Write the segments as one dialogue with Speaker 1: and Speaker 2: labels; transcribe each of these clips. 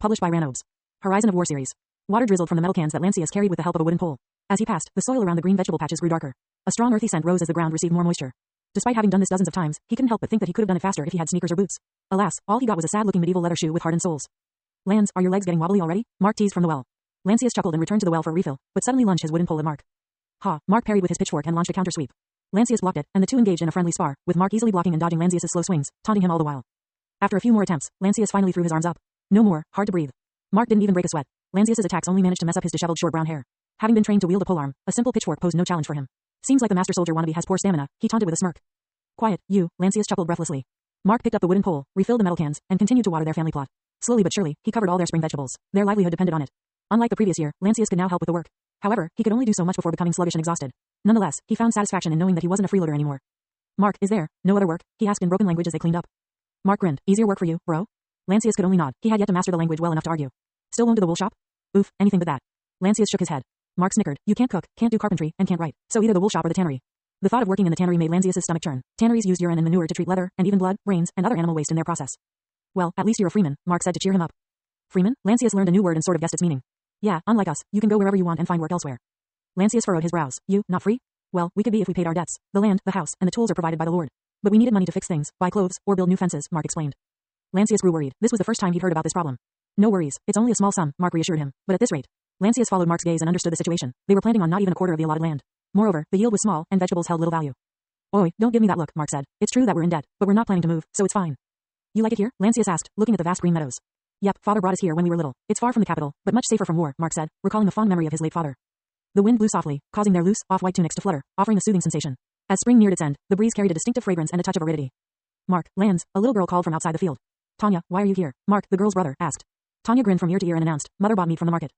Speaker 1: Published by Ranobes. Horizon of War series. Water drizzled from the metal cans that Lancius carried with the help of a wooden pole. As he passed, the soil around the green vegetable patches grew darker. A strong earthy scent rose as the ground received more moisture. Despite having done this dozens of times, he couldn't help but think that he could have done it faster if he had sneakers or boots. Alas, all he got was a sad-looking medieval leather shoe with hardened soles. Lance, are your legs getting wobbly already? Mark teased from the well. Lancius chuckled and returned to the well for a refill, but suddenly lunged his wooden pole at Mark. Ha! Mark parried with his pitchfork and launched a counter sweep. Lancius blocked it, and the two engaged in a friendly spar, with Mark easily blocking and dodging Lancius's slow swings, taunting him all the while. After a few more attempts, Lancius finally threw his arms up. No more, hard to breathe. Mark didn't even break a sweat. Lancius's attacks only managed to mess up his disheveled short brown hair. Having been trained to wield a polearm, a simple pitchfork posed no challenge for him. Seems like the master soldier wannabe has poor stamina, he taunted with a smirk. Quiet, you, Lancius chuckled breathlessly. Mark picked up the wooden pole, refilled the metal cans, and continued to water their family plot. Slowly but surely, he covered all their spring vegetables. Their livelihood depended on it. Unlike the previous year, Lancius could now help with the work. However, he could only do so much before becoming sluggish and exhausted. Nonetheless, he found satisfaction in knowing that he wasn't a freeloader anymore. Mark, is there no other work? He asked in broken language as they cleaned up. Mark grinned. Easier work for you, bro? Lancius could only nod. He had yet to master the language well enough to argue. Still won't do the wool shop? Oof, anything but that. Lancius shook his head. Mark snickered. You can't cook, can't do carpentry, and can't write. So either the wool shop or the tannery. The thought of working in the tannery made Lancius's stomach turn. Tanneries used urine and manure to treat leather, and even blood, brains, and other animal waste in their process. Well, at least you're a freeman, Mark said to cheer him up. Freeman? Lancius learned a new word and sort of guessed its meaning. Yeah, unlike us, you can go wherever you want and find work elsewhere. Lancius furrowed his brows. You, not free? Well, we could be if we paid our debts. The land, the house, and the tools are provided by the Lord. But we needed money to fix things, buy clothes, or build new fences, Mark explained. Lancius grew worried. This was the first time he'd heard about this problem. No worries, it's only a small sum, Mark reassured him. But at this rate, Lancius followed Mark's gaze and understood the situation. They were planting on not even a quarter of the allotted land. Moreover, the yield was small, and vegetables held little value. Oi, don't give me that look, Mark said. It's true that we're in debt, but we're not planning to move, so it's fine. You like it here? Lancius asked, looking at the vast green meadows. Yep, father brought us here when we were little. It's far from the capital, but much safer from war, Mark said, recalling a fond memory of his late father. The wind blew softly, causing their loose, off-white tunics to flutter, offering a soothing sensation. As spring neared its end, the breeze carried a distinctive fragrance and a touch of aridity. Mark, Lance, a little girl called from outside the field. Tanya, why are you here? Mark, the girl's brother, asked. Tanya grinned from ear to ear and announced, Mother bought meat from the market.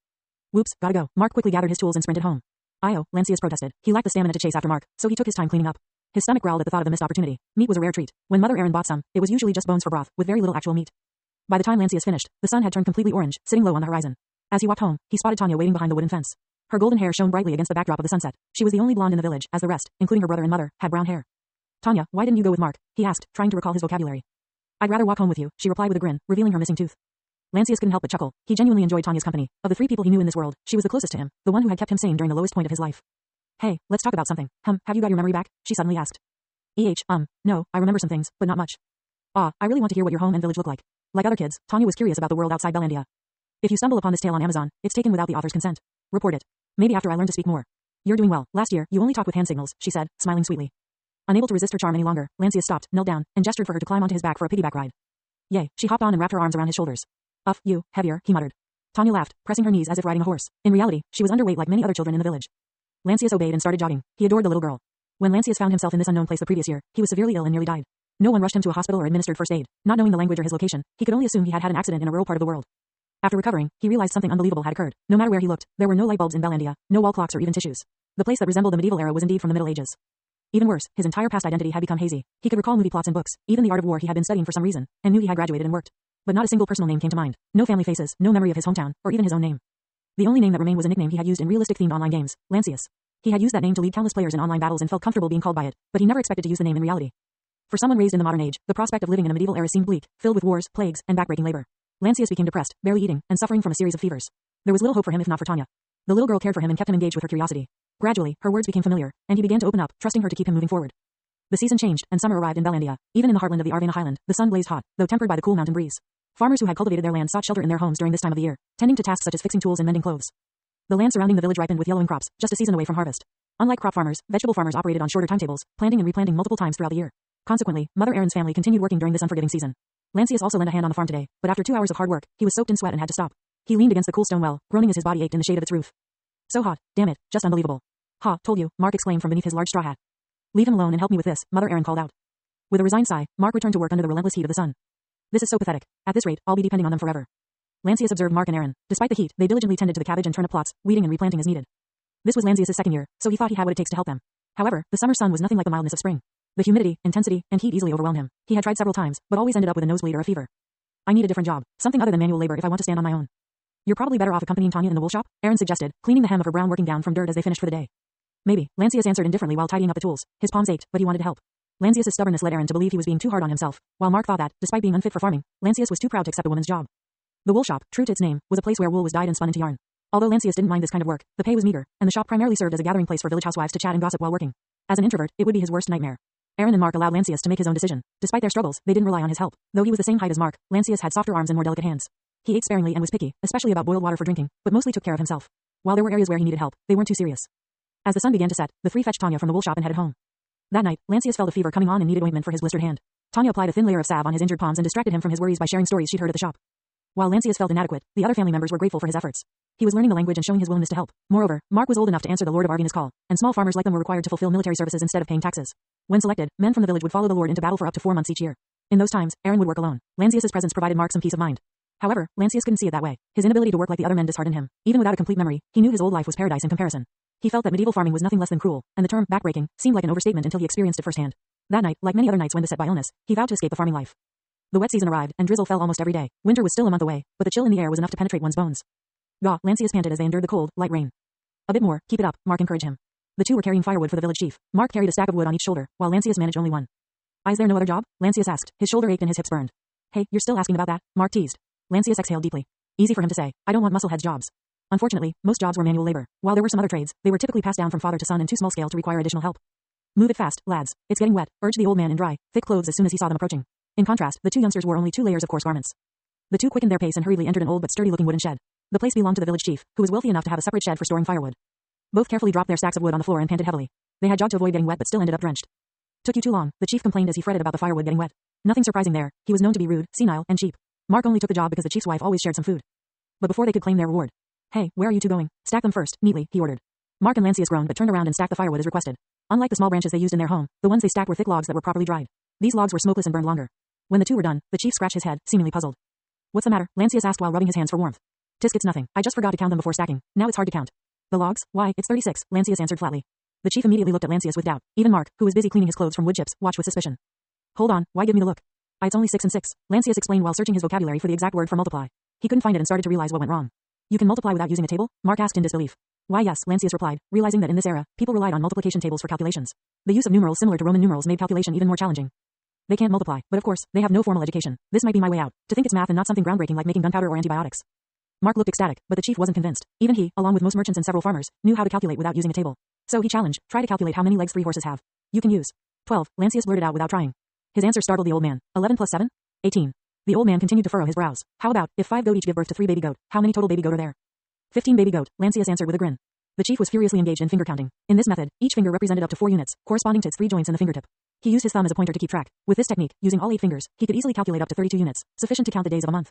Speaker 1: Whoops, gotta go. Mark quickly gathered his tools and sprinted home. Io, Lancius protested. He lacked the stamina to chase after Mark, so he took his time cleaning up. His stomach growled at the thought of the missed opportunity. Meat was a rare treat. When Mother Erin bought some, it was usually just bones for broth, with very little actual meat. By the time Lancius finished, the sun had turned completely orange, sitting low on the horizon. As he walked home, he spotted Tanya waiting behind the wooden fence. Her golden hair shone brightly against the backdrop of the sunset. She was the only blonde in the village, as the rest, including her brother and mother, had brown hair. Tanya, why didn't you go with Mark? He asked, trying to recall his vocabulary. I'd rather walk home with you, she replied with a grin, revealing her missing tooth. Lancius couldn't help but chuckle. He genuinely enjoyed Tanya's company. Of the three people he knew in this world, she was the closest to him, the one who had kept him sane during the lowest point of his life. Hey, let's talk about something. Have you got your memory back? She suddenly asked. No, I remember some things, but not much. I really want to hear what your home and village look like. Like other kids, Tanya was curious about the world outside Bellandia. If you stumble upon this tale on Amazon, it's taken without the author's consent. Report it. Maybe after I learn to speak more. You're doing well. Last year, you only talk with hand signals, she said, smiling sweetly. Unable to resist her charm any longer, Lancius stopped, knelt down, and gestured for her to climb onto his back for a piggyback ride. Yay, she hopped on and wrapped her arms around his shoulders. You, heavier, he muttered. Tanya laughed, pressing her knees as if riding a horse. In reality, she was underweight like many other children in the village. Lancius obeyed and started jogging. He adored the little girl. When Lancius found himself in this unknown place the previous year, he was severely ill and nearly died. No one rushed him to a hospital or administered first aid. Not knowing the language or his location, he could only assume he had had an accident in a rural part of the world. After recovering, he realized something unbelievable had occurred. No matter where he looked, there were no light bulbs in Bellandia, no wall clocks or even tissues. The place that resembled the medieval era was indeed from the Middle Ages. Even worse, his entire past identity had become hazy. He could recall movie plots and books, even the art of war he had been studying for some reason, and knew he had graduated and worked. But not a single personal name came to mind. No family faces, no memory of his hometown, or even his own name. The only name that remained was a nickname he had used in realistic-themed online games, Lancius. He had used that name to lead countless players in online battles and felt comfortable being called by it, but he never expected to use the name in reality. For someone raised in the modern age, the prospect of living in a medieval era seemed bleak, filled with wars, plagues, and backbreaking labor. Lancius became depressed, barely eating, and suffering from a series of fevers. There was little hope for him if not for Tanya. The little girl cared for him and kept him engaged with her curiosity. Gradually, her words became familiar, and he began to open up, trusting her to keep him moving forward. The season changed, and summer arrived in Bellandia. Even in the heartland of the Arvena Highland, the sun blazed hot, though tempered by the cool mountain breeze. Farmers who had cultivated their land sought shelter in their homes during this time of the year, tending to tasks such as fixing tools and mending clothes. The land surrounding the village ripened with yellowing crops, just a season away from harvest. Unlike crop farmers, vegetable farmers operated on shorter timetables, planting and replanting multiple times throughout the year. Consequently, Mother Erin's family continued working during this unforgiving season. Lancius also lent a hand on the farm today, but after 2 hours of hard work, he was soaked in sweat and had to stop. He leaned against the cool stone well, groaning as his body ached in the shade of its roof. So hot, damn it, just unbelievable. Ha, told you, Mark exclaimed from beneath his large straw hat. Leave him alone and help me with this, Mother Erin called out. With a resigned sigh, Mark returned to work under the relentless heat of the sun. This is so pathetic. At this rate, I'll be depending on them forever. Lancius observed Mark and Erin. Despite the heat, they diligently tended to the cabbage and turnip plots, weeding and replanting as needed. This was Lancius' second year, so he thought he had what it takes to help them. However, the summer sun was nothing like the mildness of spring. The humidity, intensity, and heat easily overwhelmed him. He had tried several times, but always ended up with a nosebleed or a fever. I need a different job, something other than manual labor if I want to stand on my own. You're probably better off accompanying Tanya in the wool shop, Erin suggested, cleaning the hem of her brown working gown from dirt as they finished for the day. Maybe, Lancius answered indifferently while tidying up the tools. His palms ached, but he wanted to help. Lancius' stubbornness led Erin to believe he was being too hard on himself, while Mark thought that, despite being unfit for farming, Lancius was too proud to accept a woman's job. The wool shop, true to its name, was a place where wool was dyed and spun into yarn. Although Lancius didn't mind this kind of work, the pay was meager, and the shop primarily served as a gathering place for village housewives to chat and gossip while working. As an introvert, it would be his worst nightmare. Aaron and Mark allowed Lancius to make his own decision. Despite their struggles, they didn't rely on his help. Though he was the same height as Mark, Lancius had softer arms and more delicate hands. He ate sparingly and was picky, especially about boiled water for drinking, but mostly took care of himself. While there were areas where he needed help, they weren't too serious. As the sun began to set, the three fetched Tanya from the wool shop and headed home. That night, Lancius felt a fever coming on and needed ointment for his blistered hand. Tanya applied a thin layer of salve on his injured palms and distracted him from his worries by sharing stories she'd heard at the shop. While Lancius felt inadequate, the other family members were grateful for his efforts. He was learning the language and showing his willingness to help. Moreover, Mark was old enough to answer the Lord of Arvina's call, and small farmers like them were required to fulfill military services instead of paying taxes. When selected, men from the village would follow the Lord into battle for up to 4 months each year. In those times, Aaron would work alone. Lancius's presence provided Mark some peace of mind. However, Lancius couldn't see it that way. His inability to work like the other men disheartened him. Even without a complete memory, he knew his old life was paradise in comparison. He felt that medieval farming was nothing less than cruel, and the term backbreaking seemed like an overstatement until he experienced it firsthand. That night, like many other nights when beset by illness, he vowed to escape the farming life. The wet season arrived, and drizzle fell almost every day. Winter was still a month away, but the chill in the air was enough to penetrate one's bones. Gaw, Lancius panted as they endured the cold, light rain. A bit more, keep it up, Mark encouraged him. The two were carrying firewood for the village chief. Mark carried a stack of wood on each shoulder, while Lancius managed only one. Is there no other job? Lancius asked. His shoulder ached and his hips burned. Hey, you're still asking about that? Mark teased. Lancius exhaled deeply. Easy for him to say. I don't want muscleheads jobs. Unfortunately, most jobs were manual labor. While there were some other trades, they were typically passed down from father to son and too small scale to require additional help. Move it fast, lads. It's getting wet, urged the old man in dry, thick clothes as soon as he saw them approaching. In contrast, the two youngsters wore only 2 layers of coarse garments. The two quickened their pace and hurriedly entered an old but sturdy-looking wooden shed. The place belonged to the village chief, who was wealthy enough to have a separate shed for storing firewood. Both carefully dropped their stacks of wood on the floor and panted heavily. They had jogged to avoid getting wet but still ended up drenched. Took you too long, the chief complained as he fretted about the firewood getting wet. Nothing surprising there. He was known to be rude, senile, and cheap. Mark only took the job because the chief's wife always shared some food. But before they could claim their reward. Hey, where are you two going? Stack them first, neatly, he ordered. Mark and Lancius groaned but turned around and stacked the firewood as requested. Unlike the small branches they used in their home, the ones they stacked were thick logs that were properly dried. These logs were smokeless and burned longer. When the two were done, the chief scratched his head, seemingly puzzled. What's the matter? Lancius asked while rubbing his hands for warmth. Tisk, it's nothing. I just forgot to count them before stacking. Now it's hard to count. The logs? Why, it's 36, Lancius answered flatly. The chief immediately looked at Lancius with doubt. Even Mark, who was busy cleaning his clothes from wood chips, watched with suspicion. Hold on, why give me the look? It's only 6 and 6, Lancius explained while searching his vocabulary for the exact word for multiply. He couldn't find it and started to realize what went wrong. You can multiply without using a table? Mark asked in disbelief. Why yes, Lancius replied, realizing that in this era, people relied on multiplication tables for calculations. The use of numerals similar to Roman numerals made calculation even more challenging. They can't multiply, but of course, they have no formal education. This might be my way out. To think it's math and not something groundbreaking like making gunpowder or antibiotics. Mark looked ecstatic, but the chief wasn't convinced. Even he, along with most merchants and several farmers, knew how to calculate without using a table. So he challenged, try to calculate how many legs 3 horses have. You can use 12, Lancius blurted out without trying. His answer startled the old man. 11 plus 7? 18. The old man continued to furrow his brows. How about, if 5 goat each give birth to 3 baby goat, how many total baby goat are there? 15 baby goat, Lancius answered with a grin. The chief was furiously engaged in finger counting. In this method, each finger represented up to 4 units, corresponding to its 3 joints in the fingertip. He used his thumb as a pointer to keep track. With this technique, using all 8 fingers, he could easily calculate up to 32 units, sufficient to count the days of a month.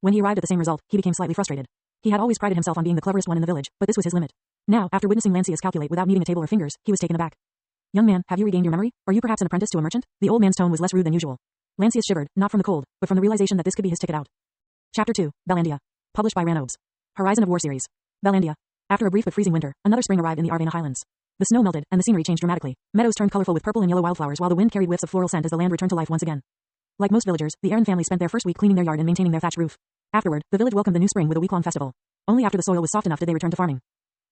Speaker 1: When he arrived at the same result, he became slightly frustrated. He had always prided himself on being the cleverest one in the village, but this was his limit. Now, after witnessing Lancius calculate without needing a table or fingers, he was taken aback. Young man, have you regained your memory? Are you perhaps an apprentice to a merchant? The old man's tone was less rude than usual. Lancius shivered, not from the cold, but from the realization that this could be his ticket out. Chapter 2, Bellandia. Published by Ranobes. Horizon of War Series. Bellandia. After a brief but freezing winter, another spring arrived in the Arvena Highlands. The snow melted, and the scenery changed dramatically. Meadows turned colorful with purple and yellow wildflowers while the wind carried whiffs of floral scent as the land returned to life once again. Like most villagers, the Aaron family spent their first week cleaning their yard and maintaining their thatched roof. Afterward, the village welcomed the new spring with a week-long festival. Only after the soil was soft enough did they return to farming.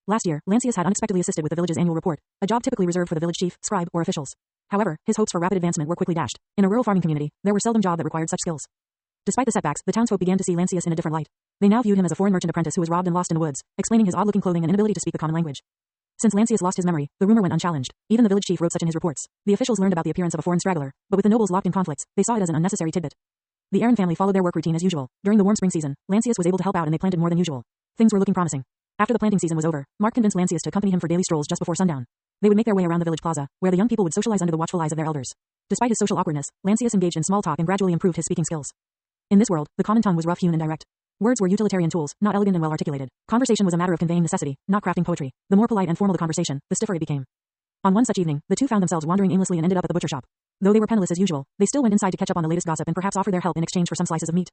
Speaker 1: Last year, Lancius had unexpectedly assisted with the village's annual report, a job typically reserved for the village chief, scribe, or officials. However, his hopes for rapid advancement were quickly dashed. In a rural farming community, there were seldom jobs that required such skills. Despite the setbacks, the townsfolk began to see Lancius in a different light. They now viewed him as a foreign merchant apprentice who was robbed and lost in the woods, explaining his odd-looking clothing and inability to speak the common language. Since Lancius lost his memory, the rumor went unchallenged. Even the village chief wrote such in his reports. The officials learned about the appearance of a foreign straggler, but with the nobles locked in conflicts, they saw it as an unnecessary tidbit. The Aaron family followed their work routine as usual. During the warm spring season, Lancius was able to help out and they planted more than usual. Things were looking promising. After the planting season was over, Mark convinced Lancius to accompany him for daily strolls just before sundown. They would make their way around the village plaza, where the young people would socialize under the watchful eyes of their elders. Despite his social awkwardness, Lancius engaged in small talk and gradually improved his speaking skills. In this world, the common tongue was rough-hewn and direct. Words were utilitarian tools, not elegant and well-articulated. Conversation was a matter of conveying necessity, not crafting poetry. The more polite and formal the conversation, the stiffer it became. On one such evening, the two found themselves wandering aimlessly and ended up at the butcher shop. Though they were penniless as usual, they still went inside to catch up on the latest gossip and perhaps offer their help in exchange for some slices of meat.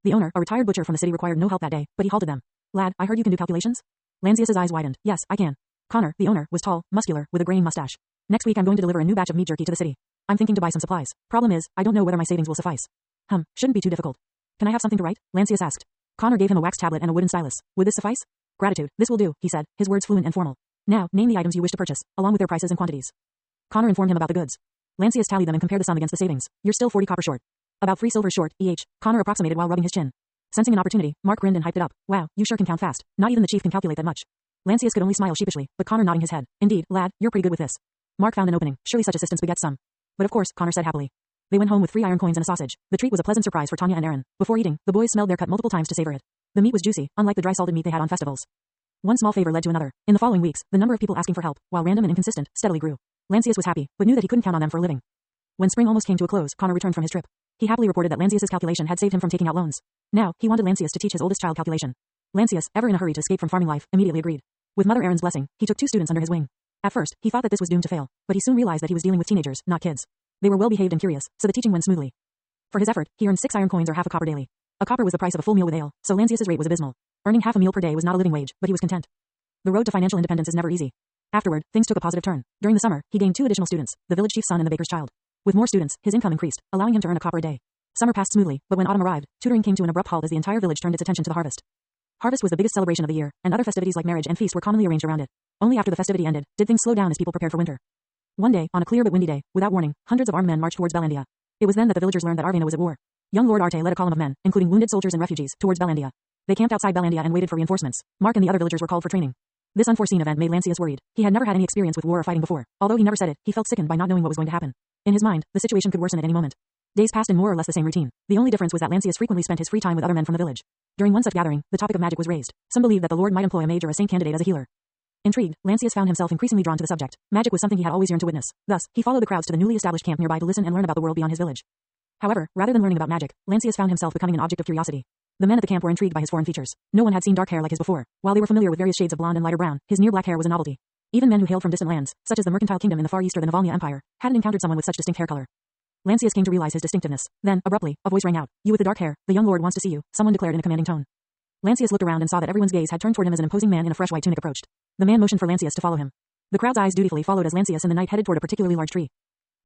Speaker 1: The owner, a retired butcher from the city, required no help that day, but he halted them. Lad, I heard you can do calculations? Lancius's eyes widened. Yes, I can. Connor, the owner, was tall, muscular, with a graying mustache. Next week I'm going to deliver a new batch of meat jerky to the city. I'm thinking to buy some supplies. Problem is, I don't know whether my savings will suffice. Shouldn't be too difficult. Can I have something to write? Lancius asked. Connor gave him a wax tablet and a wooden stylus. Would this suffice? Gratitude. This will do, he said, his words fluent and formal. Now, name the items you wish to purchase, along with their prices and quantities. Connor informed him about the goods. Lancius tallied them and compared the sum against the savings. You're still 40 copper short. About 3 silvers short, each, Connor approximated while rubbing his chin. Sensing an opportunity, Mark grinned and hyped it up. Wow, you sure can count fast. Not even the chief can calculate that much. Lancius could only smile sheepishly, but Connor nodding his head. Indeed, lad, you're pretty good with this. Mark found an opening. Surely such assistance begets some. But of course, Connor said happily. They went home with 3 iron coins and a sausage. The treat was a pleasant surprise for Tanya and Aaron. Before eating, the boys smelled their cut multiple times to savor it. The meat was juicy, unlike the dry salted meat they had on festivals. One small favor led to another. In the following weeks, the number of people asking for help, while random and inconsistent, steadily grew. Lancius was happy, but knew that he couldn't count on them for a living. When spring almost came to a close, Connor returned from his trip. He happily reported that Lancius's calculation had saved him from taking out loans. Now, he wanted Lancius to teach his oldest child calculation. Lancius, ever in a hurry to escape from farming life, immediately agreed. With Mother Erin's blessing, he took 2 students under his wing. At first, he thought that this was doomed to fail, but he soon realized that he was dealing with teenagers, not kids. They were well behaved and curious, so the teaching went smoothly. For his effort, he earned 6 iron coins or half a copper daily. A copper was the price of a full meal with ale, so Lancius's rate was abysmal. Earning half a meal per day was not a living wage, but he was content. The road to financial independence is never easy. Afterward, things took a positive turn. During the summer, he gained 2 additional students, the village chief's son and the baker's child. With more students, his income increased, allowing him to earn a copper a day. Summer passed smoothly, but when autumn arrived, tutoring came to an abrupt halt as the entire village turned its attention to the harvest. Harvest was the biggest celebration of the year, and other festivities like marriage and feast were commonly arranged around it. Only after the festivity ended did things slow down as people prepared for winter. One day, on a clear but windy day, without warning, hundreds of armed men marched towards Bellandia. It was then that the villagers learned that Arvena was at war. Young Lord Arte led a column of men, including wounded soldiers and refugees, towards Bellandia. They camped outside Bellandia and waited for reinforcements. Mark and the other villagers were called for training. This unforeseen event made Lancius worried. He had never had any experience with war or fighting before. Although he never said it, he felt sickened by not knowing what was going to happen. In his mind, the situation could worsen at any moment. Days passed in more or less the same routine. The only difference was that Lancius frequently spent his free time with other men from the village. During one such gathering, the topic of magic was raised. Some believed that the Lord might employ a mage or a saint candidate as a healer. Intrigued, Lancius found himself increasingly drawn to the subject. Magic was something he had always yearned to witness. Thus, he followed the crowds to the newly established camp nearby to listen and learn about the world beyond his village. However, rather than learning about magic, Lancius found himself becoming an object of curiosity. The men at the camp were intrigued by his foreign features. No one had seen dark hair like his before. While they were familiar with various shades of blonde and lighter brown, his near black hair was a novelty. Even men who hailed from distant lands, such as the Mercantile Kingdom in the Far East or the Navalnia Empire, hadn't encountered someone with such distinct hair color. Lancius came to realize his distinctiveness. Then, abruptly, a voice rang out. "You with the dark hair, the young lord wants to see you," someone declared in a commanding tone. Lancius looked around and saw that everyone's gaze had turned toward him as an imposing man in a fresh white tunic approached. The man motioned for Lancius to follow him. The crowd's eyes dutifully followed as Lancius and the knight headed toward a particularly large tree.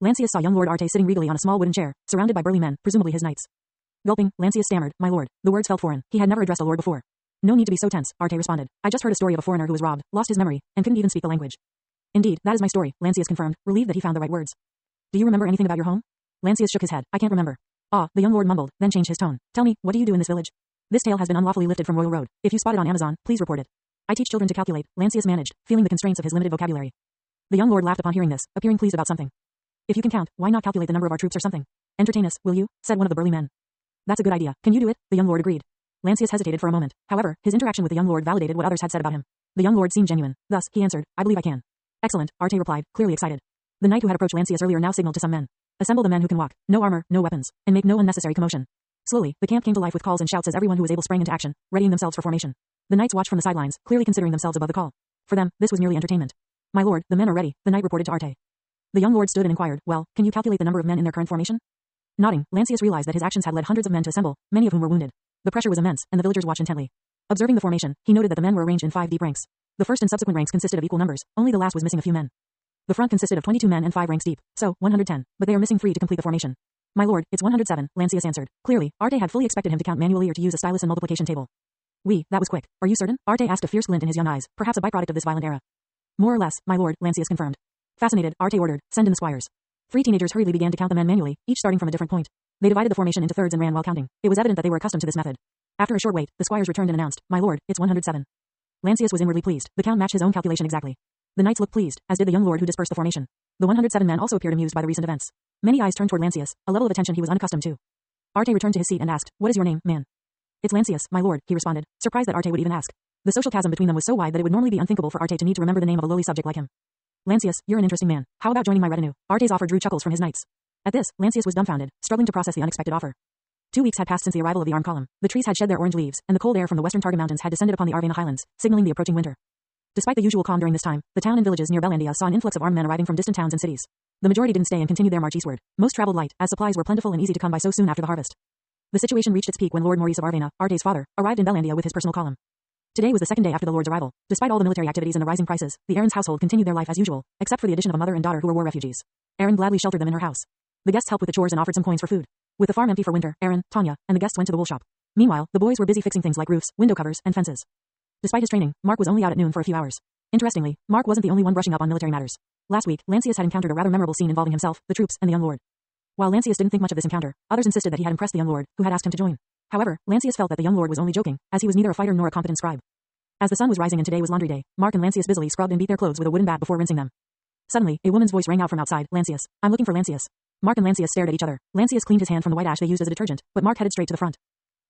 Speaker 1: Lancius saw young Lord Arte sitting regally on a small wooden chair, surrounded by burly men, presumably his knights. Gulping, Lancius stammered, "My lord." The words felt foreign. He had never addressed a lord before. "No need to be so tense," Arte responded. "I just heard a story of a foreigner who was robbed, lost his memory, and couldn't even speak the language." "Indeed, that is my story," Lancius confirmed, relieved that he found the right words. "Do you remember anything about your home?" Lancius shook his head. "I can't remember." "Ah," the young lord mumbled, then changed his tone. "Tell me, what do you do in this village? This tale has been unlawfully lifted from Royal Road. If you spot it on Amazon, please report it." "I teach children to calculate," Lancius managed, feeling the constraints of his limited vocabulary. The young lord laughed upon hearing this, appearing pleased about something. "If you can count, why not calculate the number of our troops or something? Entertain us, will you?" said one of the burly men. "That's a good idea. Can you do it?" the young lord agreed. Lancius hesitated for a moment. However, his interaction with the young lord validated what others had said about him. The young lord seemed genuine. Thus, he answered, "I believe I can." "Excellent," Arte replied, clearly excited. The knight who had approached Lancius earlier now signaled to some men. "Assemble the men who can walk, no armor, no weapons, and make no unnecessary commotion." Slowly, the camp came to life with calls and shouts as everyone who was able sprang into action, readying themselves for formation. The knights watched from the sidelines, clearly considering themselves above the call. For them, this was merely entertainment. "My lord, the men are ready," the knight reported to Arte. The young lord stood and inquired, "Well, can you calculate the number of men in their current formation?" Nodding, Lancius realized that his actions had led hundreds of men to assemble, many of whom were wounded. The pressure was immense, and the villagers watched intently. Observing the formation, he noted that the men were arranged in 5 deep ranks. The first and subsequent ranks consisted of equal numbers, only the last was missing a few men. The front consisted of 22 men and 5 ranks deep, so 110, but they are missing 3 to complete the formation. "My lord, it's 107, Lancius answered. Clearly, Arte had fully expected him to count manually or to use a stylus and multiplication table. "Oui, that was quick. Are you certain?" Arte asked, a fierce glint in his young eyes, perhaps a byproduct of this violent era. "More or less, my lord," Lancius confirmed. Fascinated, Arte ordered, "Send in the squires." 3 teenagers hurriedly began to count the men manually, each starting from a different point. They divided the formation into thirds and ran while counting. It was evident that they were accustomed to this method. After a short wait, the squires returned and announced, "My lord, it's 107. Lancius was inwardly pleased. The count matched his own calculation exactly. The knights looked pleased, as did the young lord who dispersed the formation. The 107 men also appeared amused by the recent events. Many eyes turned toward Lancius, a level of attention he was unaccustomed to. Arte returned to his seat and asked, "What is your name, man?" "It's Lancius, my lord," he responded, surprised that Arte would even ask. The social chasm between them was so wide that it would normally be unthinkable for Arte to need to remember the name of a lowly subject like him. "Lancius, you're an interesting man. How about joining my retinue?" Arte's offer drew chuckles from his knights. At this, Lancius was dumbfounded, struggling to process the unexpected offer. 2 weeks had passed since the arrival of the armed column. The trees had shed their orange leaves, and the cold air from the western Targa Mountains had descended upon the Arvena highlands, signaling the approaching winter. Despite the usual calm during this time, the town and villages near Bellandia saw an influx of armed men arriving from distant towns and cities. The majority didn't stay and continued their march eastward. Most traveled light, as supplies were plentiful and easy to come by so soon after the harvest. The situation reached its peak when Lord Maurice of Arvena, Arte's father, arrived in Bellandia with his personal column. Today was the second day after the Lord's arrival. Despite all the military activities and the rising prices, the Aaron's household continued their life as usual, except for the addition of a mother and daughter who were war refugees. Aaron gladly sheltered them in her house. The guests helped with the chores and offered some coins for food. With the farm empty for winter, Aaron, Tanya, and the guests went to the wool shop. Meanwhile, the boys were busy fixing things like roofs, window covers, and fences. Despite his training, Mark was only out at noon for a few hours. Interestingly, Mark wasn't the only one brushing up on military matters. Last week, Lancius had encountered a rather memorable scene involving himself, the troops, and the young lord. While Lancius didn't think much of this encounter, others insisted that he had impressed the young lord, who had asked him to join. However, Lancius felt that the young lord was only joking, as he was neither a fighter nor a competent scribe. As the sun was rising and today was laundry day, Mark and Lancius busily scrubbed and beat their clothes with a wooden bat before rinsing them. Suddenly, a woman's voice rang out from outside. Lancius. I'm looking for Lancius. Mark and Lancius stared at each other. Lancius cleaned his hand from the white ash they used as a detergent, but Mark headed straight to the front.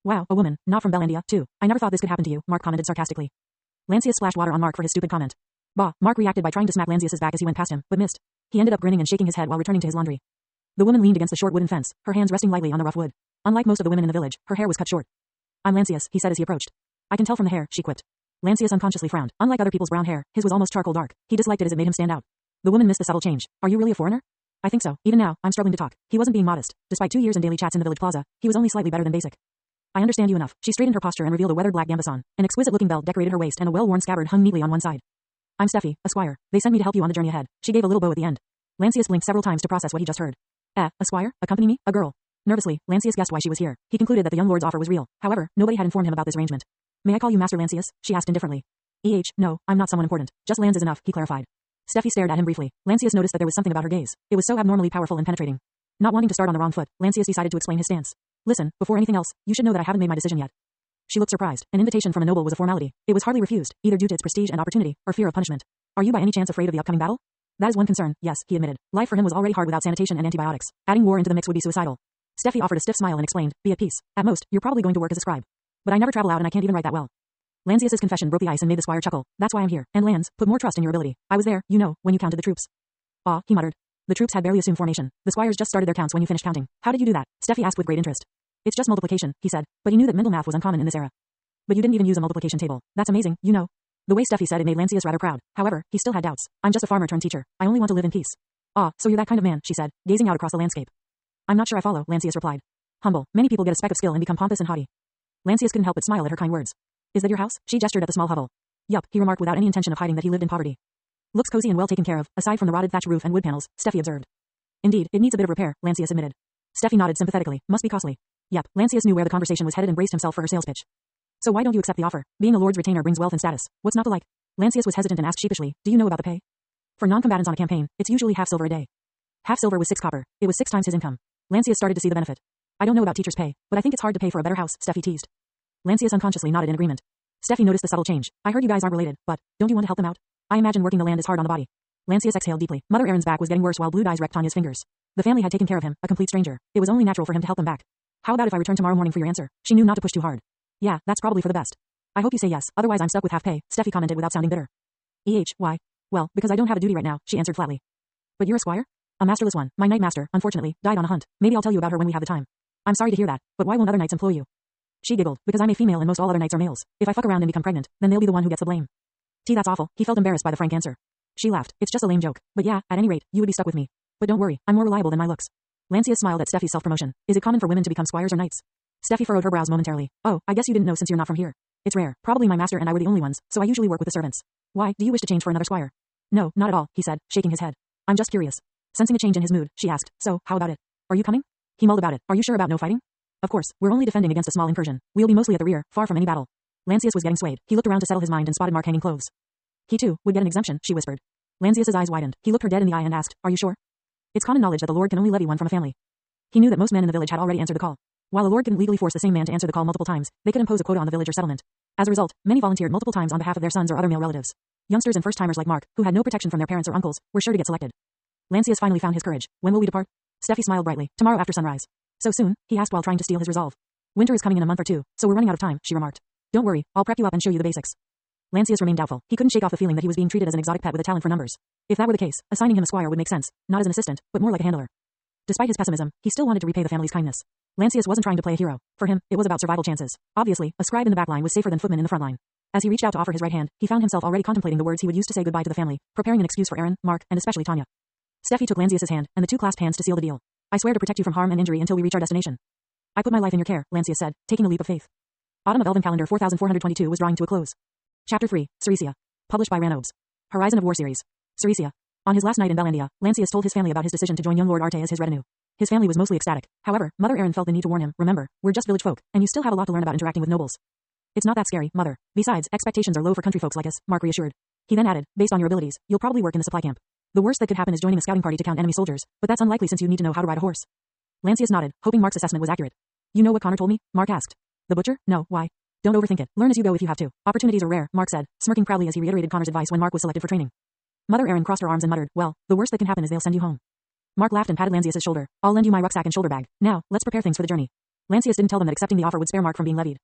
Speaker 1: Wow, a woman, not from Bellandia, too. I never thought this could happen to you, Mark commented sarcastically. Lancius splashed water on Mark for his stupid comment. Bah, Mark reacted by trying to smack Lancius's back as he went past him, but missed. He ended up grinning and shaking his head while returning to his laundry. The woman leaned against the short wooden fence, her hands resting lightly on the rough wood. Unlike most of the women in the village, her hair was cut short. I'm Lancius, he said as he approached. I can tell from the hair, she quipped. Lancius unconsciously frowned. Unlike other people's brown hair, his was almost charcoal dark. He disliked it as it made him stand out. The woman missed the subtle change. Are you really a foreigner? I think so. Even now, I'm struggling to talk. He wasn't being modest. Despite 2 years and daily chats in the village plaza, he was only slightly better than basic. I understand you enough. She straightened her posture and revealed a weathered black gambeson. An exquisite-looking belt decorated her waist and a well-worn scabbard hung neatly on one side. I'm Steffi, a squire. They sent me to help you on the journey ahead. She gave a little bow at the end. Lancius blinked several times to process what he just heard. A squire? Accompany me? A girl? Nervously, Lancius guessed why she was here. He concluded that the young lord's offer was real. However, nobody had informed him about this arrangement. May I call you Master Lancius? She asked indifferently. No, I'm not someone important. Just Lance is enough, he clarified. Steffi stared at him briefly. Lancius noticed that there was something about her gaze. It was so abnormally powerful and penetrating. Not wanting to start on the wrong foot, Lancius decided to explain his stance. Listen, before anything else, you should know that I haven't made my decision yet. She looked surprised. An invitation from a noble was a formality. It was hardly refused, either due to its prestige and opportunity, or fear of punishment. Are you by any chance afraid of the upcoming battle? That is one concern, yes, he admitted. Life for him was already hard without sanitation and antibiotics. Adding war into the mix would be suicidal. Steffi offered a stiff smile and explained, be at peace. At most, you're probably going to work as a scribe. But I never travel out and I can't even write that well. Lancius's confession broke the ice and made the squire chuckle. That's why I'm here. And Lance, put more trust in your ability. I was there, you know, when you counted the troops. Ah, he muttered. The troops had barely assumed formation. The squires just started their counts when you finished counting. How did you do that? Steffi asked with great interest. It's just multiplication, he said, but he knew that mental math was uncommon in this era. But you didn't even use a multiplication table. That's amazing, you know. The way Steffi said it made Lancius rather proud. However, he still had doubts. I'm just a farmer turned teacher. I only want to live in peace. Ah, so you're that kind of man, she said, gazing out across the landscape. I'm not sure I follow, Lancius replied. Humble. Many people get a speck of skill and become pompous and haughty. Lancius couldn't help but smile at her kind words. Is that your house? She gestured at the small hovel. Yup, he remarked without any intention of hiding that he lived in poverty. Looks cozy and well taken care of, aside from the rotted thatch roof and wood panels, Steffi observed. Indeed, it needs a bit of repair, Lancius admitted. Steffi nodded sympathetically. Must be costly. Yep, Lancius knew where the conversation was headed and braced himself for her sales pitch. So why don't you accept the offer? Being a lord's retainer brings wealth and status. What's not to like? Lancius was hesitant and asked sheepishly, do you know about the pay? For non-combatants on a campaign, it's usually half silver a day. Half silver was 6 copper. It was 6 times his income. Lancius started to see the benefit. I don't know about teachers' pay, but I think it's hard to pay for a better house, Steffi teased. Lancius unconsciously nodded in agreement. Steffi noticed the subtle change. I heard you guys aren't related, but don't you want to help them out? I imagine working the land is hard on the body. Lancius exhaled deeply. Mother Erin's back was getting worse while blue dyes wrecked Tanya's fingers. The family had taken care of him, a complete stranger. It was only natural for him to help them back. How about if I return tomorrow morning for your answer? She knew not to push too hard. Yeah, that's probably for the best. I hope you say yes, otherwise I'm stuck with half pay, Steffi commented without sounding bitter. Why? Well, because I don't have a duty right now, she answered flatly. But you're a squire? A masterless one. My knight master, unfortunately, died on a hunt. Maybe I'll tell you about her when we have the time. I'm sorry to hear that, but why won't other knights employ you? She giggled, because I'm a female and most all other knights are males. If I fuck around and become pregnant, then they'll be the one who gets the blame. That's awful. He felt embarrassed by the frank answer. She laughed. It's just a lame joke. But yeah, at any rate, you would be stuck with me. But don't worry, I'm more reliable than my looks. Lancius smiled at Steffi's self-promotion. Is it common for women to become squires or knights? Steffi furrowed her brows momentarily. Oh, I guess you didn't know since you're not from here. It's rare. Probably my master and I were the only ones, so I usually work with the servants. Why, do you wish to change for another squire? No, not at all, he said, shaking his head. I'm just curious. Sensing a change in his mood, she asked, so, how about it? Are you coming? He mulled about it. Are you sure about no fighting? Of course, we're only defending against a small incursion. We'll be mostly at the rear, far from any battle. Lancius was getting swayed. He looked around to settle his mind and spotted Mark hanging clothes. He too would get an exemption, she whispered. Lancius's eyes widened. He looked her dead in the eye and asked, are you sure? It's common knowledge that the lord can only levy one from a family. He knew that most men in the village had already answered the call. While a lord couldn't legally force the same man to answer the call multiple times, they could impose a quota on the village or settlement. As a result, many volunteered multiple times on behalf of their sons or other male relatives. Youngsters and first-timers like Mark, who had no protection from their parents or uncles, were sure to get selected. Lancius finally found his courage. When will we depart? Steffi smiled brightly. Tomorrow after sunrise. So soon? He asked while trying to steel his resolve. Winter is coming in a month or two, so we're running out of time, she remarked. Don't worry, I'll prep you up and show you the basics. Lancius remained doubtful. He couldn't shake off the feeling that he was being treated as an exotic pet with a talent for numbers. If that were the case, assigning him a squire would make sense, not as an assistant, but more like a handler. Despite his pessimism, he still wanted to repay the family's kindness. Lancius wasn't trying to play a hero. For him, it was about survival chances. Obviously, a scribe in the back line was safer than footmen in the front line. As he reached out to offer his right hand, he found himself already contemplating the words he would use to say goodbye to the family, preparing an excuse for Erin, Mark, and especially Tanya. Steffi took Lancius's hand, and the two clasped hands to seal the deal. I swear to protect you from harm and injury until we reach our destination. I put my life in your care, Lancius said, taking a leap of faith. Autumn of Elven Calendar 4422 was drawing to a close. Chapter 3, Ceresia. Published by Ranobes. Horizon of War Series. Ceresia. On his last night in Bellandia, Lancius told his family about his decision to join young Lord Arte as his retinue. His family was mostly ecstatic. However, Mother Erin felt the need to warn him, remember, we're just village folk, and you still have a lot to learn about interacting with nobles. It's not that scary, Mother. Besides, expectations are low for country folks like us, Mark reassured. He then added, based on your abilities, you'll probably work in the supply camp. The worst that could happen is joining a scouting party to count enemy soldiers, but that's unlikely since you need to know how to ride a horse. Lancius nodded, hoping Mark's assessment was accurate. You know what Connor told me? Mark asked. The butcher? No, why? Don't overthink it. Learn as you go if you have to. Opportunities are rare, Mark said, smirking proudly as he reiterated Connor's advice when Mark was selected for training. Mother Erin crossed her arms and muttered, well, the worst that can happen is they'll send you home. Mark laughed and patted Lancius' shoulder. I'll lend you my rucksack and shoulder bag. Now, let's prepare things for the journey. Lancius didn't tell them that accepting the offer would spare Mark from being levied.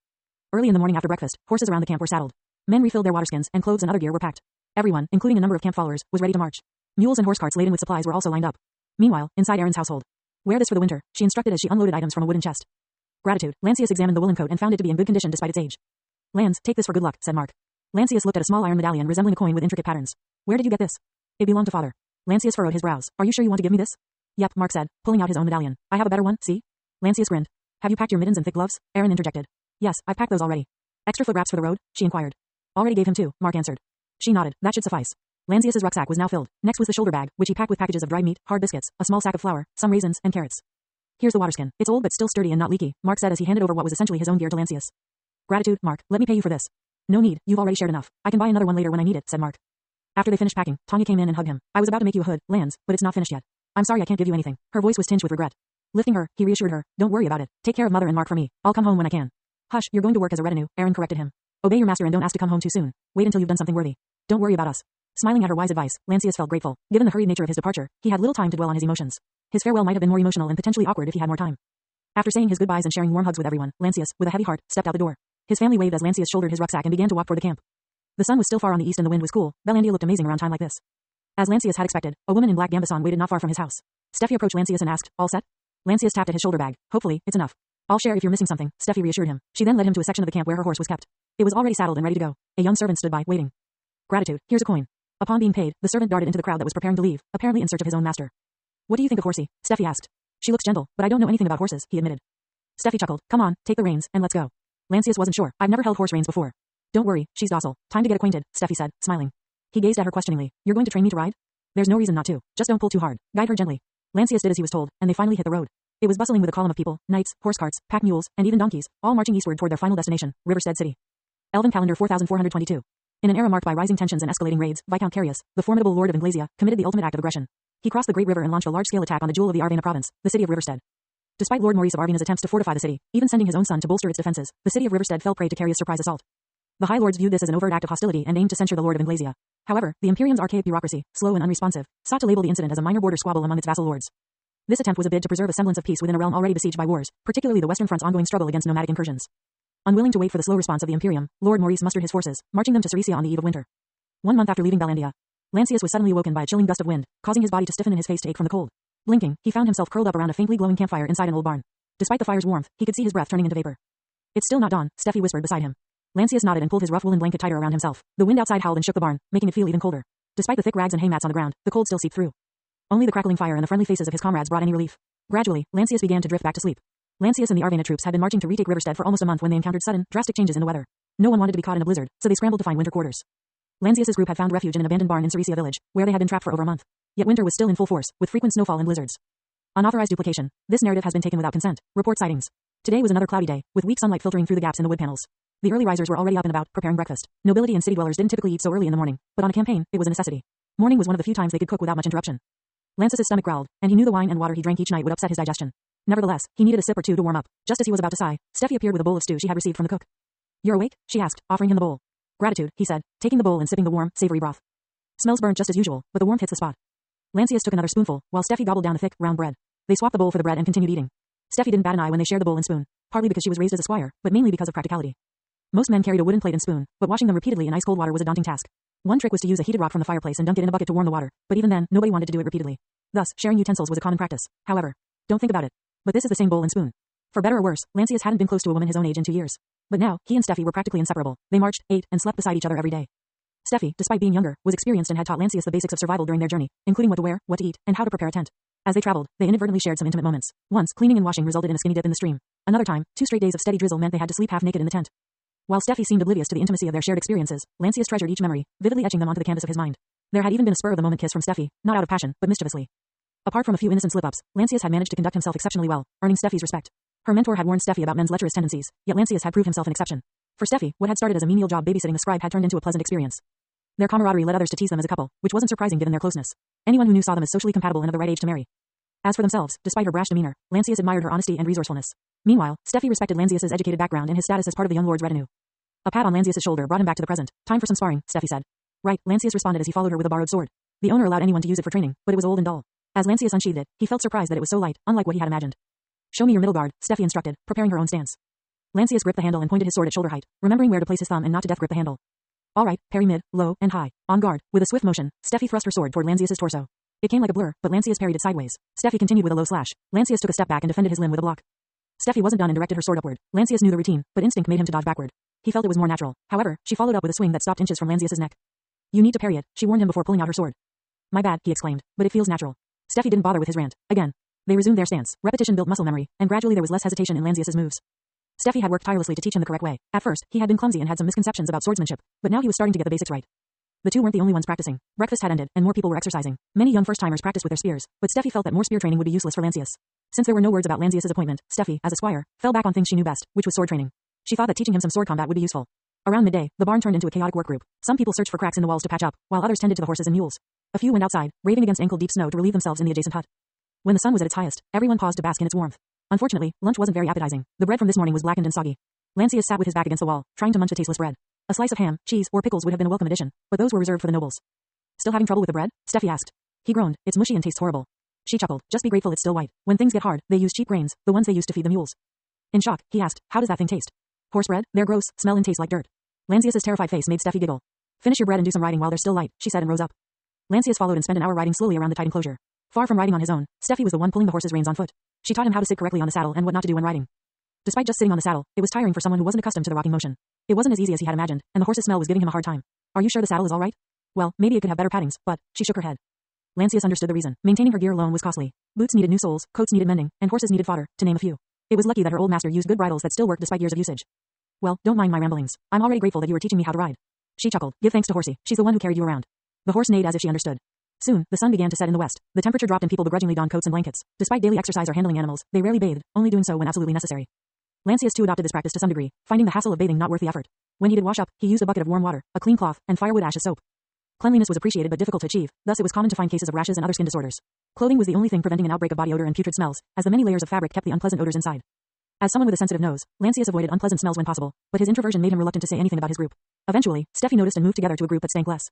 Speaker 1: Early in the morning after breakfast, horses around the camp were saddled. Men refilled their waterskins, and clothes and other gear were packed. Everyone, including a number of camp followers, was ready to march. Mules and horse carts laden with supplies were also lined up. Meanwhile, inside Erin's household. Wear this for the winter, she instructed as she unloaded items from a wooden chest. Gratitude. Lancius examined the woolen coat and found it to be in good condition despite its age. Lance, take this for good luck, said Mark. Lancius looked at a small iron medallion resembling a coin with intricate patterns. Where did you get this? It belonged to father. Lancius furrowed his brows. Are you sure you want to give me this? Yep, Mark said, pulling out his own medallion. I have a better one, see? Lancius grinned. Have you packed your mittens and thick gloves? Erin interjected. Yes, I've packed those already. Extra foot wraps for the road? She inquired. Already gave him 2, Mark answered. She nodded. That should suffice. Lancius's rucksack was now filled. Next was the shoulder bag, which he packed with packages of dried meat, hard biscuits, a small sack of flour, some raisins, and carrots. Here's the waterskin. It's old but still sturdy and not leaky, Mark said as he handed over what was essentially his own gear to Lancius. Gratitude, Mark. Let me pay you for this. No need, you've already shared enough. I can buy another one later when I need it, said Mark. After they finished packing, Tanya came in and hugged him. I was about to make you a hood, Lance, but it's not finished yet. I'm sorry I can't give you anything. Her voice was tinged with regret. Lifting her, he reassured her. Don't worry about it. Take care of Mother and Mark for me. I'll come home when I can. Hush, you're going to work as a retinue, Erin corrected him. Obey your master and don't ask to come home too soon. Wait until you've done something worthy. Don't worry about us. Smiling at her wise advice, Lancius felt grateful. Given the hurried nature of his departure, he had little time to dwell on his emotions. His farewell might have been more emotional and potentially awkward if he had more time. After saying his goodbyes and sharing warm hugs with everyone, Lancius, with a heavy heart, stepped out the door. His family waved as Lancius shouldered his rucksack and began to walk toward the camp. The sun was still far on the east and the wind was cool. Bellandia looked amazing around time like this. As Lancius had expected, a woman in black gambeson waited not far from his house. Steffi approached Lancius and asked, all set? Lancius tapped at his shoulder bag. Hopefully, it's enough. I'll share if you're missing something, Steffi reassured him. She then led him to a section of the camp where her horse was kept. It was already saddled and ready to go. A young servant stood by, waiting. Gratitude, here's a coin. Upon being paid, the servant darted into the crowd that was preparing to leave, apparently in search of his own master. What do you think of Horsey? Steffi asked. She looks gentle, but I don't know anything about horses, he admitted. Steffi chuckled. Come on, take the reins, and let's go. Lancius wasn't sure. I've never held horse reins before. Don't worry, she's docile. Time to get acquainted, Steffi said, smiling. He gazed at her questioningly. You're going to train me to ride? There's no reason not to. Just don't pull too hard. Guide her gently. Lancius did as he was told, and they finally hit the road. It was bustling with a column of people, knights, horse carts, pack mules, and even donkeys, all marching eastward toward their final destination, Riverstead City. Elven calendar 4422. In an era marked by rising tensions and escalating raids, Viscount Carius, the formidable lord of Inglasia, committed the ultimate act of aggression. He crossed the Great River and launched a large-scale attack on the jewel of the Arvena province, the city of Riverstead. Despite Lord Maurice of Arvena's attempts to fortify the city, even sending his own son to bolster its defenses, the city of Riverstead fell prey to Carius' surprise assault. The High Lords viewed this as an overt act of hostility and aimed to censure the Lord of Inglasia. However, the Imperium's archaic bureaucracy, slow and unresponsive, sought to label the incident as a minor border squabble among its vassal lords. This attempt was a bid to preserve a semblance of peace within a realm already besieged by wars, particularly the Western Front's ongoing struggle against nomadic incursions. Unwilling to wait for the slow response of the Imperium, Lord Maurice mustered his forces, marching them to Ceresia on the eve of winter. 1 month after leaving Bellandia, Lancius was suddenly awoken by a chilling gust of wind, causing his body to stiffen and his face to ache from the cold. Blinking, he found himself curled up around a faintly glowing campfire inside an old barn. Despite the fire's warmth, he could see his breath turning into vapor. It's still not dawn, Steffi whispered beside him. Lancius nodded and pulled his rough woolen blanket tighter around himself. The wind outside howled and shook the barn, making it feel even colder. Despite the thick rags and haymats on the ground, the cold still seeped through. Only the crackling fire and the friendly faces of his comrades brought any relief. Gradually, Lancius began to drift back to sleep. Lancius and the Arvena troops had been marching to retake Riverstead for almost a month when they encountered sudden, drastic changes in the weather. No one wanted to be caught in a blizzard, so they scrambled to find winter quarters. Lancius's group had found refuge in an abandoned barn in Ceresia village, where they had been trapped for over a month. Yet winter was still in full force, with frequent snowfall and blizzards. Unauthorized duplication. This narrative has been taken without consent. Report sightings. Today was another cloudy day, with weak sunlight filtering through the gaps in the wood panels. The early risers were already up and about, preparing breakfast. Nobility and city dwellers didn't typically eat so early in the morning, but on a campaign, it was a necessity. Morning was one of the few times they could cook without much interruption. Lancius's stomach growled, and he knew the wine and water he drank each night would upset his digestion. Nevertheless, he needed a sip or two to warm up. Just as he was about to sigh, Steffi appeared with a bowl of stew she had received from the cook. You're awake? She asked, offering him the bowl. Gratitude, he said, taking the bowl and sipping the warm, savory broth. Smells burnt just as usual, but the warmth hits the spot. Lancius took another spoonful, while Steffi gobbled down the thick, round bread. They swapped the bowl for the bread and continued eating. Steffi didn't bat an eye when they shared the bowl and spoon, partly because she was raised as a squire, but mainly because of practicality. Most men carried a wooden plate and spoon, but washing them repeatedly in ice-cold water was a daunting task. One trick was to use a heated rock from the fireplace and dunk it in a bucket to warm the water, but even then, nobody wanted to do it repeatedly. Thus, sharing utensils was a common practice. However, don't think about it, but this is the same bowl and spoon. For better or worse, Lancius hadn't been close to a woman his own age in 2 years. But now, he and Steffi were practically inseparable. They marched, ate, and slept beside each other every day. Steffi, despite being younger, was experienced and had taught Lancius the basics of survival during their journey, including what to wear, what to eat, and how to prepare a tent. As they traveled, they inadvertently shared some intimate moments. Once, cleaning and washing resulted in a skinny dip in the stream. Another time, 2 straight days of steady drizzle meant they had to sleep half naked in the tent. While Steffi seemed oblivious to the intimacy of their shared experiences, Lancius treasured each memory, vividly etching them onto the canvas of his mind. There had even been a spur-of-the-moment kiss from Steffi, not out of passion, but mischievously. Apart from a few innocent slip-ups, Lancius had managed to conduct himself exceptionally well, earning Steffi's respect. Her mentor had warned Steffi about men's lecherous tendencies, yet Lancius had proved himself an exception. For Steffi, what had started as a menial job babysitting the scribe had turned into a pleasant experience. Their camaraderie led others to tease them as a couple, which wasn't surprising given their closeness. Anyone who knew saw them as socially compatible and of the right age to marry. As for themselves, despite her brash demeanor, Lancius admired her honesty and resourcefulness. Meanwhile, Steffi respected Lanzius's educated background and his status as part of the young lord's retinue. A pat on Lanzius's shoulder brought him back to the present. Time for some sparring, Steffi said. Right, Lanzius responded as he followed her with a borrowed sword. The owner allowed anyone to use it for training, but it was old and dull. As Lanzius unsheathed it, he felt surprised that it was so light, unlike what he had imagined. Show me your middle guard, Steffi instructed, preparing her own stance. Lanzius gripped the handle and pointed his sword at shoulder height, remembering where to place his thumb and not to death grip the handle. All right, parry mid, low, and high. On guard. With a swift motion, Steffi thrust her sword toward Lanzius's torso. It came like a blur, but Lanzius parried it sideways. Steffi continued with a low slash. Lanzius took a step back and defended his limb with a block. Steffi wasn't done and directed her sword upward. Lanzius knew the routine, but instinct made him to dodge backward. He felt it was more natural. However, she followed up with a swing that stopped inches from Lanzius's neck. You need to parry it, she warned him before pulling out her sword. My bad, he exclaimed, but it feels natural. Steffi didn't bother with his rant. Again. They resumed their stance. Repetition built muscle memory, and gradually there was less hesitation in Lanzius's moves. Steffi had worked tirelessly to teach him the correct way. At first, he had been clumsy and had some misconceptions about swordsmanship, but now he was starting to get the basics right. The two weren't the only ones practicing. Breakfast had ended, and more people were exercising. Many young first-timers practiced with their spears, but Steffi felt that more spear training would be useless for Lanzius. Since there were no words about Lanzius's appointment, Steffi, as a squire, fell back on things she knew best, which was sword training. She thought that teaching him some sword combat would be useful. Around midday, the barn turned into a chaotic work group. Some people searched for cracks in the walls to patch up, while others tended to the horses and mules. A few went outside, braving against ankle-deep snow to relieve themselves in the adjacent hut. When the sun was at its highest, everyone paused to bask in its warmth. Unfortunately, lunch wasn't very appetizing. The bread from this morning was blackened and soggy. Lanzius sat with his back against the wall, trying to munch the tasteless bread. A slice of ham, cheese, or pickles would have been a welcome addition, but those were reserved for the nobles. Still having trouble with the bread? Steffi asked. He groaned. It's mushy and tastes horrible. She chuckled. Just be grateful it's still white. When things get hard, they use cheap grains, the ones they used to feed the mules. In shock, he asked, how does that thing taste? Horse bread? They're gross, smell and taste like dirt. Lanzius's terrified face made Steffi giggle. Finish your bread and do some riding while they're still light, she said and rose up. Lanzius followed and spent an hour riding slowly around the tight enclosure. Far from riding on his own, Steffi was the one pulling the horse's reins on foot. She taught him how to sit correctly on the saddle and what not to do when riding. Despite just sitting on the saddle, it was tiring for someone who wasn't accustomed to the rocking motion. It wasn't as easy as he had imagined, and the horse's smell was giving him a hard time. Are you sure the saddle is all right? Well, maybe it could have better paddings, but she shook her head. Lanzius understood the reason. Maintaining her gear alone was costly. Boots needed new soles, coats needed mending, and horses needed fodder, to name a few. It was lucky that her old master used good bridles that still worked despite years of usage. Well, don't mind my ramblings. I'm already grateful that you are teaching me how to ride. She chuckled. Give thanks to Horsey. She's the one who carried you around. The horse neighed as if she understood. Soon, the sun began to set in the west. The temperature dropped and people begrudgingly donned coats and blankets. Despite daily exercise or handling animals, they rarely bathed, only doing so when absolutely necessary. Lanzius too adopted this practice to some degree, finding the hassle of bathing not worth the effort. When he did wash up, he used a bucket of warm water, a clean cloth, and firewood ash as soap. Cleanliness was appreciated but difficult to achieve, thus it was common to find cases of rashes and other skin disorders. Clothing was the only thing preventing an outbreak of body odor and putrid smells, as the many layers of fabric kept the unpleasant odors inside. As someone with a sensitive nose, Lanzius avoided unpleasant smells when possible, but his introversion made him reluctant to say anything about his group. Eventually, Steffi noticed and moved together to a group that stank less.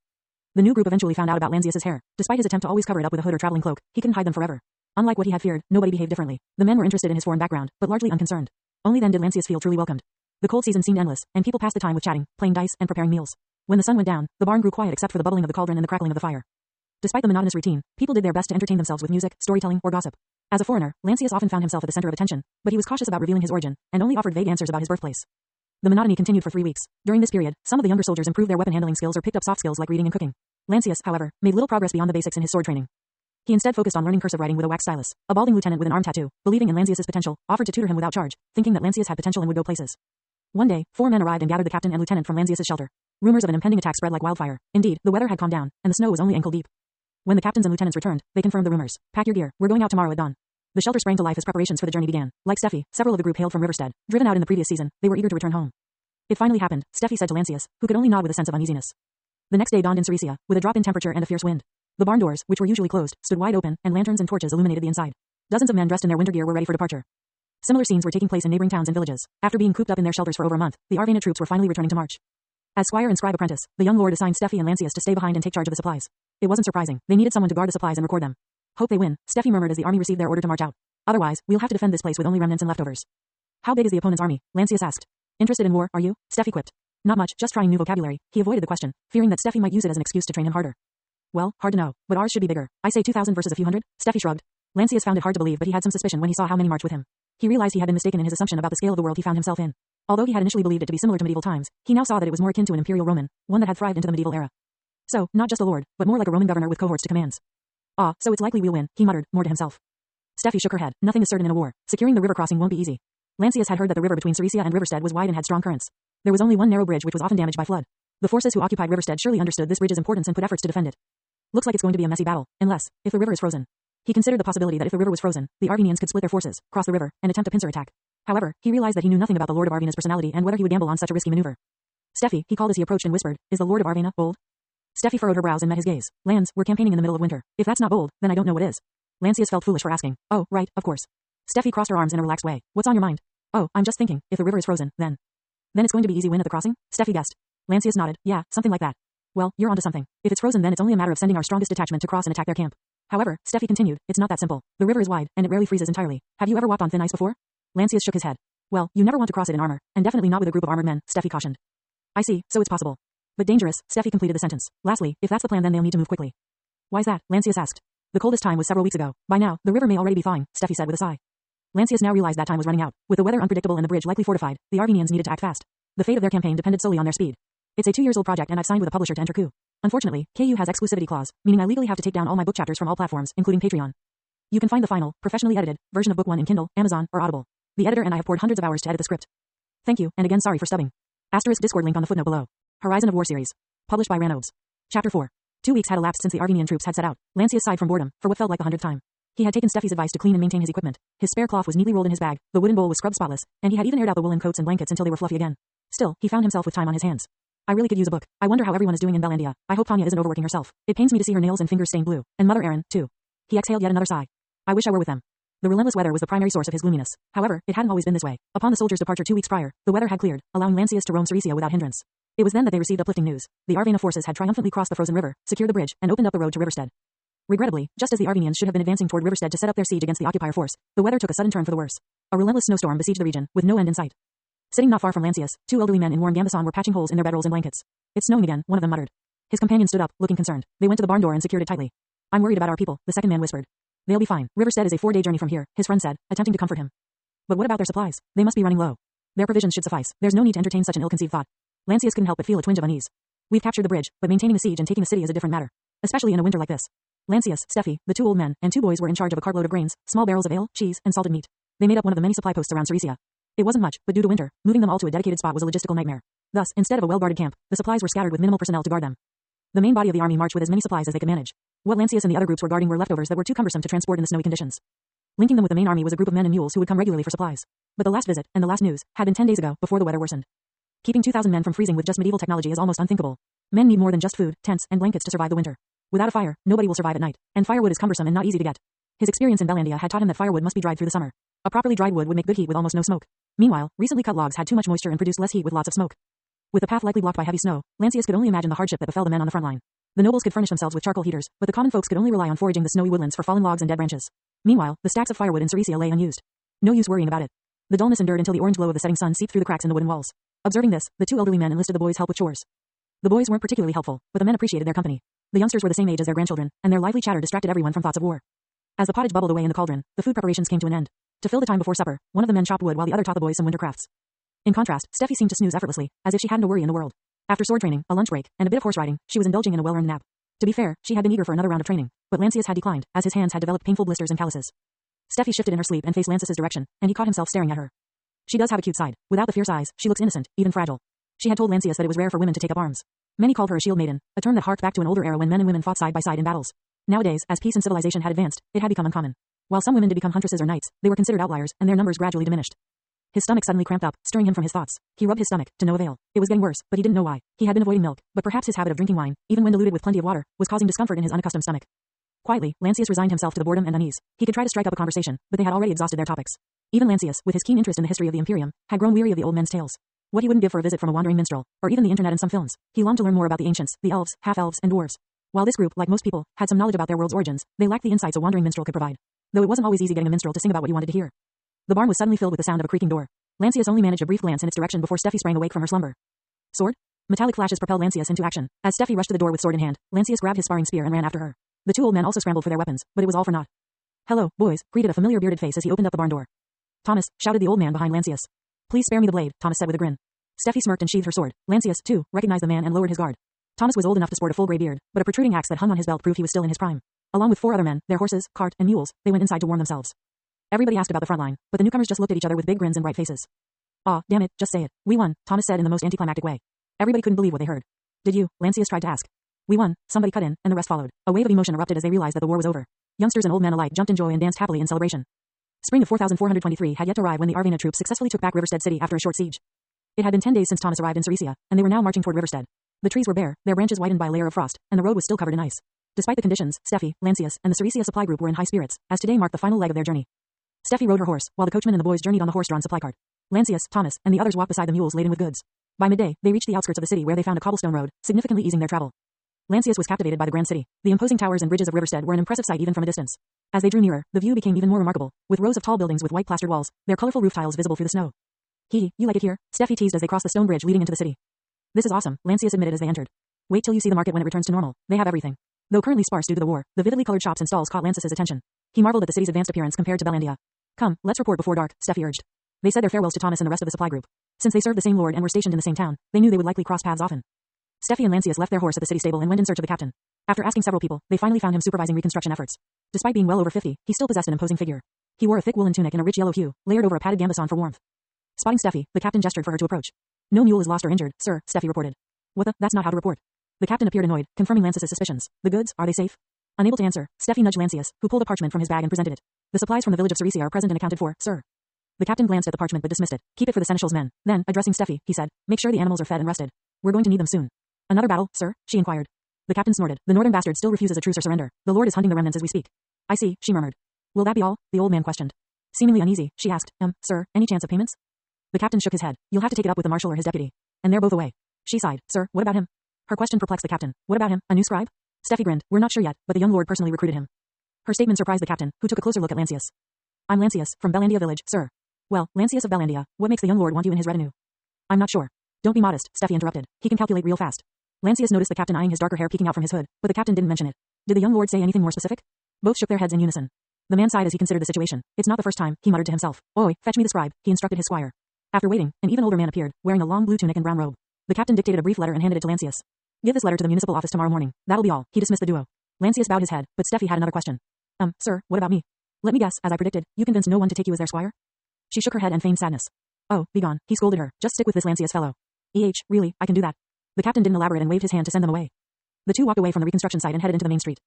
Speaker 1: The new group eventually found out about Lanzius's hair. Despite his attempt to always cover it up with a hood or traveling cloak, he couldn't hide them forever. Unlike what he had feared, nobody behaved differently. The men were interested in his foreign background, but largely unconcerned. Only then did Lanzius feel truly welcomed. The cold season seemed endless, and people passed the time with chatting, playing dice, and preparing meals. When the sun went down, the barn grew quiet except for the bubbling of the cauldron and the crackling of the fire. Despite the monotonous routine, people did their best to entertain themselves with music, storytelling, or gossip. As a foreigner, Lanzius often found himself at the center of attention, but he was cautious about revealing his origin, and only offered vague answers about his birthplace. The monotony continued for 3 weeks. During this period, some of the younger soldiers improved their weapon handling skills or picked up soft skills like reading and cooking. Lanzius, however, made little progress beyond the basics in his sword training. He instead focused on learning cursive writing with a wax stylus. A balding lieutenant with an arm tattoo, believing in Lanzius's potential, offered to tutor him without charge, thinking that Lanzius had potential and would go places. One day, 4 men arrived and gathered the captain and lieutenant from Lanzius's shelter. Rumors of an impending attack spread like wildfire. Indeed, the weather had calmed down, and the snow was only ankle deep. When the captains and lieutenants returned, they confirmed the rumors. Pack your gear, we're going out tomorrow at dawn. The shelter sprang to life as preparations for the journey began. Like Steffi, several of the group hailed from Riverstead. Driven out in the previous season, they were eager to return home. It finally happened, Steffi said to Lanzius, who could only nod with a sense of uneasiness. The next day dawned in Ceresia, with a drop in temperature and a fierce wind. The barn doors, which were usually closed, stood wide open, and lanterns and torches illuminated the inside. Dozens of men dressed in their winter gear were ready for departure. Similar scenes were taking place in neighboring towns and villages. After being cooped up in their shelters for over a month, the Arvena troops were finally returning to march. As squire and scribe apprentice, the young lord assigned Steffi and Lanzius to stay behind and take charge of the supplies. It wasn't surprising. They needed someone to guard the supplies and record them. Hope they win, Steffi murmured as the army received their order to march out. Otherwise, we'll have to defend this place with only remnants and leftovers. How big is the opponent's army? Lanzius asked. Interested in war, are you? Steffi quipped. Not much, just trying new vocabulary. He avoided the question, fearing that Steffi might use it as an excuse to train him harder. Well, hard to know, but ours should be bigger. I say 2,000 versus a few hundred? Steffi shrugged. Lanzius found it hard to believe, but he had some suspicion when he saw how many marched with him. He realized he had been mistaken in his assumption about the scale of the world he found himself in. Although he had initially believed it to be similar to medieval times, he now saw that it was more akin to an imperial Roman, one that had thrived into the medieval era. So, not just a lord, but more like a Roman governor with cohorts to commands. Ah, so it's likely we'll win, he muttered, more to himself. Steffi shook her head. Nothing is certain in a war. Securing the river crossing won't be easy. Lanzius had heard that the river between Ceresia and Riverstead was wide and had strong currents. There was only one narrow bridge which was often damaged by flood. The forces who occupied Riverstead surely understood this bridge's importance and put efforts to defend it. Looks like it's going to be a messy battle, if the river is frozen. He considered the possibility that if the river was frozen, the Arvenians could split their forces, cross the river, and attempt a pincer attack. However, he realized that he knew nothing about the Lord of Arvena's personality and whether he would gamble on such a risky maneuver. Steffi, he called as he approached and whispered, is the Lord of Arvena bold? Steffi furrowed her brows and met his gaze. Lands, we're campaigning in the middle of winter. If that's not bold, then I don't know what is. Lanzius felt foolish for asking. Oh, right, of course. Steffi crossed her arms in a relaxed way. What's on your mind? Oh, I'm just thinking, if the river is frozen, then it's going to be easy win at the crossing? Steffi guessed. Lancius nodded. Yeah, something like that. Well, you're onto something. If it's frozen then it's only a matter of sending our strongest detachment to cross and attack their camp. However, Steffi continued, it's not that simple. The river is wide, and it rarely freezes entirely. Have you ever walked on thin ice before? Lancius shook his head. Well, you never want to cross it in armor, and definitely not with a group of armored men, Steffi cautioned. I see, so it's possible. But dangerous, Steffi completed the sentence. Lastly, if that's the plan then they'll need to move quickly. Why's that? Lancius asked. The coldest time was several weeks ago. By now, the river may already be thawing, Steffi said with a sigh. Lancius now realized that time was running out. With the weather unpredictable and the bridge likely fortified, the Arvenians needed to act fast. The fate of their campaign depended solely on their speed. It's a 2-year-old project and I've signed with a publisher to enter KU. Unfortunately, KU has exclusivity clause, meaning I legally have to take down all my book chapters from all platforms, including Patreon. You can find the final, professionally edited, version of Book 1 in Kindle, Amazon, or Audible. The editor and I have poured hundreds of hours to edit the script. Thank you, and again sorry for stubbing. Asterisk Discord link on the footnote below. Horizon of War series. Published by Ranobes. Chapter 4. 2 weeks had elapsed since the Arvenian troops had set out. Lancius sighed from boredom, for what felt like the 100th time. He had taken Steffi's advice to clean and maintain his equipment. His spare cloth was neatly rolled in his bag, the wooden bowl was scrubbed spotless, and he had even aired out the woolen coats and blankets until they were fluffy again. Still, he found himself with time on his hands. I really could use a book. I wonder how everyone is doing in Bellandia. I hope Tanya isn't overworking herself. It pains me to see her nails and fingers stained blue, and Mother Erin, too. He exhaled yet another sigh. I wish I were with them. The relentless weather was the primary source of his gloominess. However, it hadn't always been this way. Upon the soldiers' departure 2 weeks prior, the weather had cleared, allowing Lancius to roam Ceresia without hindrance. It was then that they received uplifting news. The Arvena forces had triumphantly crossed the frozen river, secured the bridge, and opened up the road to Riverstead. Regrettably, just as the Arvenians should have been advancing toward Riverstead to set up their siege against the occupier force, the weather took a sudden turn for the worse. A relentless snowstorm besieged the region, with no end in sight. Sitting not far from Lancius, 2 elderly men in warm gambeson were patching holes in their bedrolls and blankets. It's snowing again, one of them muttered. His companion stood up, looking concerned. They went to the barn door and secured it tightly. I'm worried about our people, the second man whispered. They'll be fine. Riverstead is a 4-day journey from here, his friend said, attempting to comfort him. But what about their supplies? They must be running low. Their provisions should suffice. There's no need to entertain such an ill-conceived thought. Lancius couldn't help but feel a twinge of unease. We've captured the bridge, but maintaining the siege and taking the city is a different matter. Especially in a winter like this. Lancius, Steffi, the 2 old men, and 2 boys were in charge of a cartload of grains, small barrels of ale, cheese, and salted meat. They made up one of the many supply posts around Ceresia. It wasn't much, but due to winter, moving them all to a dedicated spot was a logistical nightmare. Thus, instead of a well-guarded camp, the supplies were scattered with minimal personnel to guard them. The main body of the army marched with as many supplies as they could manage. What Lancius and the other groups were guarding were leftovers that were too cumbersome to transport in the snowy conditions. Linking them with the main army was a group of men and mules who would come regularly for supplies. But the last visit, and the last news, had been 10 days ago, before the weather worsened. Keeping 2,000 men from freezing with just medieval technology is almost unthinkable. Men need more than just food, tents, and blankets to survive the winter. Without a fire, nobody will survive at night, and firewood is cumbersome and not easy to get. His experience in Bellandia had taught him that firewood must be dried through the summer. A properly dried wood would make good heat with almost no smoke. Meanwhile, recently cut logs had too much moisture and produced less heat with lots of smoke. With the path likely blocked by heavy snow, Lancius could only imagine the hardship that befell the men on the front line. The nobles could furnish themselves with charcoal heaters, but the common folks could only rely on foraging the snowy woodlands for fallen logs and dead branches. Meanwhile, the stacks of firewood in Ceresia lay unused. No use worrying about it. The dullness endured until the orange glow of the setting sun seeped through the cracks in the wooden walls. Observing this, the 2 elderly men enlisted the boys' help with chores. The boys weren't particularly helpful, but the men appreciated their company. The youngsters were the same age as their grandchildren, and their lively chatter distracted everyone from thoughts of war. As the pottage bubbled away in the cauldron, the food preparations came to an end. To fill the time before supper, one of the men chopped wood while the other taught the boys some winter crafts. In contrast, Steffi seemed to snooze effortlessly, as if she hadn't a worry in the world. After sword training, a lunch break, and a bit of horse riding, she was indulging in a well-earned nap. To be fair, she had been eager for another round of training, but Lancius had declined, as his hands had developed painful blisters and calluses. Steffi shifted in her sleep and faced Lancius's direction, and he caught himself staring at her. She does have a cute side. Without the fierce eyes, she looks innocent, even fragile. She had told Lancius that it was rare for women to take up arms. Many called her a shield maiden, a term that harked back to an older era when men and women fought side by side in battles. Nowadays, as peace and civilization had advanced, it had become uncommon. While some women did become huntresses or knights, they were considered outliers, and their numbers gradually diminished. His stomach suddenly cramped up, stirring him from his thoughts. He rubbed his stomach, to no avail. It was getting worse, but he didn't know why. He had been avoiding milk, but perhaps his habit of drinking wine, even when diluted with plenty of water, was causing discomfort in his unaccustomed stomach. Quietly, Lancius resigned himself to the boredom and unease. He could try to strike up a conversation, but they had already exhausted their topics. Even Lancius, with his keen interest in the history of the Imperium, had grown weary of the old men's tales. What he wouldn't give for a visit from a wandering minstrel, or even the internet and some films. He longed to learn more about the ancients, the elves, half-elves, and dwarves. While this group, like most people, had some knowledge about their world's origins, they lacked the insights a wandering minstrel could provide. Though it wasn't always easy getting a minstrel to sing about what you wanted to hear. The barn was suddenly filled with the sound of a creaking door. Lancius only managed a brief glance in its direction before Steffi sprang awake from her slumber. Sword? Metallic flashes propelled Lancius into action. As Steffi rushed to the door with sword in hand, Lancius grabbed his sparring spear and ran after her. The 2 old men also scrambled for their weapons, but it was all for naught. Hello, boys, greeted a familiar bearded face as he opened up the barn door. Thomas, shouted the old man behind Lancius. Please spare me the blade, Thomas said with a grin. Steffi smirked and sheathed her sword. Lancius, too, recognized the man and lowered his guard. Thomas was old enough to sport a full gray beard, but a protruding axe that hung on his belt proved he was still in his prime. Along with 4 other men, their horses, cart, and mules, they went inside to warm themselves. Everybody asked about the front line, but the newcomers just looked at each other with big grins and bright faces. Aw, damn it, just say it. We won, Thomas said in the most anticlimactic way. Everybody couldn't believe what they heard. Did you? Lancius tried to ask. We won, somebody cut in, and the rest followed. A wave of emotion erupted as they realized that the war was over. Youngsters and old men alike jumped in joy and danced happily in celebration. Spring of 4423 had yet to arrive when the Arvena troops successfully took back Riverstead city after a short siege. It had been 10 days since Thomas arrived in Ceresia, and they were now marching toward Riverstead. The trees were bare, their branches whitened by a layer of frost, and the road was still covered in ice. Despite the conditions, Steffi, Lancius, and the Ceresia supply group were in high spirits, as today marked the final leg of their journey. Steffi rode her horse, while the coachman and the boys journeyed on the horse-drawn supply cart. Lancius, Thomas, and the others walked beside the mules laden with goods. By midday, they reached the outskirts of the city where they found a cobblestone road, significantly easing their travel. Lancius was captivated by the grand city. The imposing towers and bridges of Riverstead were an impressive sight even from a distance. As they drew nearer, the view became even more remarkable, with rows of tall buildings with white plastered walls, their colorful roof tiles visible through the snow. You like it here? Steffi teased as they crossed the stone bridge leading into the city. This is awesome, Lancius admitted as they entered. Wait till you see the market when it returns to normal. They have everything. Though currently sparse due to the war, the vividly colored shops and stalls caught Lancius's attention. He marveled at the city's advanced appearance compared to Bellandia. Come, let's report before dark, Steffi urged. They said their farewells to Thomas and the rest of the supply group. Since they served the same lord and were stationed in the same town, they knew they would likely cross paths often. Steffi and Lancius left their horse at the city stable and went in search of the captain. After asking several people, they finally found him supervising reconstruction efforts. Despite being well over 50, he still possessed an imposing figure. He wore a thick woolen tunic in a rich yellow hue, layered over a padded gambeson for warmth. Spotting Steffi, the captain gestured for her to approach. No mule is lost or injured, sir, Steffi reported. That's not how to report. The captain appeared annoyed, confirming Lancius's suspicions. The goods, are they safe? Unable to answer, Steffi nudged Lancius, who pulled a parchment from his bag and presented it. The supplies from the village of Ceresia are present and accounted for, sir. The captain glanced at the parchment but dismissed it. Keep it for the seneschal's men. Then, addressing Steffi, he said, make sure the animals are fed and rested. We're going to need them soon. Another battle, sir? She inquired. The captain snorted. The northern bastard still refuses a truce or surrender. The lord is hunting the remnants as we speak. I see, she murmured. Will that be all? The old man questioned. Seemingly uneasy, she asked, sir, any chance of payments? The captain shook his head. You'll have to take it up with the marshal or his deputy. And they're both away. She sighed. Sir, what about him? Her question perplexed the captain. What about him? A new scribe? Steffi grinned. We're not sure yet, but the young lord personally recruited him. Her statement surprised the captain, who took a closer look at Lancius. I'm Lancius, from Bellandia village, sir. Well, Lancius of Bellandia, what makes the young lord want you in his retinue? I'm not sure. Don't be modest, Steffi interrupted. He can calculate real fast. Lancius noticed the captain eyeing his darker hair peeking out from his hood, but the captain didn't mention it. Did the young lord say anything more specific? Both shook their heads in unison. The man sighed as he considered the situation. It's not the first time, he muttered to himself. Oi, fetch me the scribe, he instructed his squire. After waiting, an even older man appeared, wearing a long blue tunic and brown robe. The captain dictated a brief letter and handed it to Lancius. Give this letter to the municipal office tomorrow morning. That'll be all. He dismissed the duo. Lancius bowed his head, but Steffi had another question. Sir, what about me? Let me guess, as I predicted, you convinced no one to take you as their squire? She shook her head and feigned sadness. Oh, begone, he scolded her. Just stick with this Lancius fellow. Really, I can do that. The captain didn't elaborate and waved his hand to send them away. The two walked away from the reconstruction site and headed into the main street.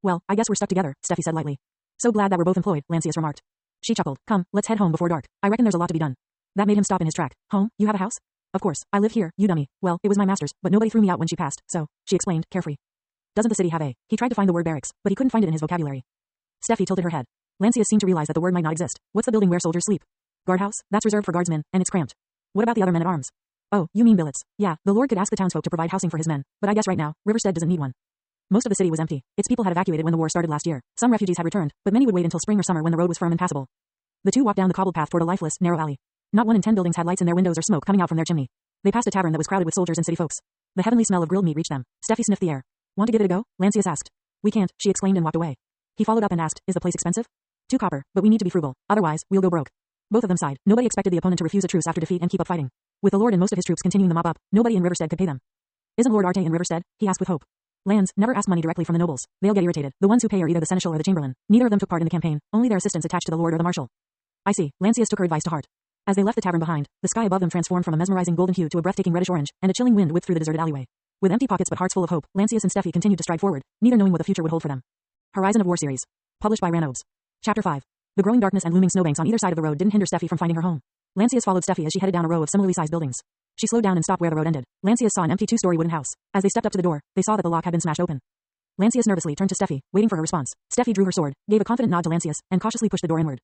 Speaker 1: Well, I guess we're stuck together, Steffi said lightly. So glad that we're both employed, Lancius remarked. She chuckled. Come, let's head home before dark. I reckon there's a lot to be done. That made him stop in his track. Home? You have a house? Of course, I live here, you dummy. Well, it was my master's, but nobody threw me out when she passed, so, she explained, carefree. Doesn't the city have a? He tried to find the word barracks, but he couldn't find it in his vocabulary. Steffi tilted her head. Lancius seemed to realize that the word might not exist. What's the building where soldiers sleep? Guardhouse? That's reserved for guardsmen, and it's cramped. What about the other men-at-arms? Oh, you mean billets. Yeah, the lord could ask the townsfolk to provide housing for his men, but I guess right now, Riverstead doesn't need one. Most of the city was empty. Its people had evacuated when the war started last year. Some refugees had returned, but many would wait until spring or summer when the road was firm and passable. The two walked down the cobbled path toward a lifeless, narrow alley. Not 1 in 10 buildings had lights in their windows or smoke coming out from their chimney. They passed a tavern that was crowded with soldiers and city folks. The heavenly smell of grilled meat reached them. Steffi sniffed the air. Want to give it a go? Lancius asked. We can't, she exclaimed and walked away. He followed up and asked, is the place expensive? 2 copper, but we need to be frugal, otherwise, we'll go broke. Both of them sighed. Nobody expected the opponent to refuse a truce after defeat and keep up fighting. With the lord and most of his troops continuing the mob up, nobody in Riverstead could pay them. Isn't Lord Arte in Riverstead? He asked with hope. Lands never ask money directly from the nobles. They'll get irritated. The ones who pay are either the seneschal or the chamberlain. Neither of them took part in the campaign, only their assistants attached to the lord or the marshal. I see. Lancius took her advice to heart. As they left the tavern behind, the sky above them transformed from a mesmerizing golden hue to a breathtaking reddish orange, and a chilling wind whipped through the deserted alleyway. With empty pockets but hearts full of hope, Lancius and Steffi continued to stride forward, neither knowing what the future would hold for them. Horizon of War series. Published by Ranobes. Chapter 5. The growing darkness and looming snowbanks on either side of the road didn't hinder Steffi from finding her home. Lancius followed Steffi as she headed down a row of similarly sized buildings. She slowed down and stopped where the road ended. Lancius saw an empty 2-story wooden house. As they stepped up to the door, they saw that the lock had been smashed open. Lancius nervously turned to Steffi, waiting for her response. Steffi drew her sword, gave a confident nod to Lancius, and cautiously pushed the door inward.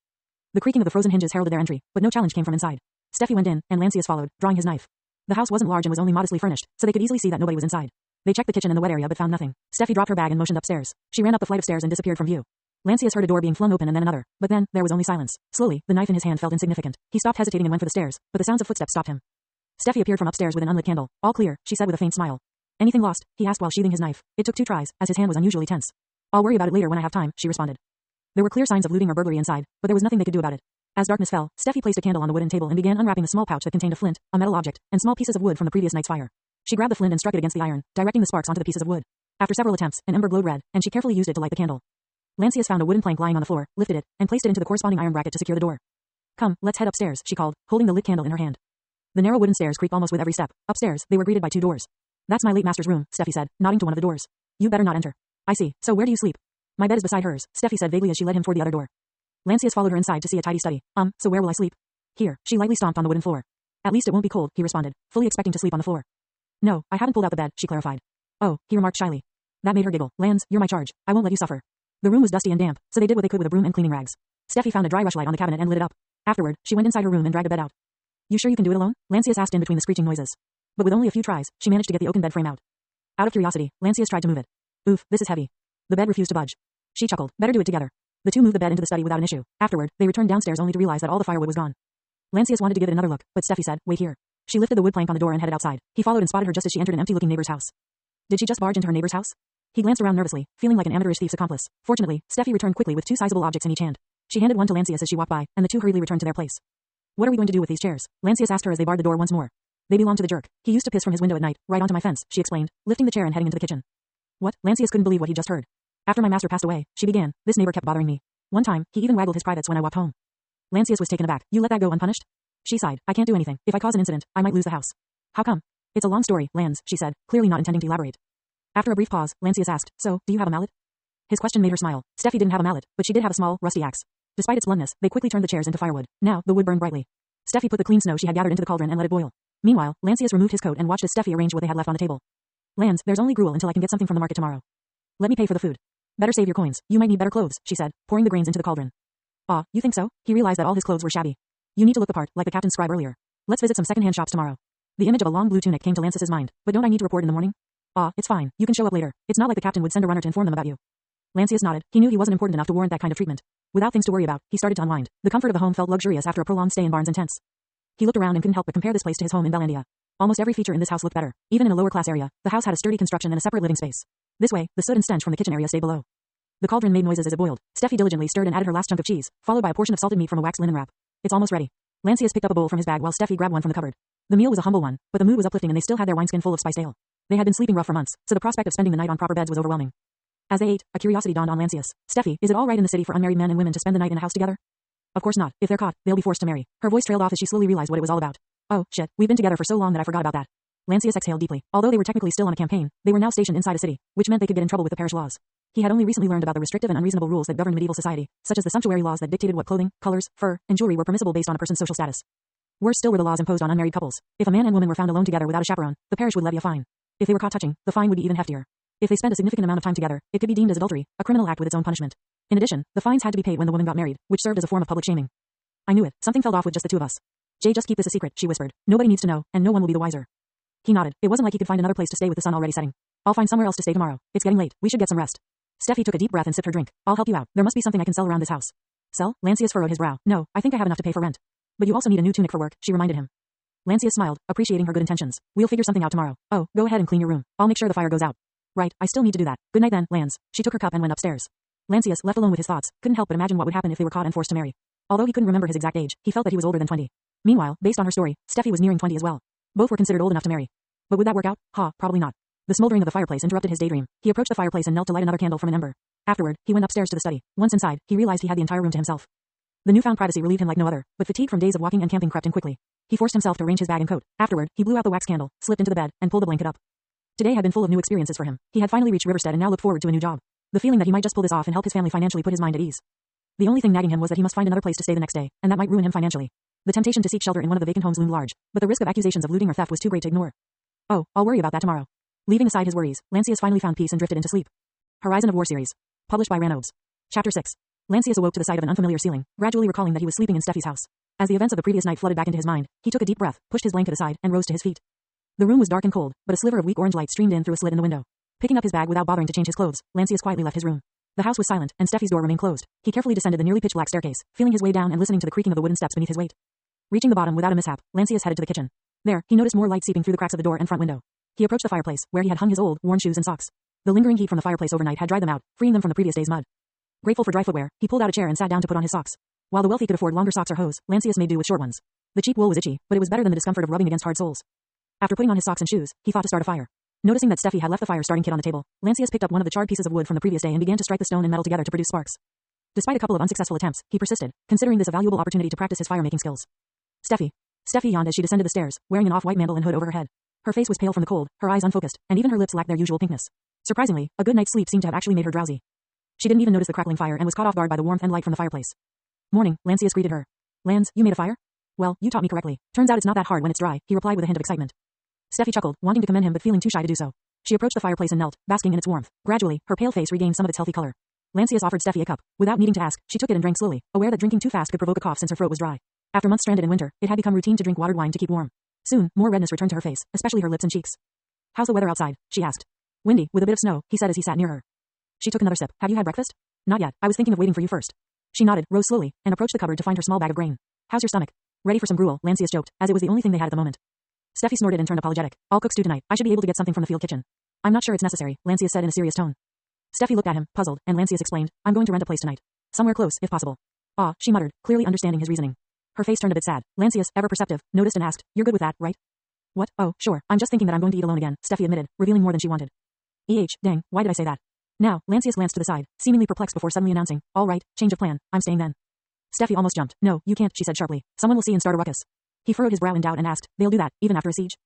Speaker 1: The creaking of the frozen hinges heralded their entry, but no challenge came from inside. Steffi went in, and Lancius followed, drawing his knife. The house wasn't large and was only modestly furnished, so they could easily see that nobody was inside. They checked the kitchen and the wet area but found nothing. Steffi dropped her bag and motioned upstairs. She ran up the flight of stairs and disappeared from view. Lancius heard a door being flung open and then another, but then, there was only silence. Slowly, the knife in his hand felt insignificant. He stopped hesitating and went for the stairs, but the sounds of footsteps stopped him. Steffi appeared from upstairs with an unlit candle. All clear, she said with a faint smile. Anything lost? He asked while sheathing his knife. It took 2 tries, as his hand was unusually tense. I'll worry about it later when I have time, she responded. There were clear signs of looting or burglary inside, but there was nothing they could do about it. As darkness fell, Steffi placed a candle on the wooden table and began unwrapping the small pouch that contained a flint, a metal object, and small pieces of wood from the previous night's fire. She grabbed the flint and struck it against the iron, directing the sparks onto the pieces of wood. After several attempts, an ember glowed red, and she carefully used it to light the candle. Lancius found a wooden plank lying on the floor, lifted it, and placed it into the corresponding iron bracket to secure the door. Come, let's head upstairs, she called, holding the lit candle in her hand. The narrow wooden stairs creaked almost with every step. Upstairs, they were greeted by 2 doors. That's my late master's room, Steffi said, nodding to one of the doors. You better not enter. I see. So where do you sleep? My bed is beside hers, Steffi said vaguely as she led him toward the other door. Lancius followed her inside to see a tidy study. So where will I sleep? Here. She lightly stomped on the wooden floor. At least it won't be cold, he responded, fully expecting to sleep on the floor. No, I haven't pulled out the bed, she clarified. Oh, he remarked shyly. That made her giggle. Lands, you're my charge. I won't let you suffer. The room was dusty and damp, so they did what they could with a broom and cleaning rags. Steffi found a dry rushlight on the cabinet and lit it up. Afterward, she went inside her room and dragged a bed out. You sure you can do it alone? Lancius asked in between the screeching noises. But with only a few tries, she managed to get the oaken bed frame out. Out of curiosity, Lancius tried to move it. Oof, this is heavy. The bed refused to budge. She chuckled. Better do it together. The two moved the bed into the study without an issue. Afterward, they returned downstairs only to realize that all the firewood was gone. Lancius wanted to give it another look, but Steffi said, wait here. She lifted the wood plank on the door and headed outside. He followed and spotted her just as she entered an empty-looking neighbor's house. Did she just barge into her neighbor's house? He glanced around nervously, feeling like an amateurish thief's accomplice. Fortunately, Steffi returned quickly with two sizable objects in each hand. She handed one to Lancius as she walked by, and the two hurriedly returned to their place. What are we going to do with these chairs? Lancius asked her as they barred the door once more. They belong to the jerk. He used to piss from his window at night, right onto my fence, she explained, lifting the chair and heading into the kitchen. What? Lancius couldn't believe what he just heard. After my master passed away, she began, this neighbor kept bothering me. One time, he even waggled his privates when I walked home. Lancius was taken aback. You let that go unpunished? She sighed. I can't do anything. If I cause an incident, I might lose the house. How come? It's a long story, Lance, she said, clearly not intending to elaborate. After a brief pause, Lancius asked, so, do you have a mallet? His question made her smile. Steffi didn't have a mallet, but she did have a small, rusty axe. Despite its bluntness, they quickly turned the chairs into firewood. Now, the wood burned brightly. Steffi put the clean snow she had gathered into the cauldron and let it boil. Meanwhile, Lancius removed his coat and watched as Steffi arranged what they had left on the table. Lance, there's only gruel until I can get something from the market tomorrow. Let me pay for the food. Better save your coins. You might need better clothes, she said, pouring the grains into the cauldron. Ah, you think so? He realized that all his clothes were shabby. You need to look the part, like the captain's scribe earlier. Let's visit some second-hand shops tomorrow. The image of a long blue tunic came to Lancius's mind. But don't I need to report in the morning? Ah, it's fine. You can show up later. It's not like the captain would send a runner to inform them about you. Lancius nodded. He knew he wasn't important enough to warrant that kind of treatment. Without things to worry about, he started to unwind. The comfort of the home felt luxurious after a prolonged stay in barns and tents. He looked around and couldn't help but compare this place to his home in Bellandia. Almost every feature in this house looked better. Even in a lower-class area, the house had a sturdy construction and a separate living space. This way, the soot and stench from the kitchen area stayed below. The cauldron made noises as it boiled. Steffi diligently stirred and added her last chunk of cheese, followed by a portion of salted meat from a waxed linen wrap. It's almost ready. Lancius picked up a bowl from his bag while Steffi grabbed one from the cupboard. The meal was a humble one, but the mood was uplifting and they still had their wineskin full of spiced ale. They had been sleeping rough for months, so the prospect of spending the night on proper beds was overwhelming. As they ate, a curiosity dawned on Lancius. Steffi, is it all right in the city for unmarried men and women to spend the night in a house together? Of course not. If they're caught, they'll be forced to marry. Her voice trailed off as she slowly realized what it was all about. Oh, shit, we've been together for so long that I forgot about that. Lancius exhaled deeply. Although they were technically still on a campaign, they were now stationed inside a city, which meant they could get in trouble with the parish laws. He had only recently learned about the restrictive and unreasonable rules that governed medieval society, such as the sumptuary laws that dictated what clothing, colors, fur, and jewelry were permissible based on a person's social status. Worse still were the laws imposed on unmarried couples. If a man and woman were found alone together without a chaperone, the parish would levy a fine. If they were caught touching, the fine would be even heftier. If they spent a significant amount of time together, it could be deemed as adultery, a criminal act with its own punishment. In addition, the fines had to be paid when the woman got married, which served as a form of public shaming. I knew it. Something felt off with just the two of us. Jay, just keep this a secret, she whispered. Nobody needs to know, and no one will be the wiser. He nodded. It wasn't like he could find another place to stay with the sun already setting. I'll find somewhere else to stay tomorrow. It's getting late. We should get some rest. Steffi took a deep breath and sipped her drink. I'll help you out. There must be something I can sell around this house. Sell? Lancius furrowed his brow. No, I think I have enough to pay for rent. But you also need a new tunic for work, she reminded him. Lancius smiled, appreciating her good intentions. We'll figure something out tomorrow. Oh, go ahead and clean your room. I'll make sure the fire goes out. Right, I still need to do that. Good night then, Lance. She took her cup and went upstairs. Lancius, left alone with his thoughts, couldn't help but imagine what would happen if they were caught and forced to marry. Although he couldn't remember his exact age, he felt that he was older than 20. Meanwhile, based on her story, Steffi was nearing 20 as well. Both were considered old enough to marry. But would that work out? Probably not. The smoldering of the fireplace interrupted his daydream. He approached the fireplace and knelt to light another candle from an ember. Afterward, he went upstairs to the study. Once inside, he realized he had the entire room to himself. The newfound privacy relieved him like no other, but fatigue from days of walking and camping crept in quickly. He forced himself to arrange his bag and coat. Afterward, he blew out the wax candle, slipped into the bed, and pulled the blanket up. Today had been full of new experiences for him. He had finally reached Riverstead and now looked forward to a new job. The feeling that he might just pull this off and help his family financially put his mind at ease. The only thing nagging him was that he must find another place to stay the next day, and that might ruin him financially. The temptation to seek shelter in one of the vacant homes loomed large, but the risk of accusations of looting or theft was too great to ignore. Oh, I'll worry about that tomorrow. Leaving aside his worries, Lancius finally found peace and drifted into sleep. Horizon of War series. Published by Ranobes. Chapter 6. Lancius awoke to the sight of an unfamiliar ceiling, gradually recalling that he was sleeping in Steffi's house. As the events of the previous night flooded back into his mind, he took a deep breath, pushed his blanket aside, and rose to his feet. The room was dark and cold, but a sliver of weak orange light streamed in through a slit in the window. Picking up his bag without bothering to change his clothes, Lancius quietly left his room. The house was silent, and Steffi's door remained closed. He carefully descended the nearly pitch-black staircase, feeling his way down and listening to the creaking of the wooden steps beneath his weight. Reaching the bottom without a mishap, Lancius headed to the kitchen. There, he noticed more light seeping through the cracks of the door and front window. He approached the fireplace, where he had hung his old, worn shoes and socks. The lingering heat from the fireplace overnight had dried them out, freeing them from the previous day's mud. Grateful for dry footwear, he pulled out a chair and sat down to put on his socks. While the wealthy could afford longer socks or hose, Lancius made do with short ones. The cheap wool was itchy, but it was better than the discomfort of rubbing against hard soles. After putting on his socks and shoes, he thought to start a fire. Noticing that Steffi had left the fire-starting kit on the table, Lancius picked up one of the charred pieces of wood from the previous day and began to strike the stone and metal together to produce sparks. Despite a couple of unsuccessful attempts, he persisted, considering this a valuable opportunity to practice his fire-making skills. Steffi yawned as she descended the stairs, wearing an off-white mantle and hood over her head. Her face was pale from the cold, her eyes unfocused, and even her lips lacked their usual pinkness. Surprisingly, a good night's sleep seemed to have actually made her drowsy. She didn't even notice the crackling fire and was caught off guard by the warmth and light from the fireplace. Morning, Lancius greeted her. Lance, you made a fire? Well, you taught me correctly. Turns out it's not that hard when it's dry, he replied with a hint of excitement. Steffi chuckled, wanting to commend him but feeling too shy to do so. She approached the fireplace and knelt, basking in its warmth. Gradually, her pale face regained some of its healthy color. Lancius offered Steffi a cup. Without needing to ask, she took it and drank slowly, aware that drinking too fast could provoke a cough since her throat was dry. After months stranded in winter, it had become routine to drink watered wine to keep warm. Soon, more redness returned to her face, especially her lips and cheeks. How's the weather outside? She asked. Windy, with a bit of snow, he said as he sat near her. She took another sip. Have you had breakfast? Not yet. I was thinking of waiting for you first. She nodded, rose slowly, and approached the cupboard to find her small bag of grain. How's your stomach? Ready for some gruel, Lancius joked, as it was the only thing they had at the moment. Steffi snorted and turned apologetic. I'll cook stew tonight. I should be able to get something from the field kitchen. I'm not sure it's necessary, Lancius said in a serious tone. Steffi looked at him, puzzled, and Lancius explained, I'm going to rent a place tonight. Somewhere close, if possible. Ah, she muttered, clearly understanding his reasoning. Her face turned a bit sad. Lancius, ever perceptive, noticed and asked, You're good with that, right? What? Oh, sure. I'm just thinking that I'm going to eat alone again, Steffi admitted, revealing more than she wanted. Dang, why did I say that? Now, Lancius glanced to the side, seemingly perplexed before suddenly announcing, all right, change of plan, I'm staying then. Steffi almost jumped. No, you can't, she said sharply. Someone will see and start a ruckus. He furrowed his brow in doubt and asked, they'll do that, even after a siege?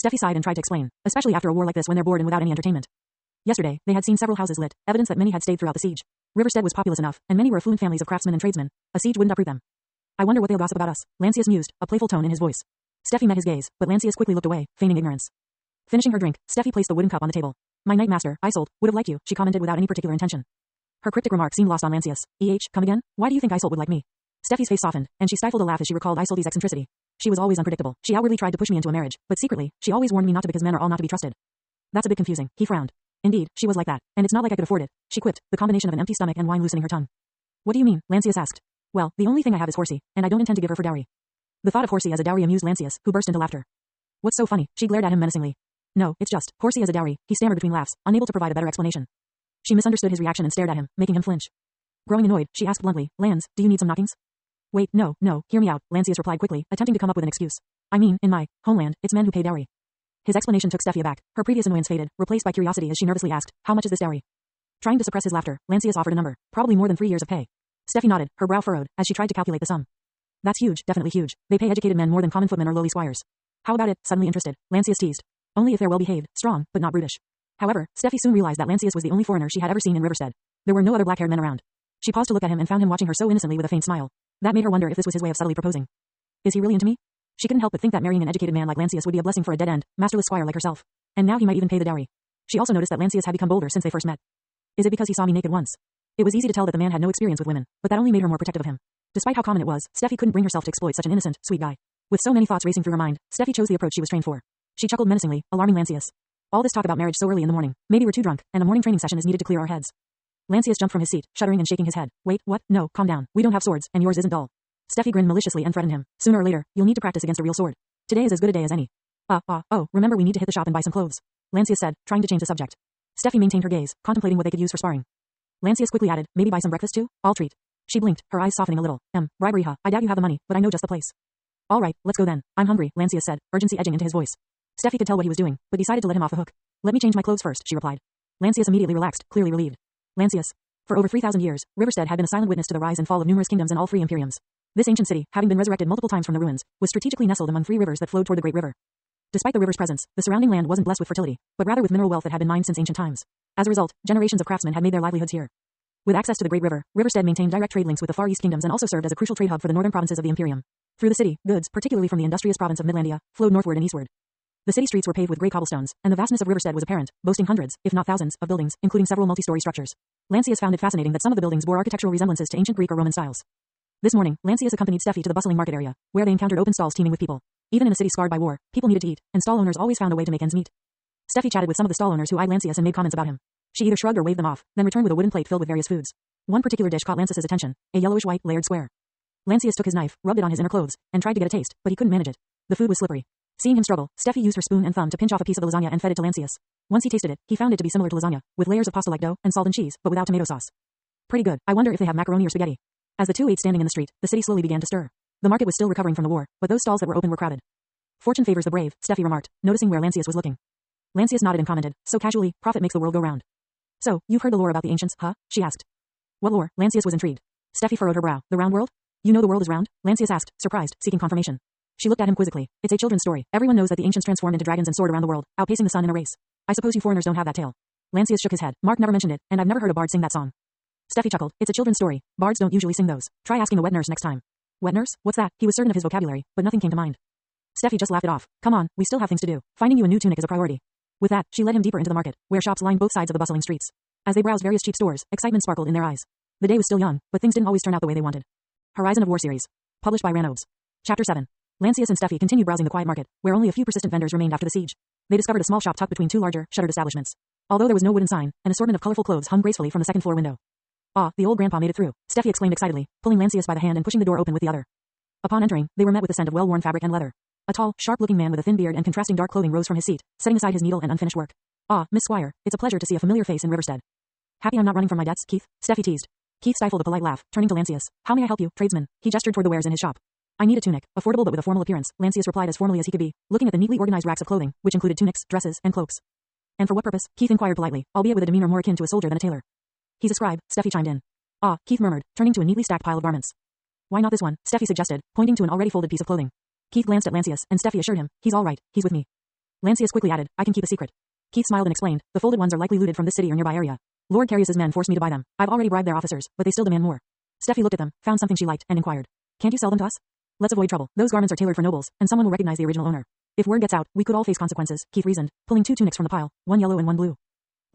Speaker 1: Steffi sighed and tried to explain, especially after a war like this when they're bored and without any entertainment. Yesterday, they had seen several houses lit, evidence that many had stayed throughout the siege. Riverstead was populous enough, and many were affluent families of craftsmen and tradesmen. A siege wouldn't uproot them. I wonder what they'll gossip about us, Lancius mused, a playful tone in his voice. Steffi met his gaze, but Lancius quickly looked away, feigning ignorance. Finishing her drink, Steffi placed the wooden cup on the table. My night master, Isolde, would have liked you, she commented without any particular intention. Her cryptic remark seemed lost on Lancius. Come again? Why do you think Isolde would like me? Steffi's face softened, and she stifled a laugh as she recalled Isolde's eccentricity. She was always unpredictable. She outwardly tried to push me into a marriage, but secretly, she always warned me not to because men are all not to be trusted. That's a bit confusing, he frowned. Indeed, she was like that, and it's not like I could afford it, she quipped, the combination of an empty stomach and wine loosening her tongue. What do you mean? Lancius asked. Well, the only thing I have is Horsey, and I don't intend to give her for dowry. The thought of Horsey as a dowry amused Lancius, who burst into laughter. What's so funny? She glared at him menacingly. No, it's just, Horsey as a dowry, he stammered between laughs, unable to provide a better explanation. She misunderstood his reaction and stared at him, making him flinch. Growing annoyed, she asked bluntly, Lance, do you need some knockings? Wait, no, hear me out, Lancius replied quickly, attempting to come up with an excuse. I mean, in my homeland, it's men who pay dowry. His explanation took Steffi aback. Her previous annoyance faded, replaced by curiosity as she nervously asked, how much is this dowry? Trying to suppress his laughter, Lancius offered a number, probably more than 3 years of pay. Steffi nodded, her brow furrowed, as she tried to calculate the sum. That's huge, definitely huge. They pay educated men more than common footmen or lowly squires. How about it? Suddenly interested, Lancius teased. Only if they're well behaved, strong, but not brutish. However, Steffi soon realized that Lancius was the only foreigner she had ever seen in Riverstead. There were no other black-haired men around. She paused to look at him and found him watching her so innocently with a faint smile. That made her wonder if this was his way of subtly proposing. Is he really into me? She couldn't help but think that marrying an educated man like Lancius would be a blessing for a dead-end, masterless squire like herself. And now he might even pay the dowry. She also noticed that Lancius had become bolder since they first met. Is it because he saw me naked once? It was easy to tell that the man had no experience with women, but that only made her more protective of him. Despite how common it was, Steffi couldn't bring herself to exploit such an innocent, sweet guy. With so many thoughts racing through her mind, Steffi chose the approach she was trained for. She chuckled menacingly, alarming Lancius. All this talk about marriage so early in the morning. Maybe we're too drunk, and a morning training session is needed to clear our heads. Lancius jumped from his seat, shuddering and shaking his head. Wait, what? No, calm down. We don't have swords, and yours isn't dull. Steffi grinned maliciously and threatened him. Sooner or later, you'll need to practice against a real sword. Today is as good a day as any. Remember we need to hit the shop and buy some clothes. Lancius said, trying to change the subject. Steffi maintained her gaze, contemplating what they could use for sparring. Lancius quickly added, maybe buy some breakfast too? I'll treat. She blinked, her eyes softening a little. Bribery huh? I doubt you have the money, but I know just the place. All right, let's go then. I'm hungry, Lancius said, urgency edging into his voice. Steffi could tell what he was doing, but decided to let him off the hook. Let me change my clothes first, she replied. Lancius immediately relaxed, clearly relieved. Lancius. For over 3,000 years, Riverstead had been a silent witness to the rise and fall of numerous kingdoms and all 3 imperiums. This ancient city, having been resurrected multiple times from the ruins, was strategically nestled among 3 rivers that flowed toward the Great River. Despite the river's presence, the surrounding land wasn't blessed with fertility, but rather with mineral wealth that had been mined since ancient times. As a result, generations of craftsmen had made their livelihoods here. With access to the Great River, Riverstead maintained direct trade links with the Far East kingdoms and also served as a crucial trade hub for the northern provinces of the Imperium. Through the city, goods, particularly from the industrious province of Midlandia, flowed northward and eastward. The city streets were paved with gray cobblestones, and the vastness of Riverstead was apparent, boasting hundreds, if not thousands, of buildings, including several multi-story structures. Lancius found it fascinating that some of the buildings bore architectural resemblances to ancient Greek or Roman styles. This morning, Lancius accompanied Steffi to the bustling market area, where they encountered open stalls teeming with people. Even in a city scarred by war, people needed to eat, and stall owners always found a way to make ends meet. Steffi chatted with some of the stall owners who eyed Lancius and made comments about him. She either shrugged or waved them off, then returned with a wooden plate filled with various foods. One particular dish caught Lancius's attention, a yellowish-white, layered square. Lancius took his knife, rubbed it on his inner clothes, and tried to get a taste, but he couldn't manage it. The food was slippery. Seeing him struggle, Steffi used her spoon and thumb to pinch off a piece of the lasagna and fed it to Lancius. Once he tasted it, he found it to be similar to lasagna, with layers of pasta-like dough and salt and cheese, but without tomato sauce. Pretty good. I wonder if they have macaroni or spaghetti. As the two ate standing in the street, the city slowly began to stir. The market was still recovering from the war, but those stalls that were open were crowded. Fortune favors the brave, Steffi remarked, noticing where Lancius was looking. Lancius nodded and commented, so casually, profit makes the world go round. So, you've heard the lore about the ancients, huh? She asked. What lore? Lancius was intrigued. Steffi furrowed her brow. The round world? You know the world is round? Lancius asked, surprised, seeking confirmation. She looked at him quizzically. It's a children's story. Everyone knows that the ancients transformed into dragons and soared around the world, outpacing the sun in a race. I suppose you foreigners don't have that tale. Lancius shook his head. Mark never mentioned it, and I've never heard a bard sing that song. Steffi chuckled. It's a children's story. Bards don't usually sing those. Try asking a wet nurse next time. Wet nurse? What's that? He was certain of his vocabulary, but nothing came to mind. Steffi just laughed it off. Come on, we still have things to do. Finding you a new tunic is a priority. With that, she led him deeper into the market, where shops lined both sides of the bustling streets. As they browsed various cheap stores, excitement sparkled in their eyes. The day was still young, but things didn't always turn out the way they wanted. Horizon of War series. Published by Ranobes. Chapter 7. Lancius and Steffi continued browsing the quiet market, where only a few persistent vendors remained after the siege. They discovered a small shop tucked between two larger, shuttered establishments. Although there was no wooden sign, an assortment of colorful clothes hung gracefully from the second-floor window. "Ah, the old grandpa made it through," Steffi exclaimed excitedly, pulling Lancius by the hand and pushing the door open with the other. Upon entering, they were met with the scent of well-worn fabric and leather. A tall, sharp-looking man with a thin beard and contrasting dark clothing rose from his seat, setting aside his needle and unfinished work. "Ah, Miss Squire, it's a pleasure to see a familiar face in Riverstead." "Happy I'm not running from my debts, Keith?" Steffi teased. Keith stifled a polite laugh, turning to Lancius. "How may I help you, tradesman?" He gestured toward the wares in his shop. "I need a tunic, affordable but with a formal appearance," Lancius replied as formally as he could be, looking at the neatly organized racks of clothing, which included tunics, dresses, and cloaks. "And for what purpose?" Keith inquired politely, albeit with a demeanor more akin to a soldier than a tailor. "He's a scribe," Steffi chimed in. "Ah," Keith murmured, turning to a neatly stacked pile of garments. "Why not this one?" Steffi suggested, pointing to an already folded piece of clothing. Keith glanced at Lancius, and Steffi assured him, "He's all right, he's with me." Lancius quickly added, "I can keep a secret." Keith smiled and explained, "The folded ones are likely looted from this city or nearby area. Lord Carius's men forced me to buy them. I've already bribed their officers, but they still demand more." Steffi looked at them, found something she liked, and inquired, "Can't you sell them to us? Let's avoid trouble. Those garments are tailored for nobles, and someone will recognize the original owner. If word gets out, we could all face consequences," Keith reasoned, pulling two tunics from the pile, one yellow and one blue.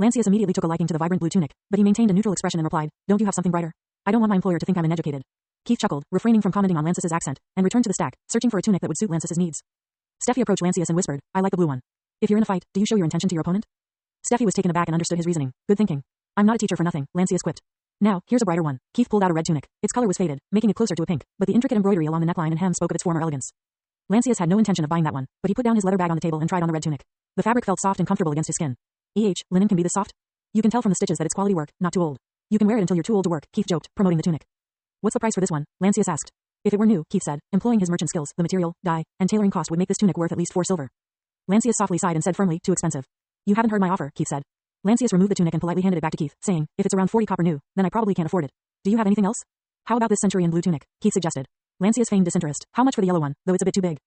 Speaker 1: Lancius immediately took a liking to the vibrant blue tunic, but he maintained a neutral expression and replied, "Don't you have something brighter? I don't want my employer to think I'm uneducated." Keith chuckled, refraining from commenting on Lancius's accent, and returned to the stack, searching for a tunic that would suit Lancius's needs. Steffi approached Lancius and whispered, "I like the blue one. If you're in a fight, do you show your intention to your opponent?" Steffi was taken aback and understood his reasoning. "Good thinking. I'm not a teacher for nothing," Lancius quipped. "Now, here's a brighter one." Keith pulled out a red tunic. Its color was faded, making it closer to a pink, but the intricate embroidery along the neckline and hem spoke of its former elegance. Lancius had no intention of buying that one, but he put down his leather bag on the table and tried on the red tunic. The fabric felt soft and comfortable against his skin. Linen can be this soft? You can tell from the stitches that it's quality work, not too old. You can wear it until you're too old to work, Keith joked, promoting the tunic. "What's the price for this one?" Lancius asked. "If it were new," Keith said, employing his merchant skills, "the material, dye, and tailoring cost would make this tunic worth at least 4 silver. Lancius softly sighed and said firmly, "Too expensive." "You haven't heard my offer," Keith said. Lancius removed the tunic and politely handed it back to Keith, saying, "If it's around 40 copper new, then I probably can't afford it. Do you have anything else?" "How about this centurion blue tunic?" Keith suggested. Lancius feigned disinterest. "How much for the yellow one, though it's a bit too big?"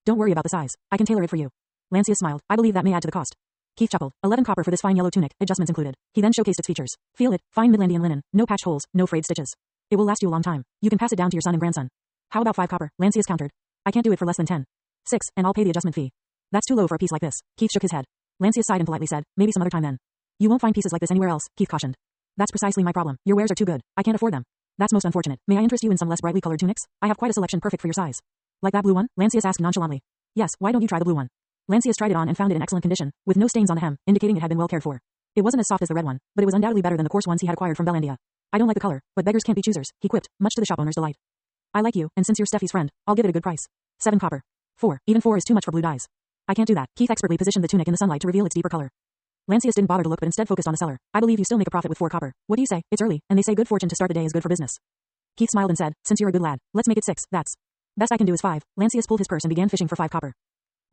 Speaker 1: "Don't worry about the size. I can tailor it for you." Lancius smiled. "I believe that may add to the cost." Keith chuckled. 11 copper for this fine yellow tunic, adjustments included. He then showcased its features. "Feel it, fine Midlandian linen, no patched holes, no frayed stitches. It will last you a long time. You can pass it down to your son and grandson." "How about 5 copper?" Lancius countered. "I can't do it for less than 10. 6, and I'll pay the adjustment fee." "That's too low for a piece like this." Keith shook his head. Lancius sighed and politely said, "Maybe some other time then." "You won't find pieces like this anywhere else," Keith cautioned. "That's precisely my problem. Your wares are too good. I can't afford them." "That's most unfortunate. May I interest you in some less brightly colored tunics? I have quite a selection perfect for your size." "Like that blue one?" Lancius asked nonchalantly. "Yes, why don't you try the blue one?" Lancius tried it on and found it in excellent condition, with no stains on the hem, indicating it had been well cared for. It wasn't as soft as the red one, but it was undoubtedly better than the coarse ones he had acquired from Bellandia. "I don't like the color, but beggars can't be choosers," he quipped, much to the shop owner's delight. "I like you, and since you're Steffi's friend, I'll give it a good price. 7 copper. 4. Even 4 is too much for blue dyes." "I can't do that." Keith expertly positioned the tunic in the sunlight to reveal its deeper color. Lancius didn't bother to look but instead focused on the seller. "I believe you still make a profit with 4 copper. What do you say? It's early, and they say good fortune to start the day is good for business." Keith smiled and said, "Since you're a good lad, let's make it 6, that's. Best I can do is 5. Lancius pulled his purse and began fishing for 5 copper.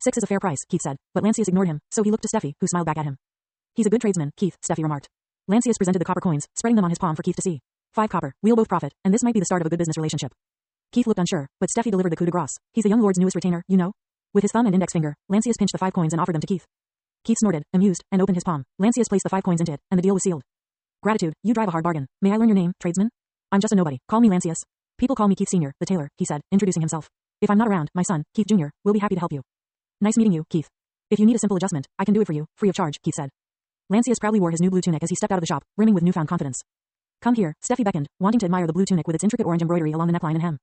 Speaker 1: 6 is a fair price, Keith said, but Lancius ignored him, so he looked to Steffi, who smiled back at him. "He's a good tradesman, Keith," Steffi remarked. Lancius presented the copper coins, spreading them on his palm for Keith to see. 5 copper. We'll both profit, and this might be the start of a good business relationship. Keith looked unsure, but Steffi delivered the coup de grace. "He's the young lord's newest retainer, you know?" With his thumb and index finger, Lancius pinched the 5 coins and offered them to Keith. Keith snorted, amused, and opened his palm. Lancius placed the 5 coins into it, and the deal was sealed. "Gratitude, you drive a hard bargain. May I learn your name, tradesman?" "I'm just a nobody. Call me Lancius." "People call me Keith Sr., the tailor," he said, introducing himself. "If I'm not around, my son, Keith Jr., will be happy to help you." "Nice meeting you, Keith. If you need a simple adjustment, I can do it for you, free of charge," Keith said. Lancius proudly wore his new blue tunic as he stepped out of the shop, brimming with newfound confidence. "Come here," Steffi beckoned, wanting to admire the blue tunic with its intricate orange embroidery along the neckline and hem.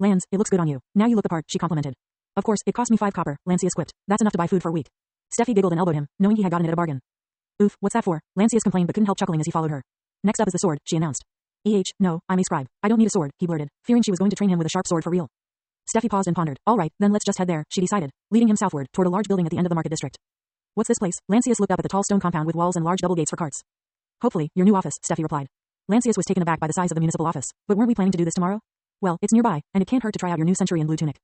Speaker 1: "Lance, it looks good on you. Now you look the part," she complimented. "Of course, it cost me 5 copper," Lancius quipped. "That's enough to buy food for a week." Steffi giggled and elbowed him, knowing he had gotten it at a bargain. "Oof, what's that for?" Lancius complained but couldn't help chuckling as he followed her. "Next up is the sword," she announced. No, I'm a scribe. I don't need a sword," he blurted, fearing she was going to train him with a sharp sword for real. Steffi paused and pondered. "All right, then let's just head there," she decided, leading him southward, toward a large building at the end of the market district. "What's this place?" Lancius looked up at the tall stone compound with walls and large double gates for carts. "Hopefully, your new office," Steffi replied. Lancius was taken aback by the size of the municipal office. "But weren't we planning to do this tomorrow?" "Well, it's nearby, and it can't hurt to try out your new centurion blue tunic."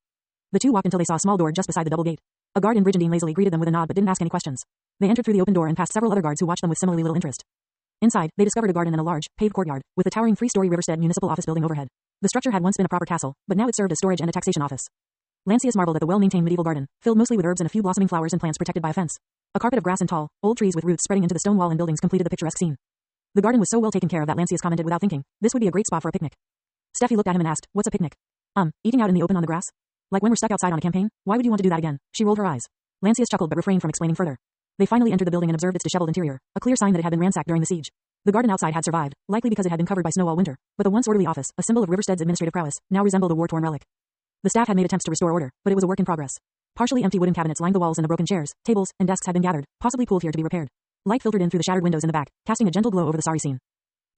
Speaker 1: The two walked until they saw a small door just beside the double gate. A guard in Brigandine lazily greeted them with a nod but didn't ask any questions. They entered through the open door and passed several other guards who watched them with similarly little interest. Inside, they discovered a garden and a large, paved courtyard, with a towering 3-story Riverstead municipal office building overhead. The structure had once been a proper castle, but now it served as storage and a taxation office. Lancius marveled at the well-maintained medieval garden, filled mostly with herbs and a few blossoming flowers and plants protected by a fence. A carpet of grass and tall, old trees with roots spreading into the stone wall and buildings completed the picturesque scene. The garden was so well taken care of that Lancius commented without thinking, "This would be a great spot for a picnic." Steffi looked at him and asked, "What's a picnic?" Eating out in the open on the grass? Like when we're stuck outside on a campaign? Why would you want to do that again?" She rolled her eyes. Lancius chuckled but refrained from explaining further. They finally entered the building and observed its disheveled interior, a clear sign that it had been ransacked during the siege. The garden outside had survived, likely because it had been covered by snow all winter, but the once orderly office, a symbol of Riverstead's administrative prowess, now resembled a war-torn relic. The staff had made attempts to restore order, but it was a work in progress. Partially empty wooden cabinets lined the walls and the broken chairs, tables, and desks had been gathered, possibly pooled here to be repaired. Light filtered in through the shattered windows in the back, casting a gentle glow over the sorry scene.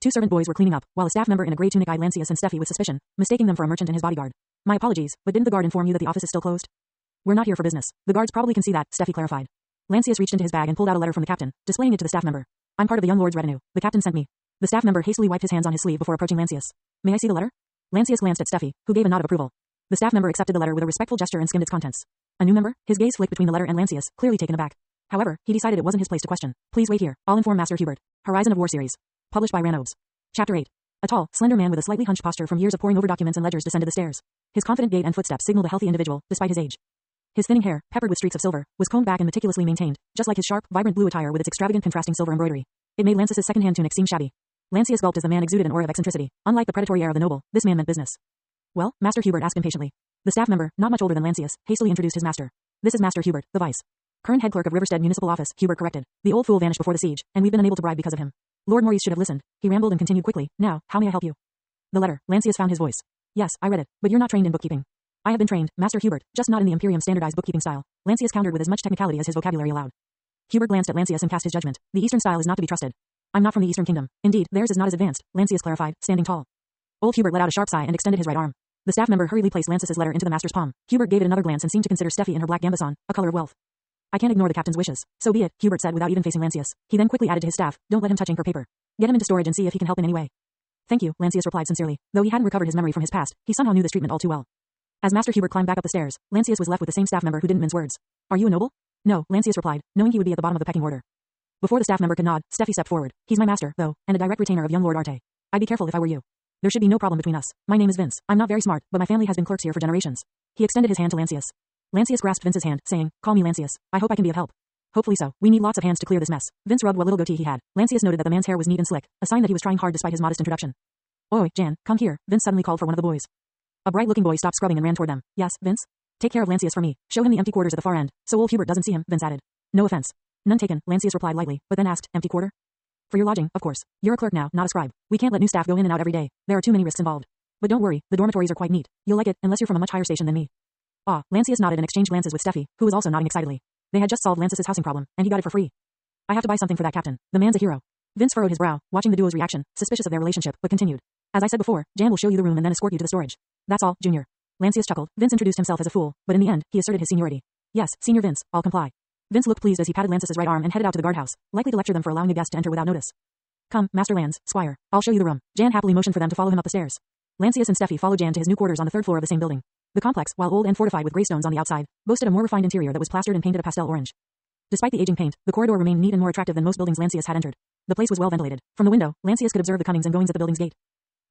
Speaker 1: Two servant boys were cleaning up, while a staff member in a gray tunic eyed Lancius and Steffi with suspicion, mistaking them for a merchant and his bodyguard. My apologies, but didn't the guard inform you that the office is still closed? We're not here for business. The guards probably can see that, Steffi clarified. Lancius reached into his bag and pulled out a letter from the captain, displaying it to the staff member. I'm part of the young lord's retinue. The captain sent me. The staff member hastily wiped his hands on his sleeve before approaching Lancius. May I see the letter? Lancius glanced at Steffi, who gave a nod of approval. The staff member accepted the letter with a respectful gesture and skimmed its contents. A new member? His gaze flicked between the letter and Lancius, clearly taken aback. However, he decided it wasn't his place to question. Please wait here. I'll inform Master Hubert. Horizon of War series. Published by Ranovs. Chapter 8. A tall, slender man with a slightly hunched posture from years of poring over documents and ledgers descended the stairs. His confident gait and footsteps signaled a healthy individual, despite his age. His thinning hair, peppered with streaks of silver, was combed back and meticulously maintained, just like his sharp, vibrant blue attire with its extravagant contrasting silver embroidery. It made Lancius's second-hand tunic seem shabby. Lancius gulped as the man exuded an aura of eccentricity. Unlike the predatory air of the noble, this man meant business. Well, Master Hubert asked impatiently. The staff member, not much older than Lancius, hastily introduced his master. This is Master Hubert, the vice. Current head clerk of Riverstead Municipal Office, Hubert corrected. The old fool vanished before the siege, and we've been unable to bribe because of him. Lord Maurice should have listened. He rambled and continued quickly. Now, how may I help you? The letter. Lancius found his voice. Yes, I read it, but you're not trained in bookkeeping. I have been trained, Master Hubert, just not in the Imperium standardized bookkeeping style. Lancius countered with as much technicality as his vocabulary allowed. Hubert glanced at Lancius and cast his judgment. The Eastern style is not to be trusted. I'm not from the Eastern Kingdom. Indeed, theirs is not as advanced, Lancius clarified, standing tall. Old Hubert let out a sharp sigh and extended his right arm. The staff member hurriedly placed Lancius's letter into the master's palm. Hubert gave it another glance and seemed to consider Steffi in her black gambeson, a color of wealth. I can't ignore the captain's wishes. So be it, Hubert said without even facing Lancius. He then quickly added to his staff, don't let him touch ink or paper. Get him into storage and see if he can help in any way. Thank you, Lancius replied sincerely. Though he hadn't recovered his memory from his past, he somehow knew this treatment all too well. As Master Hubert climbed back up the stairs, Lancius was left with the same staff member who didn't mince words. Are you a noble? No, Lancius replied, knowing he would be at the bottom of the pecking order. Before the staff member could nod, Steffi stepped forward. He's my master, though, and a direct retainer of young Lord Arte. I'd be careful if I were you. There should be no problem between us. My name is Vince. I'm not very smart, but my family has been clerks here for generations. He extended his hand to Lancius. Lancius grasped Vince's hand, saying, call me Lancius. I hope I can be of help. Hopefully so. We need lots of hands to clear this mess. Vince rubbed what little goatee he had. Lancius noted that the man's hair was neat and slick, a sign that he was trying hard despite his modest introduction. Oi, Jan, come here. Vince suddenly called for one of the boys. A bright-looking boy stopped scrubbing and ran toward them. Yes, Vince? Take care of Lancius for me. Show him the empty quarters at the far end, so old Hubert doesn't see him, Vince added. No offense. None taken, Lancius replied lightly, but then asked, empty quarter? For your lodging, of course. You're a clerk now, not a scribe. We can't let new staff go in and out every day. There are too many risks involved. But don't worry, the dormitories are quite neat. You'll like it, unless you're from a much higher station than me. Ah, Lancius nodded and exchanged glances with Steffi, who was also nodding excitedly. They had just solved Lancius's housing problem, and he got it for free. I have to buy something for that captain. The man's a hero. Vince furrowed his brow, watching the duo's reaction, suspicious of their relationship, but continued. As I said before, Jan will show you the room and then escort you to the storage. That's all, Junior. Lancius chuckled. Vince introduced himself as a fool, but in the end, he asserted his seniority. Yes, Senior Vince, I'll comply. Vince looked pleased as he patted Lancius's right arm and headed out to the guardhouse, likely to lecture them for allowing a guest to enter without notice. Come, Master Lance, Squire, I'll show you the room. Jan happily motioned for them to follow him up the stairs. Lancius and Steffi followed Jan to his new quarters on the third floor of the same building. The complex, while old and fortified with gray stones on the outside, boasted a more refined interior that was plastered and painted a pastel orange. Despite the aging paint, the corridor remained neat and more attractive than most buildings Lancius had entered. The place was well ventilated. From the window, Lancius could observe the comings and goings at the building's gate.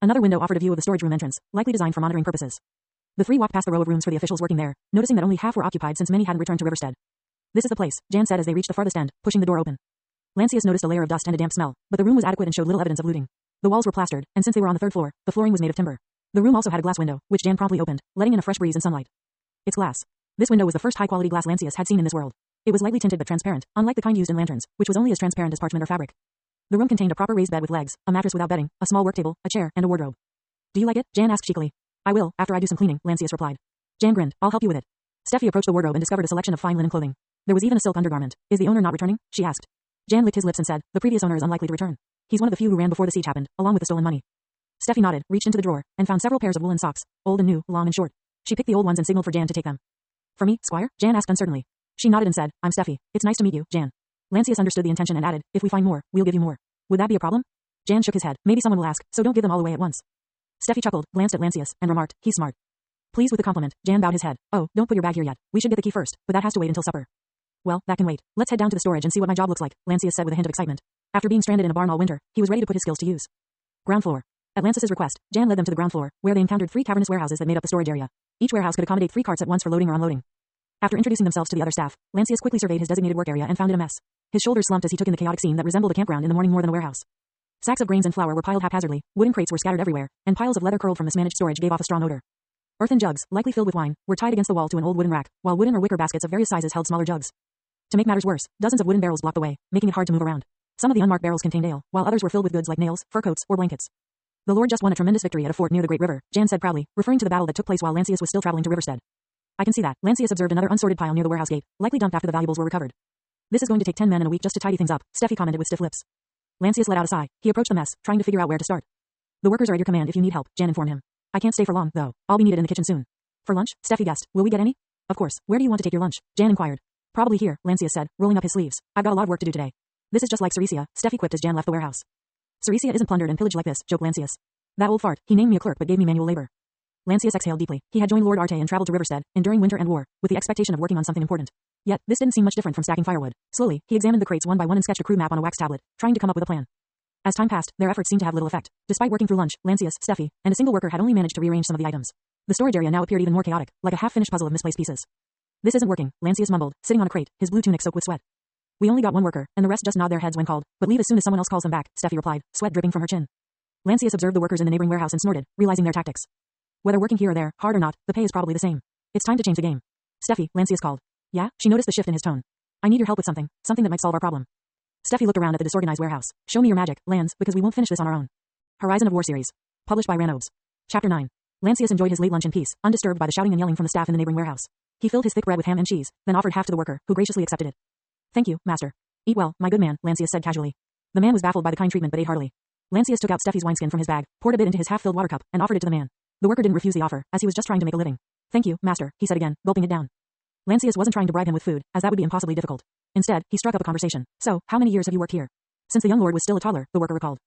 Speaker 1: Another window offered a view of the storage room entrance, likely designed for monitoring purposes. The three walked past the row of rooms for the officials working there, noticing that only half were occupied since many hadn't returned to Riverstead. This is the place, Jan said as they reached the farthest end, pushing the door open. Lancius noticed a layer of dust and a damp smell, but the room was adequate and showed little evidence of looting. The walls were plastered, and since they were on the third floor, the flooring was made of timber. The room also had a glass window, which Jan promptly opened, letting in a fresh breeze and sunlight. It's glass. This window was the first high-quality glass Lancius had seen in this world. It was lightly tinted but transparent, unlike the kind used in lanterns, which was only as transparent as parchment or fabric. The room contained a proper raised bed with legs, a mattress without bedding, a small work table, a chair, and a wardrobe. Do you like it? Jan asked cheekily. I will, after I do some cleaning, Lancius replied. Jan grinned. I'll help you with it. Steffi approached the wardrobe and discovered a selection of fine linen clothing. There was even a silk undergarment. Is the owner not returning? She asked. Jan licked his lips and said, the previous owner is unlikely to return. He's one of the few who ran before the siege happened, along with the stolen money. Steffi nodded, reached into the drawer, and found several pairs of woolen socks, old and new, long and short. She picked the old ones and signaled for Jan to take them. For me, Squire? Jan asked uncertainly. She nodded and said, I'm Steffi. It's nice to meet you, Jan. Lancius understood the intention and added, if we find more, we'll give you more. Would that be a problem? Jan shook his head. Maybe someone will ask, so don't give them all away at once. Steffi chuckled, glanced at Lancius, and remarked, he's smart. Pleased with the compliment, Jan bowed his head. Oh, don't put your bag here yet. We should get the key first, but that has to wait until supper. Well, that can wait. Let's head down to the storage and see what my job looks like, Lancius said with a hint of excitement. After being stranded in a barn all winter, he was ready to put his skills to use. Ground floor. At Lancius's request, Jan led them to the ground floor, where they encountered 3 cavernous warehouses that made up the storage area. Each warehouse could accommodate 3 carts at once for loading or unloading. After introducing themselves to the other staff, Lancius quickly surveyed his designated work area and found it a mess. His shoulders slumped as he took in the chaotic scene that resembled a campground in the morning more than a warehouse. Sacks of grains and flour were piled haphazardly, wooden crates were scattered everywhere, and piles of leather curled from mismanaged storage gave off a strong odor. Earthen jugs, likely filled with wine, were tied against the wall to an old wooden rack, while wooden or wicker baskets of various sizes held smaller jugs. To make matters worse, dozens of wooden barrels blocked the way, making it hard to move around. Some of the unmarked barrels contained ale, while others were filled with goods like nails, fur coats, or blankets. The Lord just won a tremendous victory at a fort near the Great River, Jan said proudly, referring to the battle that took place while Lancius was still traveling to Riverstead. I can see that. Lancius observed another unsorted pile near the warehouse gate, likely dumped after the valuables were recovered. This is going to take 10 men and a week just to tidy things up, Steffi commented with stiff lips. Lancius let out a sigh. He approached the mess, trying to figure out where to start. The workers are at your command if you need help, Jan informed him. I can't stay for long, though. I'll be needed in the kitchen soon. For lunch? Steffi guessed. Will we get any? Of course. Where do you want to take your lunch? Jan inquired. Probably here, Lancius said, rolling up his sleeves. I've got a lot of work to do today. This is just like Ceresia, Steffi quipped as Jan left the warehouse. Ceresia isn't plundered and pillaged like this, joked Lancius. That old fart, he named me a clerk but gave me manual labor. Lancius exhaled deeply. He had joined Lord Arte and traveled to Riverstead, enduring winter and war, with the expectation of working on something important. Yet, this didn't seem much different from stacking firewood. Slowly, he examined the crates one by one and sketched a crude map on a wax tablet, trying to come up with a plan. As time passed, their efforts seemed to have little effect. Despite working through lunch, Lancius, Steffi, and a single worker had only managed to rearrange some of the items. The storage area now appeared even more chaotic, like a half-finished puzzle of misplaced pieces. This isn't working, Lancius mumbled, sitting on a crate, his blue tunic soaked with sweat. We only got one worker, and the rest just nod their heads when called, but leave as soon as someone else calls them back, Steffi replied, sweat dripping from her chin. Lancius observed the workers in the neighboring warehouse and snorted, realizing their tactics. Whether working here or there, hard or not, the pay is probably the same. It's time to change the game. Steffi, Lancius called. Yeah? She noticed the shift in his tone. I need your help with something that might solve our problem. Steffi looked around at the disorganized warehouse. Show me your magic, Lance, because we won't finish this on our own. Horizon of War series. Published by Ranobes. Chapter 9. Lancius enjoyed his late lunch in peace, undisturbed by the shouting and yelling from the staff in the neighboring warehouse. He filled his thick bread with ham and cheese, then offered half to the worker, who graciously accepted it. Thank you, master. Eat well, my good man, Lancius said casually. The man was baffled by the kind treatment but ate heartily. Lancius took out Steffi's wineskin from his bag, poured a bit into his half-filled water cup, and offered it to the man. The worker didn't refuse the offer, as he was just trying to make a living. Thank you, master, he said again, gulping it down. Lancius wasn't trying to bribe him with food, as that would be impossibly difficult. Instead, he struck up a conversation. So, how many years have you worked here? Since the young lord was still a toddler, the worker recalled.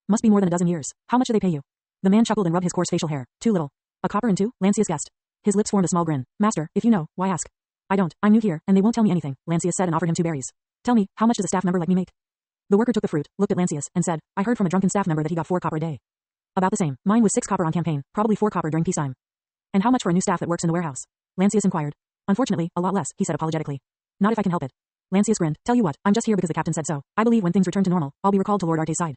Speaker 1: Must be more than a dozen years. How much do they pay you? The man chuckled and rubbed his coarse facial hair. Too little. A copper and two? Lancius guessed. His lips formed a small grin. Master, if you know, why ask? I don't. I'm new here, and they won't tell me anything, Lancius said and offered him 2 berries. Tell me, how much does a staff member like me make? The worker took the fruit, looked at Lancius, and said, I heard from a drunken staff member that he got 4 copper a day. About the same. Mine was 6 copper on campaign, probably 4 copper during peacetime. And how much for a new staff that works in the warehouse? Lancius inquired. Unfortunately, a lot less, he said apologetically. Not if I can help it. Lancius grinned. Tell you what, I'm just here because the captain said so. I believe when things return to normal, I'll be recalled to Lord Arte's side.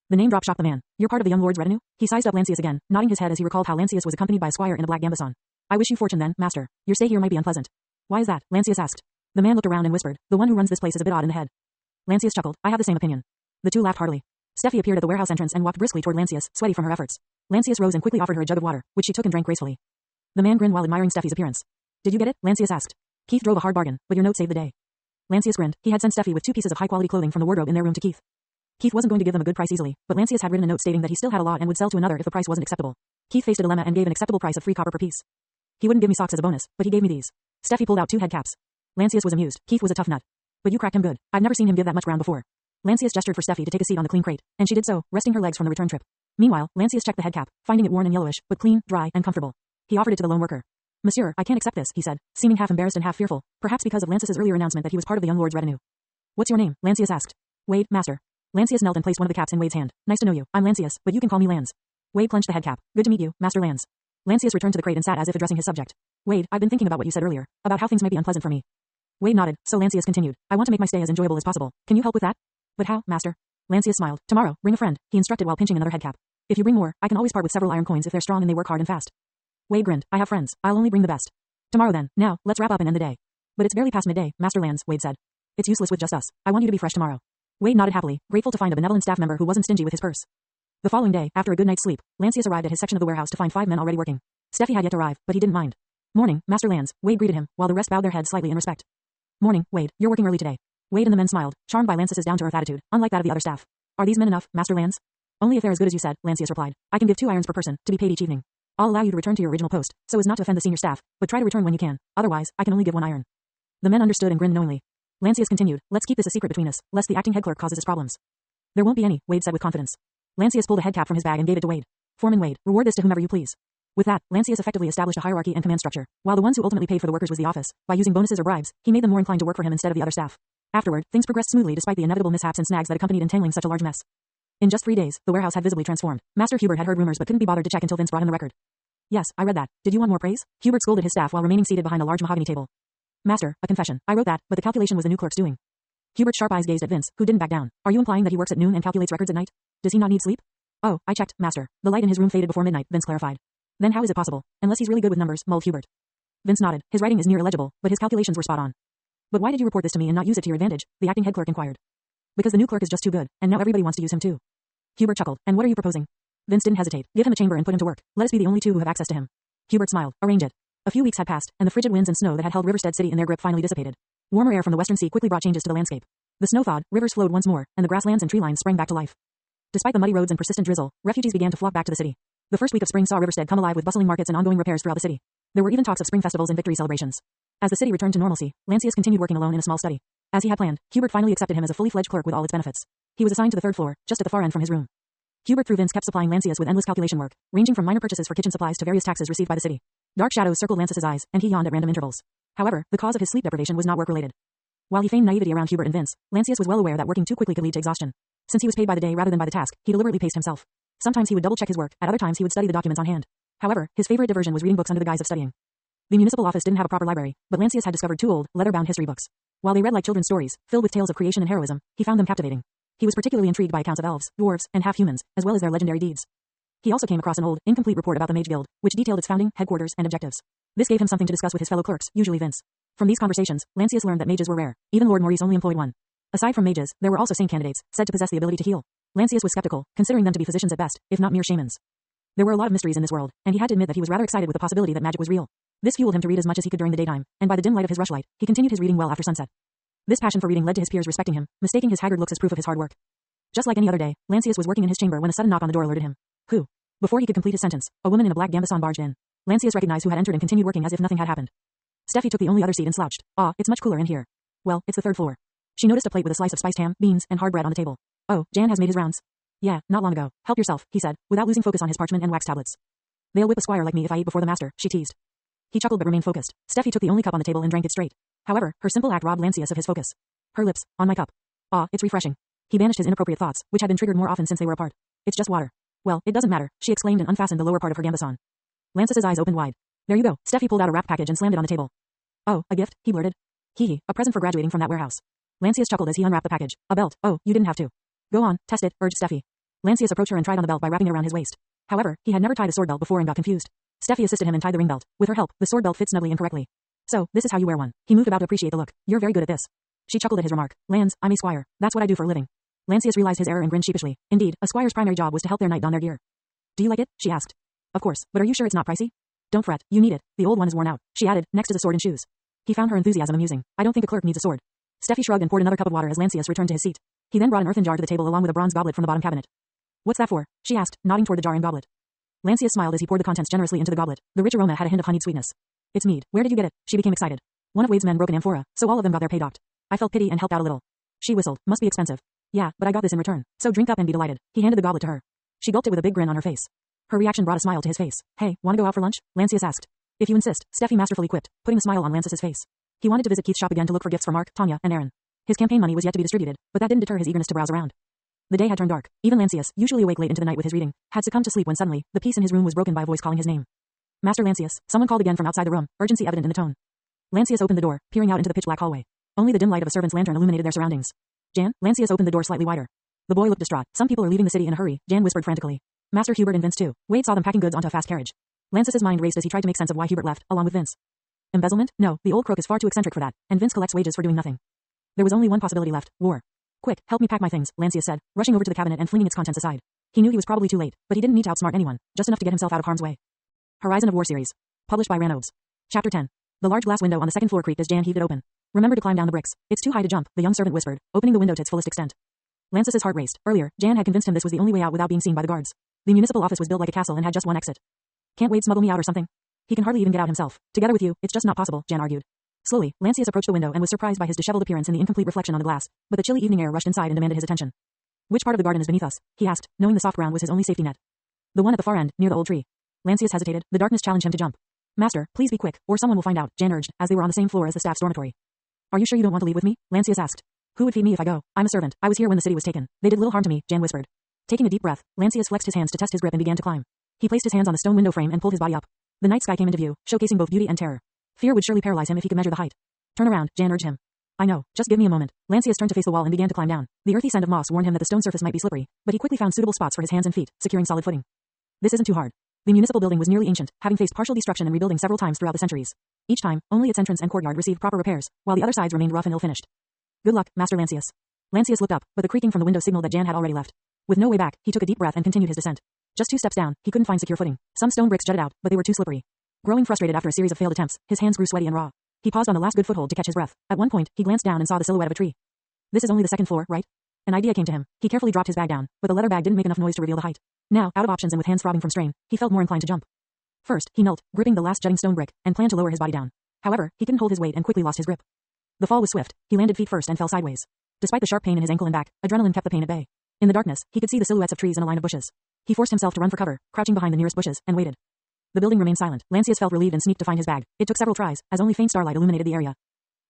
Speaker 1: The name drop shocked the man. You're part of the young lord's retinue? He sized up Lancius again, nodding his head as he recalled how Lancius was accompanied by a squire in a black gambeson. I wish you fortune then, master. Your stay here might be unpleasant. Why is that? Lancius asked. The man looked around and whispered, the one who runs this place is a bit odd in the head. Lancius chuckled. I have the same opinion. The two laughed heartily. Steffi appeared at the warehouse entrance and walked briskly toward Lancius, sweaty from her efforts. Lancius rose and quickly offered her a jug of water, which she took and drank gracefully. The man grinned while admiring Steffi's appearance. Did you get it? Lancius asked. Keith drove a hard bargain, but your note saved the day. Lancius grinned. He had sent Steffi with 2 pieces of high-quality clothing from the wardrobe in their room to Keith. Keith wasn't going to give them a good price easily, but Lancius had written a note stating that he still had a lot and would sell to another if the price wasn't acceptable. Keith faced a dilemma and gave an acceptable price of 3 copper per piece. He wouldn't give me socks as a bonus, but he gave me these. Steffi pulled out 2 head caps. Lancius was amused. Keith was a tough nut. But you cracked him good. I've never seen him give that much ground before. Lancius gestured for Steffi to take a seat on the clean crate, and she did so, resting her legs from the return trip. Meanwhile, Lancius checked the head cap, finding it worn and yellowish, but clean, dry, and comfortable. He offered it to the lone worker. Monsieur, I can't accept this, he said, seeming half embarrassed and half fearful, perhaps because of Lancius's earlier announcement that he was part of the young lord's retinue. What's your name? Lancius asked. Wade, master. Lancius knelt and placed one of the caps in Wade's hand. Nice to know you. I'm Lancius, but you can call me Lance. Wade clenched the head cap. Good to meet you, Master Lance. Lancius returned to the crate and sat as if addressing his subject. Wade, I've been thinking about what you said earlier, about how things might be unpleasant for me. Wade nodded, so Lancius continued. I want to make my stay as enjoyable as possible. Can you help with that? But how, master? Lancius smiled. Tomorrow, bring a friend, he instructed while pinching another head cap. If you bring more, I can always part with several iron coins if they're strong and they work hard and fast. Wade grinned. I have friends. I'll only bring the best. Tomorrow then. Now, let's wrap up and end the day. But it's barely past midday, Master Lance, Wade said. It's useless with just us. I want you to be fresh tomorrow. Wade nodded happily, grateful to find a benevolent staff member who wasn't stingy with his purse. The following day, after a good night's sleep, Lancius arrived at his section of the warehouse to find 5 men already working. Steffi had yet to arrive, but he didn't mind. Morning, Master Lance, Wade greeted him, while the rest bowed their heads slightly in respect. Morning, Wade, you're working early today. Wade and the men smiled, charmed by Lancius's down-to-earth attitude, unlike that of the other staff. Are these men enough, Master Lance? Only if they're as good as you said, Lancius replied. I can give 2 irons per person, to be paid each evening. I'll allow you to return to your original post, so as not to offend the senior staff, but try to return when you can, otherwise, I can only give 1 iron. The men understood and grinned knowingly. Lancius continued, let's keep this a secret between us, lest the acting head clerk causes us problems. There won't be any, Wade said with confidence. Lancius pulled a head cap from his bag and gave it to Wade. Foreman Wade, reward this to whomever you please. With that, Lancius effectively established a hierarchy and command structure, while the ones who ultimately paid for the workers was the office. By using bonuses or bribes, he made them more inclined to work for him instead of the other staff. Afterward, things progressed smoothly despite the inevitable mishaps and snags that accompanied entangling such a large mess. In just 3 days, the warehouse had visibly transformed. Master Hubert had heard rumors but couldn't be bothered to check until Vince brought him the record. Yes, I read that. Did you want more praise? Hubert scolded his staff while remaining seated behind a large mahogany table. Master, a confession. I wrote that, but the calculation was the new clerk's doing. Hubert's sharp eyes gazed at Vince, who didn't back down. Are you implying that he works at noon and calculates records at night? Does he not need sleep? Oh, I checked, Master. The light in his room faded before midnight, Vince clarified. Then how is it possible? Unless he's really good with numbers, mulled Hubert. Vince nodded. His writing is near illegible, but his calculations were spot on. But why did you report this to me and not use it to your advantage? The acting head clerk inquired. Because the new clerk is just too good, and now everybody wants to use him too. Hubert chuckled. And what are you proposing? Vince didn't hesitate. Give him a chamber and put him to work. Let us be the only two who have access to him. Hubert smiled. Arrange it. A few weeks had passed, and the frigid winds and snow that had held Riverstead City in their grip finally dissipated. Warmer air from the western sea quickly brought changes to the landscape. The snow thawed, rivers flowed once more, and the grasslands and tree lines sprang back to life. Despite the muddy roads and persistent drizzle, refugees began to flock back to the city. The first week of spring saw Riverstead come alive with bustling markets and ongoing repairs throughout the city. There were even talks of spring festivals and victory celebrations. As the city returned to normalcy, Lancius continued working alone in a small study. As he had planned, Hubert finally accepted him as a fully-fledged clerk with all its benefits. He was assigned to the third floor, just at the far end from his room. Hubert through Vince kept supplying Lancius with endless calculation work, ranging from minor purchases for kitchen supplies to various taxes received by the city. Dark shadows circled Lancius's eyes, and he yawned at random intervals. However, the cause of his sleep deprivation was not work-related. While he feigned naivety around Hubert and Vince, Lancius was well aware that working too quickly could lead to exhaustion. Since he was paid by the day rather than by the task, he deliberately paced himself. Sometimes he would double-check his work, at other times he would study the documents on hand. However, his favorite diversion was reading books under the guise of studying. The municipal office didn't have a proper library, but Lancius had discovered two old, leather-bound history books. While they read like children's stories, filled with tales of creation and heroism, he found them captivating. He was particularly intrigued by accounts of elves, dwarves, and half-humans, as well as their legendary deeds. He also came across an old, incomplete report about the Mage Guild, which detailed its founding, headquarters, and objectives. This gave him something to discuss with his fellow clerks, usually Vince. From these conversations, Lancius learned that mages were rare. Even Lord Maurice only employed one. Aside from mages, there were also saint candidates, said to possess the ability to heal. Lancius was skeptical, considering them to be physicians at best, if not mere shamans. There were a lot of mysteries in this world, and he had to admit that he was rather excited with the possibility that magic was real. This fueled him to read as much as he could during the daytime, and by the dim light of his rushlight, he continued his reading well after sunset. This passion for reading led to his peers respecting him, mistaking his haggard looks as proof of his hard work. Just like any other day, Lancius was working in his chamber when a sudden knock on the door alerted him. Who? Before he could complete his sentence, a woman in a black gambeson barged in. Lancius recognized who had entered and continued working as if nothing had happened. Steffi took the only other seat and slouched. Ah, it's much cooler in here. Well, it's the third floor. She noticed a plate with a slice of spiced ham, beans, and hard bread on the table. Oh, Jan has made his rounds. Yeah, not long ago. Help yourself, he said, without losing focus on his parchment and wax tablets. They'll whip a squire like me if I eat before the master, she teased. He chuckled but remained focused. Steffi took the only cup on the table and drank it straight. However, her simple act robbed Lancius of his focus. Her lips, on my cup. Ah, it's refreshing. He banished his inappropriate thoughts, which had been triggered more often since they were apart. It's just water. Well, it doesn't matter, she exclaimed and unfastened the lower part of her gambeson. Lancius's eyes opened wide. There you go. Steffi pulled out a wrapped package and slammed it on the table. Oh, a gift, he blurted. Hee, a present for graduating from that warehouse. Lancius chuckled as he unwrapped the package. A belt. Oh, you didn't have to. Go on, test it, urged Steffi. Lancius approached her and tried on the belt by wrapping it around his waist. However, he had never tied a sword belt before and got confused. Steffi assisted him and tied the ring belt. With her help, the sword belt fit snugly and correctly. So, this is how you wear one. He moved about to appreciate the look. You're very good at this. She chuckled at his remark. Lands, I'm a squire. That's what I do for a living. Lancius realized his error and grinned sheepishly. Indeed, a squire's primary job was to help their knight don their gear. Do you like it? She asked. Of course, but are you sure it's not pricey? Don't fret, you need it. The old one is worn out, she added, next is a sword and shoes. He found her enthusiasm amusing. I don't think a clerk needs a sword. Steffi shrugged and poured another cup of water as Lancius returned to his seat. He then brought an earthen jar to the table along with a bronze goblet from the bottom cabinet. What's that for? She asked, nodding toward the jar and goblet. Lancius smiled as he poured the contents generously into the goblet. The rich aroma had a hint of honeyed sweetness. It's mead. Where did you get it? She became excited. One of Wade's men broke an amphora, so all of them got their pay docked. I felt pity and helped out a little. She whistled. Must be expensive. Yeah, but I got this in return. So drink up and be delighted. He handed the goblet to her. She gulped it with a big grin on her face. Her reaction brought a smile to his face. Hey, wanna go out for lunch? Lancius asked. If you insist, Steffi masterfully quipped, putting a smile on Lancius's face. He wanted to visit Keith's shop again to look for gifts for Mark, Tanya, and Aaron. His campaign money was yet to be distributed, but that didn't deter his eagerness to browse around. The day had turned dark. Even Lancius, usually awake late into the night with his reading, had succumbed to sleep when suddenly, the peace in his room was broken by a voice calling his name. Master Lancius, someone called again from outside the room, urgency evident in the tone. Lancius opened the door, peering out into the pitch-black hallway. Only the dim light of a servant's lantern illuminated their surroundings. Jan? Lancius opened the door slightly wider. The boy looked distraught. Some people are leaving the city in a hurry, Jan whispered frantically. Master Hubert and Vince too. Wade saw them packing goods onto a fast carriage. Lancius's mind raced as he tried to make sense of why Hubert left, along with Vince. Embezzlement? No, the old crook is far too eccentric for that, and Vince collects wages for doing nothing. There was only one possibility left, war. Quick, help me pack my things, Lancius said, rushing over to the cabinet and flinging its contents aside. He knew he was probably too late, but he didn't need to outsmart anyone, just enough to get himself out of harm's way. Horizon of War Series. Published by Ranobes. Chapter 10. The large glass window on the second floor creaked as Jan heaved it open. Remember to climb down the bricks. It's too high to jump, the young servant whispered, opening the window to its fullest extent. Lancius's heart raced. Earlier, Jan had convinced him this was the only way out without being seen by the guards. The municipal office was built like a castle and had just one exit. Can't Wade smuggle me out or something? He can hardly even get out himself. Together with you, it's just not possible, Jan argued. Slowly, Lancius approached the window and was surprised by his disheveled appearance in the incomplete reflection on the glass, but the chilly evening air rushed inside and demanded his attention. Which part of the garden is beneath us? He asked, knowing the soft ground was his only safety net. The one at the far end, near the old tree. Lancius hesitated. The darkness challenged him to jump. Master, please be quick, or someone will find out, Jan urged, as they were on the same floor as the staff's dormitory. Are you sure you don't want to leave with me? Lancius asked. Who would feed me if I go? I'm a servant. I was here when the city was taken. They did little harm to me, Jan whispered. Taking a deep breath, Lancius flexed his hands to test his grip and began to climb. He placed his hands on the stone window frame and pulled his body up. The night sky came into view, showcasing both beauty and terror. Fear would surely paralyze him if he could measure the height. Turn around, Jan urged him. I know, just give me a moment. Lancius turned to face the wall and began to climb down. The earthy scent of moss warned him that the stone surface might be slippery, but he quickly found suitable spots for his hands and feet, securing solid footing. This isn't too hard. The municipal building was nearly ancient, having faced partial destruction and rebuilding several times throughout the centuries. Each time, only its entrance and courtyard received proper repairs, while the other sides remained rough and ill-finished. Good luck, Master Lancius. Lancius looked up, but the creaking from the window signaled that Jan had already left. With no way back, he took a deep breath and continued his descent. Just 2 steps down, he couldn't find secure footing. Some stone bricks jutted out, but they were too slippery. Growing frustrated after a series of failed attempts, his hands grew sweaty and raw. He paused on the last good foothold to catch his breath. At one point, he glanced down and saw the silhouette of a tree. This is only the second floor, right? An idea came to him. He carefully dropped his bag down, but the leather bag didn't make enough noise to reveal the height. Now, out of options and with hands throbbing from strain, he felt more inclined to jump. First, he knelt, gripping the last jutting stone brick, and planned to lower his body down. However, he couldn't hold his weight and quickly lost his grip. The fall was swift. He landed feet first and fell sideways. Despite the sharp pain in his ankle and back, adrenaline kept the pain at bay. In the darkness, he could see the silhouettes of trees and a line of bushes. He forced himself to run for cover, crouching behind the nearest bushes, and waited. The building remained silent. Lancius felt relieved and sneaked to find his bag. It took several tries, as only faint starlight illuminated the area.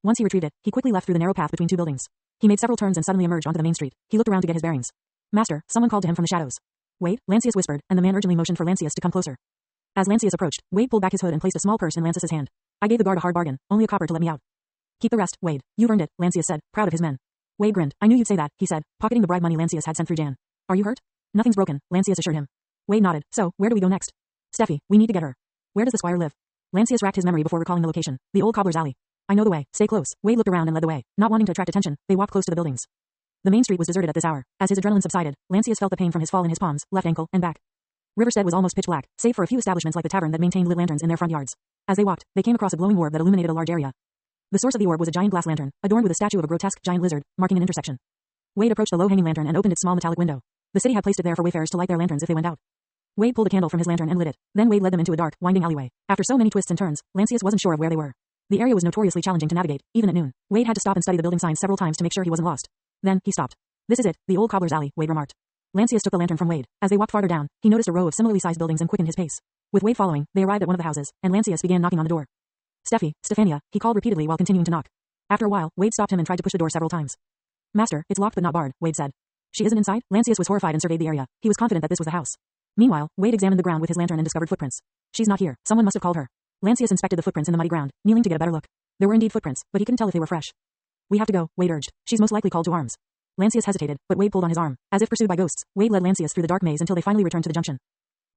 Speaker 1: Once he retrieved it, he quickly left through the narrow path between 2 buildings. He made several turns and suddenly emerged onto the main street. He looked around to get his bearings. Master, someone called to him from the shadows. Wade, Lancius whispered, and the man urgently motioned for Lancius to come closer. As Lancius approached, Wade pulled back his hood and placed a small purse in Lancius's hand. I gave the guard a hard bargain, only a copper to let me out. Keep the rest, Wade. You've earned it, Lancius said, proud of his men. Wade grinned. I knew you'd say that, he said, pocketing the bribe money Lancius had sent through Jan. Are you hurt? Nothing's broken, Lancius assured him. Wade nodded. So, where do we go next? Steffi, we need to get her. Where does the squire live? Lancius racked his memory before recalling the location. The old cobbler's alley. I know the way. Stay close. Wade looked around and led the way. Not wanting to attract attention, they walked close to the buildings. The main street was deserted at this hour. As his adrenaline subsided, Lancius felt the pain from his fall in his palms, left ankle, and back. Riverstead was almost pitch black, save for a few establishments like the tavern that maintained lit lanterns in their front yards. As they walked, they came across a glowing orb that illuminated a large area. The source of the orb was a giant glass lantern, adorned with a statue of a grotesque giant lizard, marking an intersection. Wade approached the low-hanging lantern and opened its small metallic window. The city had placed it there for wayfarers to light their lanterns if they went out. Wade pulled a candle from his lantern and lit it. Then Wade led them into a dark, winding alleyway. After so many twists and turns, Lancius wasn't sure of where they were. The area was notoriously challenging to navigate, even at noon. Wade had to stop and study the building signs several times to make sure he wasn't lost. Then, he stopped. This is it, the old cobbler's alley, Wade remarked. Lancius took the lantern from Wade. As they walked farther down, he noticed a row of similarly sized buildings and quickened his pace. With Wade following, they arrived at one of the houses, and Lancius began knocking on the door. Stefania, he called repeatedly while continuing to knock. After a while, Wade stopped him and tried to push the door several times. Master, it's locked but not barred, Wade said. She isn't inside? Lancius was horrified and surveyed the area. He was confident that this was the house. Meanwhile, Wade examined the ground with his lantern and discovered footprints. She's not here. Someone must have called her. Lancius inspected the footprints in the muddy ground, kneeling to get a better look. There were indeed footprints, but he couldn't tell if they were fresh. We have to go, Wade urged. She's most likely called to arms. Lancius hesitated, but Wade pulled on his arm. As if pursued by ghosts, Wade led Lancius through the dark maze until they finally returned to the junction.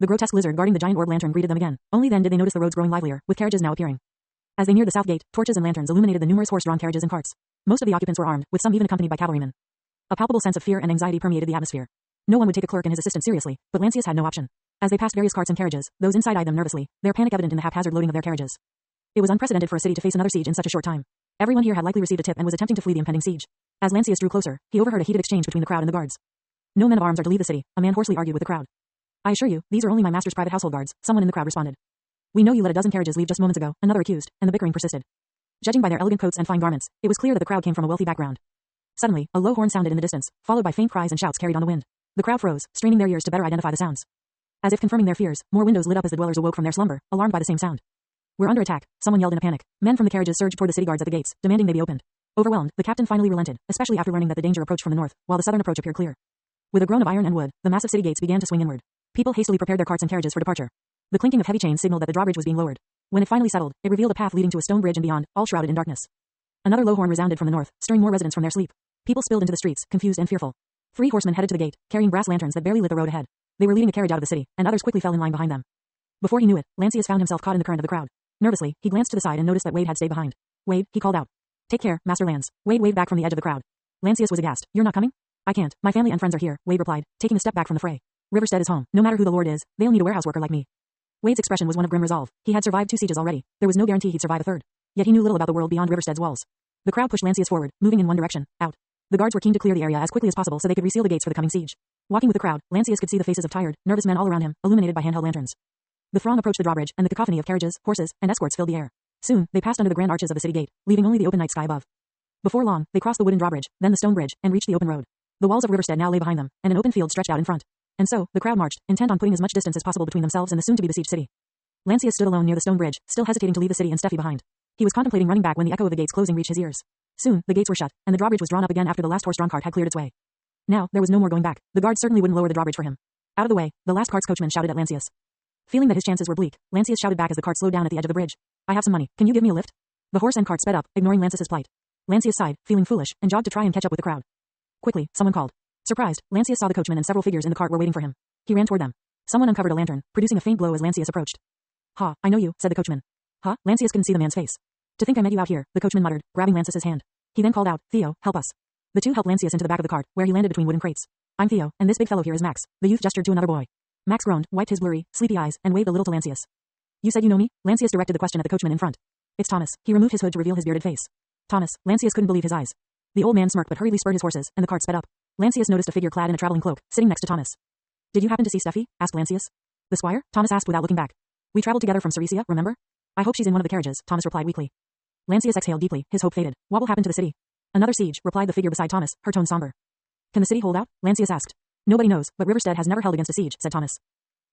Speaker 1: The grotesque lizard guarding the giant orb lantern greeted them again. Only then did they notice the roads growing livelier, with carriages now appearing. As they neared the south gate, torches and lanterns illuminated the numerous horse-drawn carriages and carts. Most of the occupants were armed, with some even accompanied by cavalrymen. A palpable sense of fear and anxiety permeated the atmosphere. No one would take a clerk and his assistant seriously, but Lancius had no option. As they passed various carts and carriages, those inside eyed them nervously, their panic evident in the haphazard loading of their carriages. It was unprecedented for a city to face another siege in such a short time. Everyone here had likely received a tip and was attempting to flee the impending siege. As Lancius drew closer, he overheard a heated exchange between the crowd and the guards. No men of arms are to leave the city, a man hoarsely argued with the crowd. I assure you, these are only my master's private household guards, someone in the crowd responded. We know you let a dozen carriages leave just moments ago, another accused, and the bickering persisted. Judging by their elegant coats and fine garments, it was clear that the crowd came from a wealthy background. Suddenly, a low horn sounded in the distance, followed by faint cries and shouts carried on the wind. The crowd froze, straining their ears to better identify the sounds. As if confirming their fears, more windows lit up as the dwellers awoke from their slumber, alarmed by the same sound. We're under attack, someone yelled in a panic. Men from the carriages surged toward the city guards at the gates, demanding they be opened. Overwhelmed, the captain finally relented, especially after learning that the danger approached from the north, while the southern approach appeared clear. With a groan of iron and wood, the massive city gates began to swing inward. People hastily prepared their carts and carriages for departure. The clinking of heavy chains signaled that the drawbridge was being lowered. When it finally settled, it revealed a path leading to a stone bridge and beyond, all shrouded in darkness. Another low horn resounded from the north, stirring more residents from their sleep. People spilled into the streets, confused and fearful. 3 horsemen headed to the gate, carrying brass lanterns that barely lit the road ahead. They were leading a carriage out of the city, and others quickly fell in line behind them. Before he knew it, Lancius found himself caught in the current of the crowd. Nervously, he glanced to the side and noticed that Wade had stayed behind. Wade, he called out. Take care, Master Lance. Wade waved back from the edge of the crowd. Lancius was aghast. You're not coming? I can't. My family and friends are here, Wade replied, taking a step back from the fray. Riverstead is home. No matter who the lord is, they'll need a warehouse worker like me. Wade's expression was one of grim resolve. He had survived 2 sieges already. There was no guarantee he'd survive a third. Yet he knew little about the world beyond Riverstead's walls. The crowd pushed Lancius forward, moving in one direction, out. The guards were keen to clear the area as quickly as possible so they could reseal the gates for the coming siege. Walking with the crowd, Lancius could see the faces of tired, nervous men all around him, illuminated by handheld lanterns. The throng approached the drawbridge, and the cacophony of carriages, horses, and escorts filled the air. Soon, they passed under the grand arches of the city gate, leaving only the open night sky above. Before long, they crossed the wooden drawbridge, then the stone bridge, and reached the open road. The walls of Riverstead now lay behind them, and an open field stretched out in front. And so, the crowd marched, intent on putting as much distance as possible between themselves and the soon-to-be besieged city. Lancius stood alone near the stone bridge, still hesitating to leave the city and Steffi behind. He was contemplating running back when the echo of the gates closing reached his ears. Soon, the gates were shut, and the drawbridge was drawn up again after the last horse-drawn cart had cleared its way. Now, there was no more going back. The guards certainly wouldn't lower the drawbridge for him. Out of the way, the last cart's coachman shouted at Lancius. Feeling that his chances were bleak, Lancius shouted back as the cart slowed down at the edge of the bridge. I have some money. Can you give me a lift? The horse and cart sped up, ignoring Lancius's plight. Lancius sighed, feeling foolish, and jogged to try and catch up with the crowd. Quickly, someone called. Surprised, Lancius saw the coachman and several figures in the cart were waiting for him. He ran toward them. Someone uncovered a lantern, producing a faint glow as Lancius approached. Ha, I know you, said the coachman. Huh? Lancius couldn't see the man's face. To think I met you out here, the coachman muttered, grabbing Lancius's hand. He then called out, Theo, help us. The two helped Lancius into the back of the cart, where he landed between wooden crates. I'm Theo, and this big fellow here is Max. The youth gestured to another boy. Max groaned, wiped his blurry, sleepy eyes, and waved a little to Lancius. You said you know me? Lancius directed the question at the coachman in front. It's Thomas. He removed his hood to reveal his bearded face. Thomas. Lancius couldn't believe his eyes. The old man smirked but hurriedly spurred his horses, and the cart sped up. Lancius noticed a figure clad in a traveling cloak, sitting next to Thomas. Did you happen to see Steffi? Asked Lancius. The squire? Thomas asked without looking back. We traveled together from Ceresia, remember? I hope she's in one of the carriages, Thomas replied weakly. Lancius exhaled deeply, his hope faded. What will happen to the city? Another siege, replied the figure beside Thomas, her tone somber. Can the city hold out? Lancius asked. Nobody knows, but Riverstead has never held against a siege, said Thomas.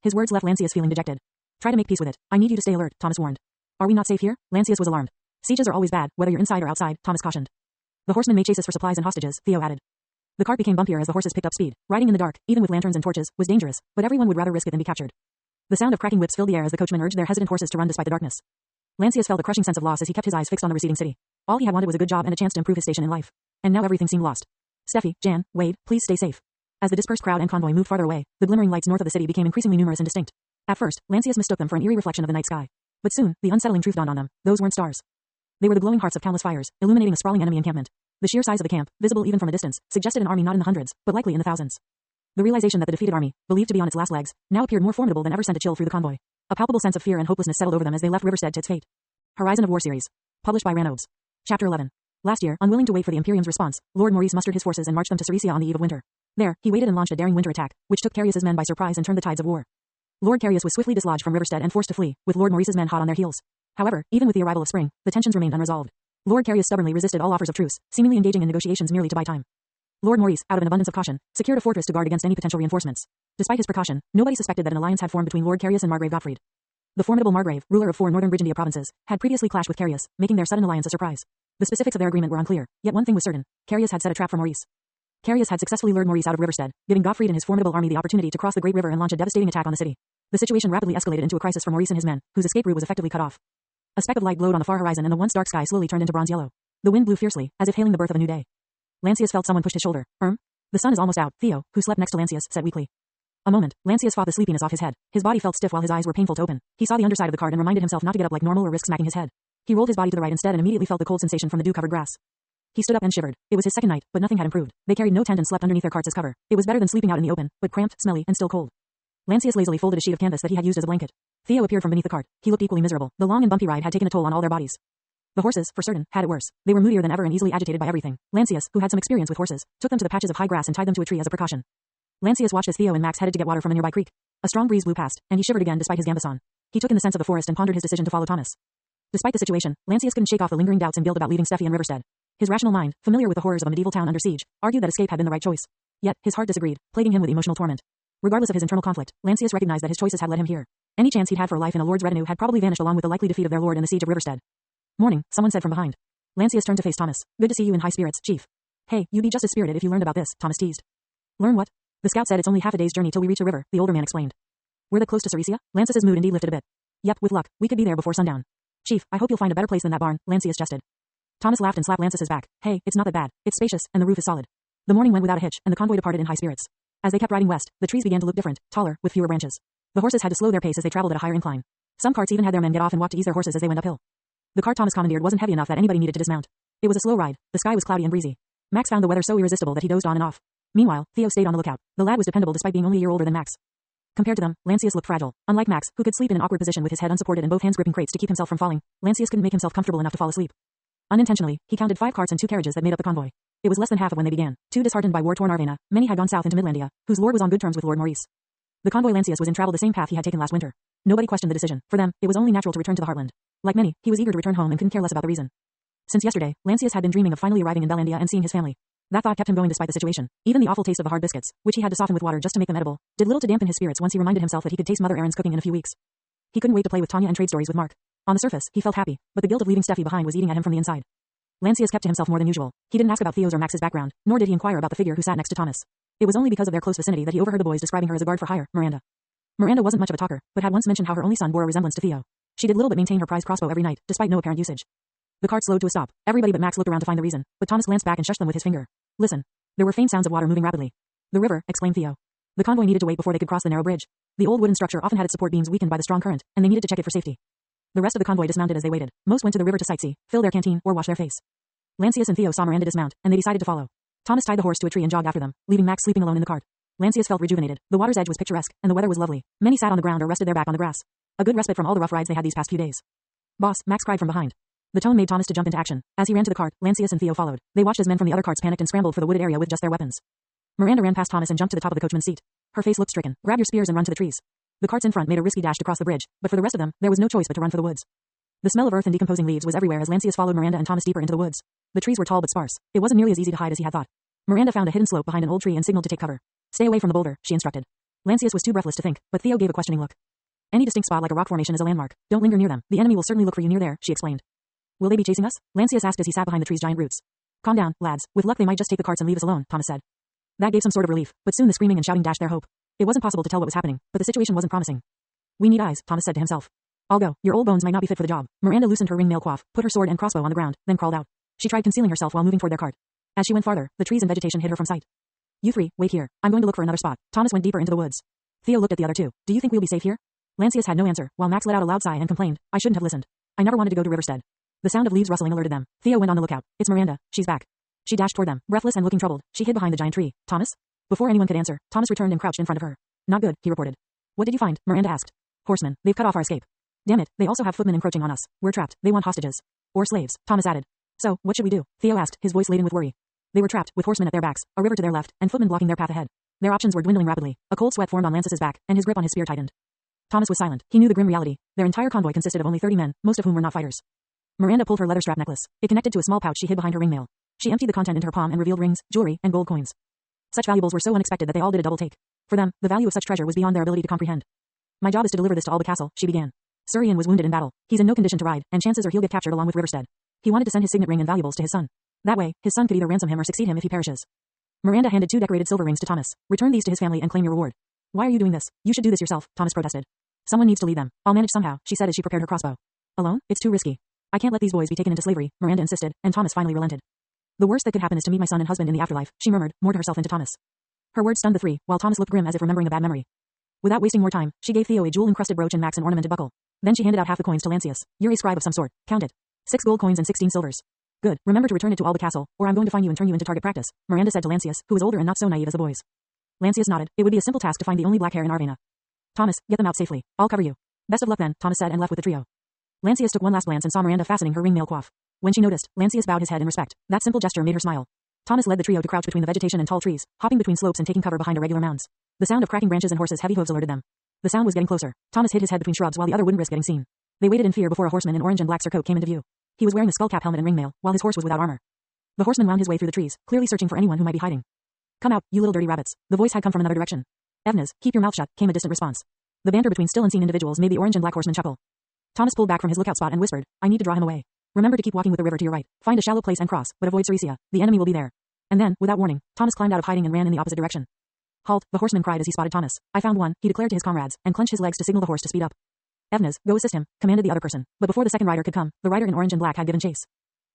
Speaker 1: His words left Lancius feeling dejected. Try to make peace with it. I need you to stay alert, Thomas warned. Are we not safe here? Lancius was alarmed. Sieges are always bad, whether you're inside or outside, Thomas cautioned. The horsemen may chase us for supplies and hostages, Theo added. The cart became bumpier as the horses picked up speed. Riding in the dark, even with lanterns and torches, was dangerous, but everyone would rather risk it than be captured. The sound of cracking whips filled the air as the coachman urged their hesitant horses to run despite the darkness. Lancius felt a crushing sense of loss as he kept his eyes fixed on the receding city. All he had wanted was a good job and a chance to improve his station in life. And now everything seemed lost. Steffi, Jan, Wade, please stay safe. As the dispersed crowd and convoy moved farther away, the glimmering lights north of the city became increasingly numerous and distinct. At first, Lancius mistook them for an eerie reflection of the night sky. But soon, the unsettling truth dawned on them. Those weren't stars. They were the glowing hearts of countless fires, illuminating a sprawling enemy encampment. The sheer size of the camp, visible even from a distance, suggested an army not in the hundreds, but likely in the thousands. The realization that the defeated army, believed to be on its last legs, now appeared more formidable than ever sent a chill through the convoy. A palpable sense of fear and hopelessness settled over them as they left Riverstead to its fate. Horizon of War Series. Published by Ranobes. Chapter 11. Last year, unwilling to wait for the Imperium's response, Lord Maurice mustered his forces and marched them to Ceresia on the eve of winter. There, he waited and launched a daring winter attack, which took Carius's men by surprise and turned the tides of war. Lord Carius was swiftly dislodged from Riverstead and forced to flee, with Lord Maurice's men hot on their heels. However, even with the arrival of spring, the tensions remained unresolved. Lord Carius stubbornly resisted all offers of truce, seemingly engaging in negotiations merely to buy time. Lord Maurice, out of an abundance of caution, secured a fortress to guard against any potential reinforcements. Despite his precaution, nobody suspected that an alliance had formed between Lord Carius and Margrave Gottfried. The formidable Margrave, ruler of 4 northern Brigandia provinces, had previously clashed with Carius, making their sudden alliance a surprise. The specifics of their agreement were unclear, yet one thing was certain: Carius had set a trap for Maurice. Carius had successfully lured Maurice out of Riverstead, giving Gottfried and his formidable army the opportunity to cross the Great River and launch a devastating attack on the city. The situation rapidly escalated into a crisis for Maurice and his men, whose escape route was effectively cut off. A speck of light glowed on the far horizon and the once dark sky slowly turned into bronze yellow. The wind blew fiercely, as if hailing the birth of a new day. Lancius felt someone push his shoulder. The sun is almost out, Theo, who slept next to Lancius, said weakly. A moment, Lancius fought the sleepiness off his head. His body felt stiff while his eyes were painful to open. He saw the underside of the cart and reminded himself not to get up like normal or risk smacking his head. He rolled his body to the right instead and immediately felt the cold sensation from the dew-covered grass. He stood up and shivered. It was his second night, but nothing had improved. They carried no tent and slept underneath their carts as cover. It was better than sleeping out in the open, but cramped, smelly, and still cold. Lancius lazily folded a sheet of canvas that he had used as a blanket. Theo appeared from beneath the cart. He looked equally miserable. The long and bumpy ride had taken a toll on all their bodies. The horses, for certain, had it worse. They were moodier than ever and easily agitated by everything. Lancius, who had some experience with horses, took them to the patches of high grass and tied them to a tree as a precaution. Lancius watched as Theo and Max headed to get water from a nearby creek. A strong breeze blew past, and he shivered again despite his gambeson. He took in the sense of the forest and pondered his decision to follow Thomas. Despite the situation, Lancius couldn't shake off the lingering doubts and guilt about leaving Steffi and Riverstead. His rational mind, familiar with the horrors of a medieval town under siege, argued that escape had been the right choice. Yet, his heart disagreed, plaguing him with emotional torment. Regardless of his internal conflict, Lancius recognized that his choices had led him here. Any chance he'd had for life in a lord's retinue had probably vanished along with the likely defeat of their lord in the siege of Riverstead. Morning, someone said from behind. Lancius turned to face Thomas. Good to see you in high spirits, Chief. Hey, you'd be just as spirited if you learned about this, Thomas teased. Learn what? The scout said it's only half a day's journey till we reach the river, the older man explained. We're that close to Ceresia? Lancius's mood indeed lifted a bit. Yep, with luck, we could be there before sundown. Chief, I hope you'll find a better place than that barn, Lancius jested. Thomas laughed and slapped Lancius's back. Hey, it's not that bad. It's spacious, and the roof is solid. The morning went without a hitch, and the convoy departed in high spirits. As they kept riding west, the trees began to look different, taller, with fewer branches. The horses had to slow their pace as they traveled at a higher incline. Some carts even had their men get off and walk to ease their horses as they went uphill. The cart Thomas commandeered wasn't heavy enough that anybody needed to dismount. It was a slow ride. The sky was cloudy and breezy. Max found the weather so irresistible that he dozed on and off. Meanwhile, Theo stayed on the lookout. The lad was dependable despite being only a year older than Max. Compared to them, Lancius looked fragile. Unlike Max, who could sleep in an awkward position with his head unsupported and both hands gripping crates to keep himself from falling, Lancius couldn't make himself comfortable enough to fall asleep. Unintentionally, he counted 5 carts and 2 carriages that made up the convoy. It was less than half of when they began. Too disheartened by war-torn Arvena, many had gone south into Midlandia, whose lord was on good terms with Lord Maurice. The convoy Lancius was in traveled the same path he had taken last winter. Nobody questioned the decision. For them, it was only natural to return to the heartland. Like many, he was eager to return home and couldn't care less about the reason. Since yesterday, Lancius had been dreaming of finally arriving in Bellandia and seeing his family. That thought kept him going despite the situation. Even the awful taste of the hard biscuits, which he had to soften with water just to make them edible, did little to dampen his spirits once he reminded himself that he could taste Mother Erin's cooking in a few weeks. He couldn't wait to play with Tanya and trade stories with Mark. On the surface, he felt happy, but the guilt of leaving Steffi behind was eating at him from the inside. Lancius kept to himself more than usual. He didn't ask about Theo's or Max's background, nor did he inquire about the figure who sat next to Thomas. It was only because of their close vicinity that he overheard the boys describing her as a guard for hire, Miranda. Miranda wasn't much of a talker, but had once mentioned how her only son bore a resemblance to Theo. She did little but maintain her prized crossbow every night, despite no apparent usage. The cart slowed to a stop. Everybody but Max looked around to find the reason, but Thomas glanced back and shushed them with his finger. Listen. There were faint sounds of water moving rapidly. The river, exclaimed Theo. The convoy needed to wait before they could cross the narrow bridge. The old wooden structure often had its support beams weakened by the strong current, and they needed to check it for safety. The rest of the convoy dismounted as they waited. Most went to the river to sightsee, fill their canteen, or wash their face. Lancius and Theo saw Miranda dismount, and they decided to follow. Thomas tied the horse to a tree and jogged after them, leaving Max sleeping alone in the cart. Lancius felt rejuvenated. The water's edge was picturesque, and the weather was lovely. Many sat on the ground or rested their back on the grass. A good respite from all the rough rides they had these past few days. Boss, Max cried from behind. The tone made Thomas to jump into action. As he ran to the cart, Lancius and Theo followed. They watched as men from the other carts panicked and scrambled for the wooded area with just their weapons. Miranda ran past Thomas and jumped to the top of the coachman's seat. Her face looked stricken. Grab your spears and run to the trees. The carts in front made a risky dash to cross the bridge, but for the rest of them, there was no choice but to run for the woods. The smell of earth and decomposing leaves was everywhere as Lancius followed Miranda and Thomas deeper into the woods. The trees were tall but sparse. It wasn't nearly as easy to hide as he had thought. Miranda found a hidden slope behind an old tree and signaled to take cover. Stay away from the boulder, she instructed. Lancius was too breathless to think, but Theo gave a questioning look. Any distinct spot like a rock formation is a landmark. Don't linger near them. The enemy will certainly look for you near there, she explained. Will they be chasing us? Lancius asked as he sat behind the tree's giant roots. Calm down, lads. With luck they might just take the carts and leave us alone, Thomas said. That gave some sort of relief, but soon the screaming and shouting dashed their hope. It wasn't possible to tell what was happening, but the situation wasn't promising. We need eyes, Thomas said to himself. I'll go. Your old bones might not be fit for the job. Miranda loosened her ringmail coif, put her sword and crossbow on the ground, then crawled out. She tried concealing herself while moving toward their cart. As she went farther, the trees and vegetation hid her from sight. You three, wait here. I'm going to look for another spot. Thomas went deeper into the woods. Theo looked at the other two. Do you think we'll be safe here? Lancius had no answer, while Max let out a loud sigh and complained, I shouldn't have listened. I never wanted to go to Riverstead. The sound of leaves rustling alerted them. Theo went on the lookout. It's Miranda. She's back. She dashed toward them, breathless and looking troubled. She hid behind the giant tree. Thomas? Before anyone could answer, Thomas returned and crouched in front of her. Not good, he reported. What did you find? Miranda asked. Horsemen. They've cut off our escape. Damn it, they also have footmen encroaching on us. We're trapped. They want hostages. Or slaves, Thomas added. So, what should we do? Theo asked, his voice laden with worry. They were trapped, with horsemen at their backs, a river to their left, and footmen blocking their path ahead. Their options were dwindling rapidly. A cold sweat formed on Lancius's back, and his grip on his spear tightened. Thomas was silent. He knew the grim reality. Their entire convoy consisted of only 30 men, most of whom were not fighters. Miranda pulled her leather strap necklace. It connected to a small pouch she hid behind her ringmail. She emptied the content into her palm and revealed rings, jewelry, and gold coins. Such valuables were so unexpected that they all did a double take. For them, the value of such treasure was beyond their ability to comprehend. My job is to deliver this to Alba Castle, she began. Surian was wounded in battle. He's in no condition to ride, and chances are he'll get captured along with Riverstead. He wanted to send his signet ring and valuables to his son. That way, his son could either ransom him or succeed him if he perishes. Miranda handed 2 decorated silver rings to Thomas. Return these to his family and claim your reward. Why are you doing this? You should do this yourself, Thomas protested. Someone needs to lead them. I'll manage somehow, she said as she prepared her crossbow. Alone? It's too risky. I can't let these boys be taken into slavery, Miranda insisted, and Thomas finally relented. The worst that could happen is to meet my son and husband in the afterlife, she murmured, more to herself than to Thomas. Her words stunned the three, while Thomas looked grim as if remembering a bad memory. Without wasting more time, she gave Theo a jewel-encrusted brooch and Max an ornamented buckle. Then she handed out half the coins to Lancius. You're a scribe of some sort. Count it. 6 gold coins and 16 silvers. Good. Remember to return it to Alba Castle, or I'm going to find you and turn you into target practice, Miranda said to Lancius, who was older and not so naive as the boys. Lancius nodded. It would be a simple task to find the only black hair in Arvena. Thomas, get them out safely. I'll cover you. Best of luck then, Thomas said and left with the trio. Lancius took one last glance and saw Miranda fastening her ringmail coif. When she noticed, Lancius bowed his head in respect. That simple gesture made her smile. Thomas led the trio to crouch between the vegetation and tall trees, hopping between slopes and taking cover behind irregular mounds. The sound of cracking branches and horses' heavy hooves alerted them. The sound was getting closer. Thomas hid his head between shrubs while the other wouldn't risk getting seen. They waited in fear before a horseman in orange and black surcoat came into view. He was wearing a skullcap helmet and ringmail, while his horse was without armor. The horseman wound his way through the trees, clearly searching for anyone who might be hiding. Come out, you little dirty rabbits. The voice had come from another direction. Evnas, keep your mouth shut, came a distant response. The banter between still unseen individuals made the orange and black horseman chuckle. Thomas pulled back from his lookout spot and whispered, I need to draw him away. Remember to keep walking with the river to your right. Find a shallow place and cross, but avoid Ceresia. The enemy will be there. And then, without warning, Thomas climbed out of hiding and ran in the opposite direction. Halt, the horseman cried as he spotted Thomas. I found one, he declared to his comrades, and clenched his legs to signal the horse to speed up. Evnas, go assist him, commanded the other person, but before the second rider could come, the rider in orange and black had given chase.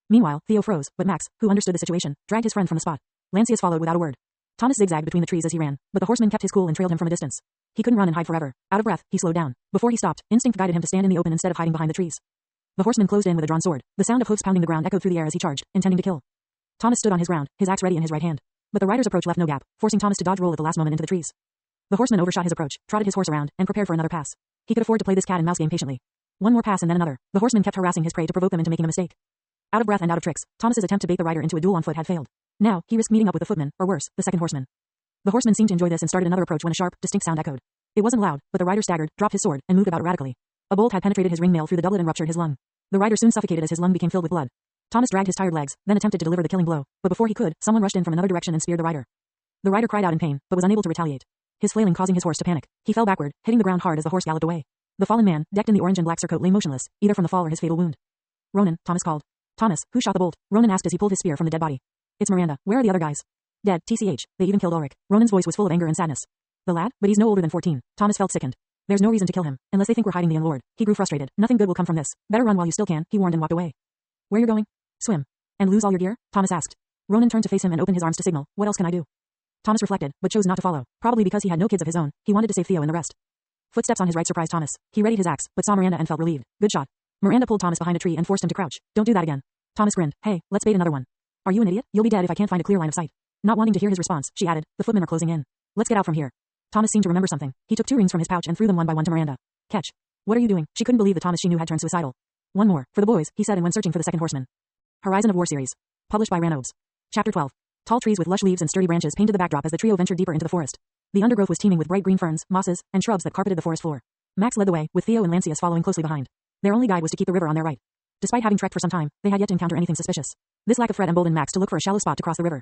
Speaker 1: Meanwhile, Theo froze, but Max, who understood the situation, dragged his friend from the spot. Lancius followed without a word. Thomas zigzagged between the trees as he ran, but the horseman kept his cool and trailed him from a distance. He couldn't run and hide forever. Out of breath, he slowed down. Before he stopped, instinct guided him to stand in the open instead of hiding behind the trees. The horseman closed in with a drawn sword. The sound of hoofs pounding the ground echoed through the air as he charged, intending to kill. Thomas stood on his ground, his axe ready in his right hand. But the rider's approach left no gap, forcing Thomas to dodge roll at the last moment into the trees. The horseman overshot his approach, trotted his horse around, and prepared for another pass. He could afford to play this cat and mouse game patiently. One more pass and then another. The horseman kept harassing his prey to provoke them into making a mistake. Out of breath and out of tricks, Thomas's attempt to bait the rider into a duel on foot had failed. Now, he risked meeting up with the footman, or worse, the second horseman. The horseman seemed to enjoy this and started another approach when a sharp, distinct sound echoed. It wasn't loud, but the rider staggered, dropped his sword, and moved about erratically. A bolt had penetrated his ringmail through the doublet and ruptured his lung. The rider soon suffocated as his lung became filled with blood. Thomas dragged his tired legs, then attempted to deliver the killing blow, but before he could, someone rushed in from another direction and speared the rider. The rider cried out in pain, but was unable to retaliate. His flailing causing his horse to panic. He fell backward, hitting the ground hard as the horse galloped away. The fallen man, decked in the orange and black surcoat, lay motionless, either from the fall or his fatal wound. Ronan, Thomas called. Thomas, who shot the bolt? Ronan asked as he pulled his spear from the dead body. It's Miranda. Where are the other guys? Dead, TCH. They even killed Ulrich. Ronan's voice was full of anger and sadness. The lad? But he's no older than 14. Thomas felt sickened. There's no reason to kill him, unless they think we're hiding the Unlord. He grew frustrated. Nothing good will come from this. Better run while you still can, he warned and walked away. Where you're going? Swim. And lose all your gear? Thomas asked. Ronan turned to face him and opened his arms to signal. What else can I do? Thomas reflected, but chose not to follow. Probably because he had no kids of his own. He wanted to save Theo and the rest. Footsteps on his right surprised Thomas. He readied his axe, but saw Miranda and felt relieved. Good shot. Miranda pulled Thomas behind a tree and forced him to crouch. Don't do that again. Thomas grinned. Hey, let's bait another one. Are you an idiot? You'll be dead if I can't find a clear line of sight. Not wanting to hear his response, she added, the footmen are closing in. Let's get out from here. Thomas seemed to remember something. He took 2 rings from his pouch and threw them one by one to Miranda. Catch. What are you doing? She couldn't believe the Thomas she knew had turned suicidal. One more, for the boys, he said and went searching for the second horseman. Horizon of War series. Published by Ranobes. Chapter 12. Tall trees with lush leaves and sturdy branches painted the backdrop as the trio ventured deeper into the forest. The undergrowth was teeming with bright green ferns, mosses, and shrubs that carpeted the forest floor. Max led the way, with Theo and Lancius following closely behind. Their only guide was to keep the river on their right. Despite having trekked for some time, they had yet to encounter anything suspicious. This lack of threat emboldened Max to look for a shallow spot to cross the river.